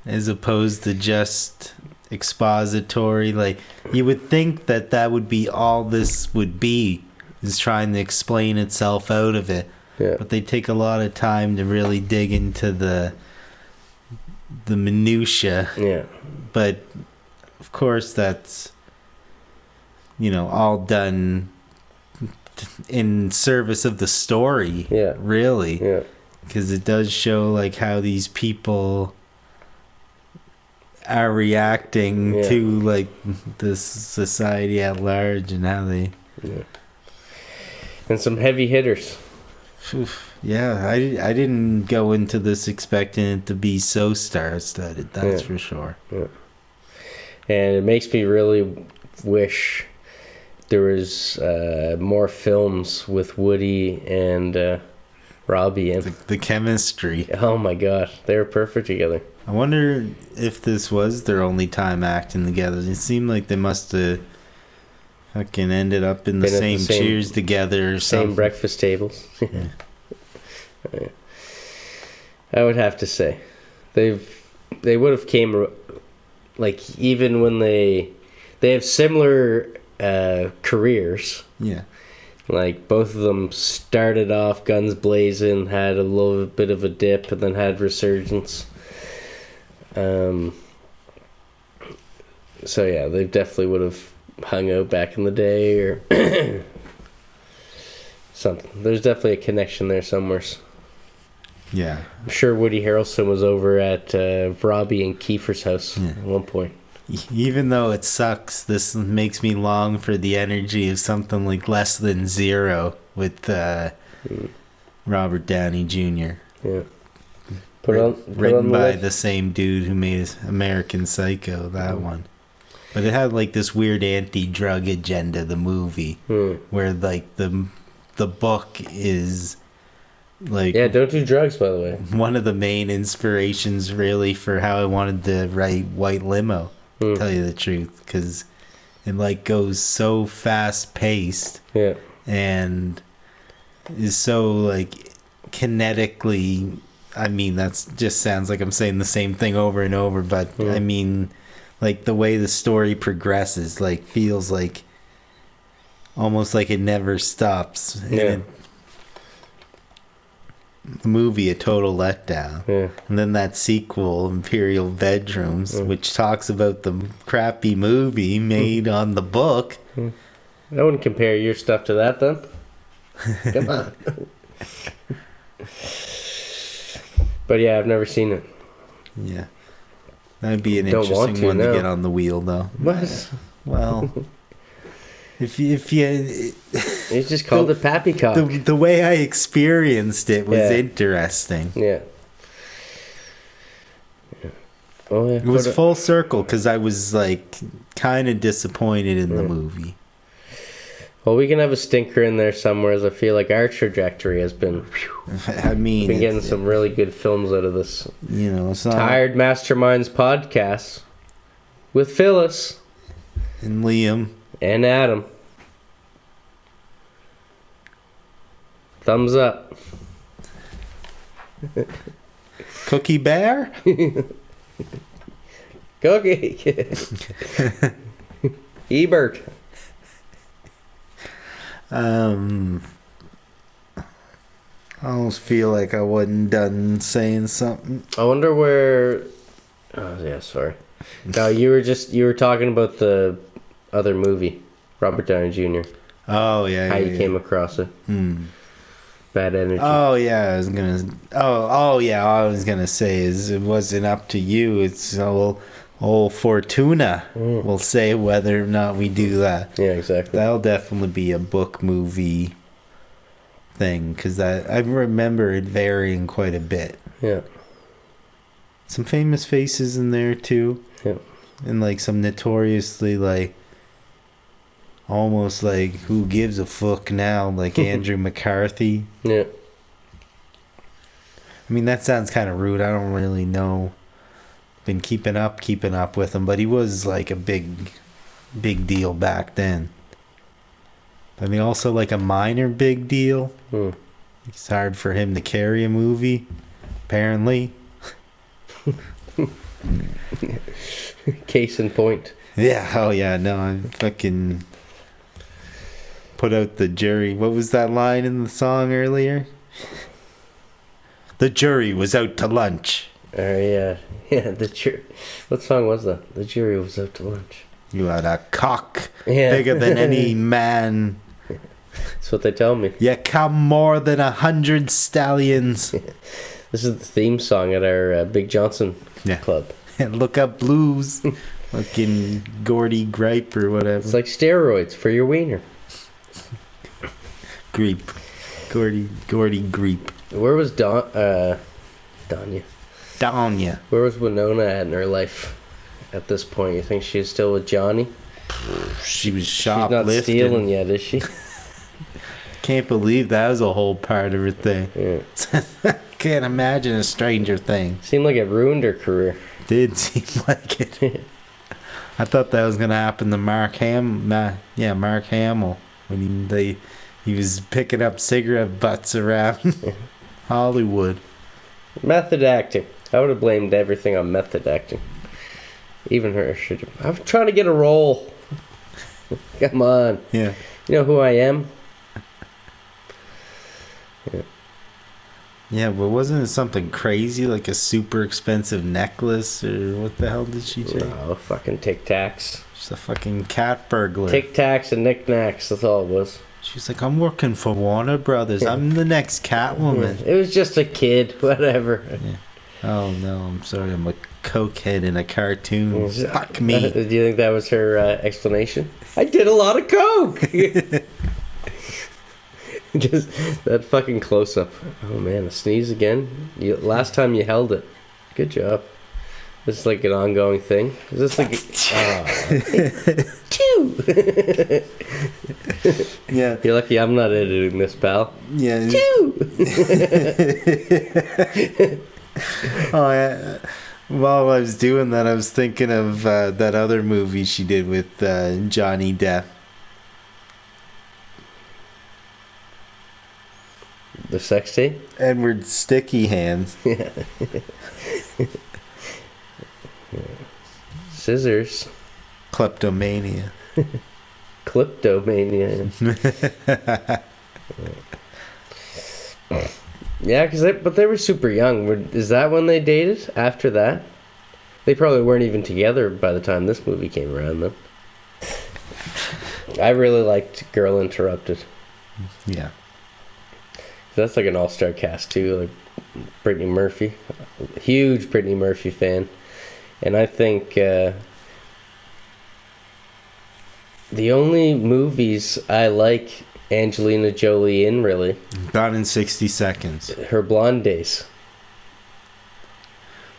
as opposed to just expository. Like, you would think that would be all this would be, is trying to explain itself out of it. Yeah. But they take a lot of time to really dig into the minutia. Yeah. But of course that's, you know, all done in service of the story. Yeah. Really. Yeah. Because it does show like how these people are reacting to like this society at large and how they. Yeah. And some heavy hitters. Yeah, I didn't go into this expecting it to be so star-studded. That's for sure. Yeah. And it makes me really wish there was more films with Woody and Robbie in. The chemistry. Oh my god, they were perfect together. I wonder if this was their only time acting together. It seemed like they must have fucking ended up in the same Cheers together or something. Same breakfast tables. Yeah. I would have to say they would have came, like, even when they have similar careers. Yeah. Like, both of them started off guns blazing, had a little bit of a dip, and then had resurgence. So yeah, they definitely would have hung out back in the day or something. There's definitely a connection there somewhere. Yeah. I'm sure Woody Harrelson was over at Robbie and Kiefer's house at one point. Even though it sucks, this makes me long for the energy of something like Less Than Zero with Robert Downey Jr. Yeah. Written by the same dude who made American Psycho, that one. But it had like this weird anti-drug agenda, the movie, where like the book is like... Yeah, don't do drugs, by the way. One of the main inspirations really for how I wanted to write White Limo, to tell you the truth, because it like goes so fast-paced and is so like kinetically... I mean, that's just sounds like I'm saying the same thing over and over, but I mean, like the way the story progresses, like feels like almost like it never stops. Yeah. The movie, a total letdown. Yeah. And then that sequel, Imperial Bedrooms, which talks about the crappy movie made on the book. I wouldn't compare your stuff to that, then. Come on. But yeah, I've never seen it. Yeah. That'd be an interesting one to get on the wheel, though. What? Well, if you It's just called a poppycock. The way I experienced it was interesting. Yeah. Oh, yeah. It was full circle because I was like kind of disappointed in the movie. Well, we can have a stinker in there somewhere, as I feel like our trajectory has been... I mean... been getting some really good films out of this. You know, it's not... Tired Masterminds podcast with Phyllis. And Liam. And Adam. Thumbs up. Cookie Bear? Cookie. Ebert. I almost feel like I wasn't done saying something. I wonder where... Oh, yeah, sorry. No, you were talking about the other movie, Robert Downey Jr. Oh, yeah. How you came across it. Bad energy. Oh, yeah, I was gonna say is it wasn't up to you. It's old Fortuna will say whether or not we do that. Yeah, exactly. That'll definitely be a book movie thing because I remember it varying quite a bit. Yeah. Some famous faces in there too. Yeah. And like some notoriously like almost like who gives a fuck now, like Andrew McCarthy. Yeah. I mean, that sounds kind of rude. I don't really know been keeping up with him, but he was like a big deal back then. I mean, also like a minor big deal. It's hard for him to carry a movie, apparently. Case in point. Yeah, oh yeah, no, I fucking put out the jury. What was that line in the song earlier? The jury was out to lunch. Yeah, the jury. What song was that? The jury was out to lunch. You had a cock bigger than any man. That's what they tell me. You come more than 100 stallions. This is the theme song at our Big Johnson club. And look up blues. Fucking Gordy Gripe or whatever. It's like steroids for your wiener. Greep. Gordy Greep. Where was Danya? Danya. Where was Wynona at in her life at this point? You think she's still with Johnny? She was She's shoplifting. not stealing yet, is she? Can't believe that was a whole part of her thing. Yeah. Can't imagine a Stranger Thing. Seemed like it ruined her career. Did seem like it. I thought that was gonna happen to Mark Hamill when he was picking up cigarette butts around Hollywood. Method acting. I would have blamed everything on method acting. Even her. I'm trying to get a role. Come on. Yeah. You know who I am? Yeah. Yeah, but wasn't it something crazy, like a super expensive necklace, or what the hell did she say? Oh, fucking Tic Tacs. She's a fucking cat burglar. Tic Tacs and Knick Knacks, that's all it was. She's like, I'm working for Warner Brothers. I'm the next Catwoman. Yeah. It was just a kid, whatever. Yeah. Oh, no, I'm sorry. I'm a cokehead in a cartoon. Fuck me. Do you think that was her explanation? I did a lot of coke! Just that fucking close-up. Oh, man, a sneeze again? Last time you held it. Good job. This is like an ongoing thing. Is this like... Two! Yeah. You're lucky I'm not editing this, pal. Yeah. Two! Oh, yeah. While I was doing that, I was thinking of that other movie she did with Johnny Depp. The sex tape? Edward Sticky Hands. Yeah. Scissors. Kleptomania. Kleptomania. Yeah, but they were super young. Is that when they dated? After that? They probably weren't even together by the time this movie came around, then. I really liked Girl Interrupted. Yeah. That's like an all-star cast, too. Like Brittany Murphy. Huge Brittany Murphy fan. And I think the only movies I like Angelina Jolie in, really. Gone in 60 Seconds. Her blonde days.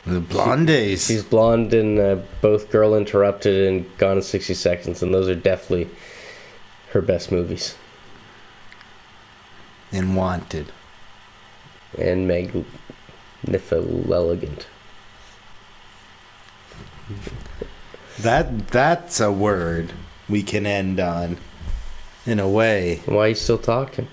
The blonde days. She's blonde in both Girl Interrupted and Gone in 60 Seconds, and those are definitely her best movies. And Wanted. And Magnifilegant. That's a word we can end on, in a way. Why are you still talking?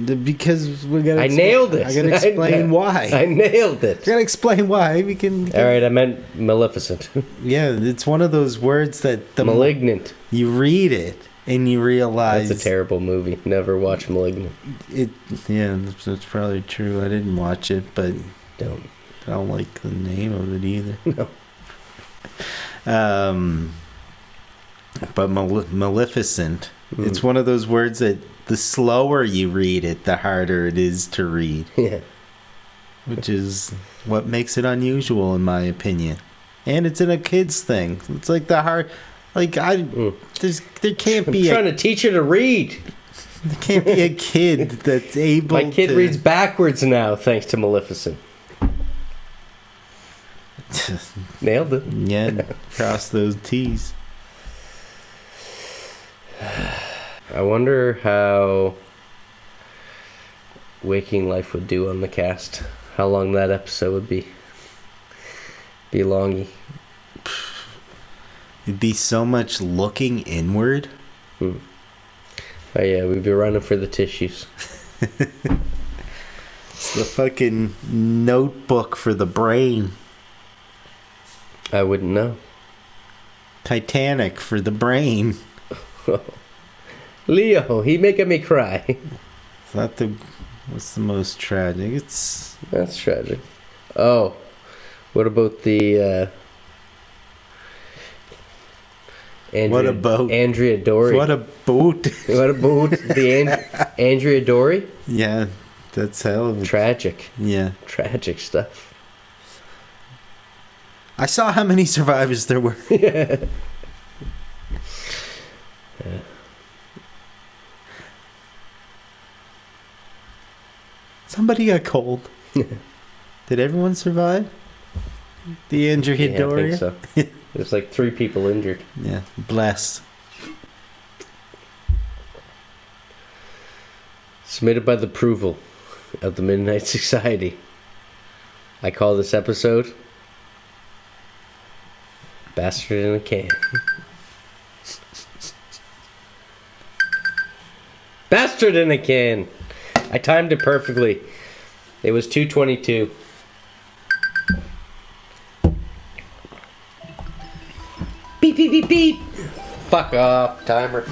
Because we gotta. I nailed it. I gotta explain why. I nailed it. I gotta explain why. We can. All right, I meant Maleficent. Yeah, it's one of those words that Malignant. You read it and you realize that's a terrible movie. Never watch Malignant. Yeah, that's probably true. I didn't watch it, but I don't like the name of it either. No. But Maleficent, it's one of those words that the slower you read it, the harder it is to read. Yeah. Which is what makes it unusual, in my opinion. And it's in a kid's thing. It's like the hard... Like, there can't be... I'm trying to teach her to read. There can't be a kid that's able to... My kid reads backwards now, thanks to Maleficent. Nailed it. Yeah, cross those T's. I wonder how Waking Life would do on the cast. How long that episode would be. Be longy. It'd be so much looking inward. Oh yeah, we'd be running for the tissues. It's the fucking notebook for the brain. I wouldn't know. Titanic for the brain. Leo, he making me cry. Is that the... What's the most tragic? It's... That's tragic. Oh, what about the What about... Andrea Dory? What a boot. What about the Andrea Dory? Yeah, that's hell of a... Tragic. Yeah. Tragic stuff. I saw how many survivors there were. Yeah. Somebody got cold. Did everyone survive? The Andrea Yeah, Dory? I think so. There's like 3 people injured. Yeah, blessed. Submitted by the approval of the Midnight Society. I call this episode Bastard in a Can. Bastard in a Can! I timed it perfectly. It was 2:22. Beep, beep, beep, beep! Fuck off, timer.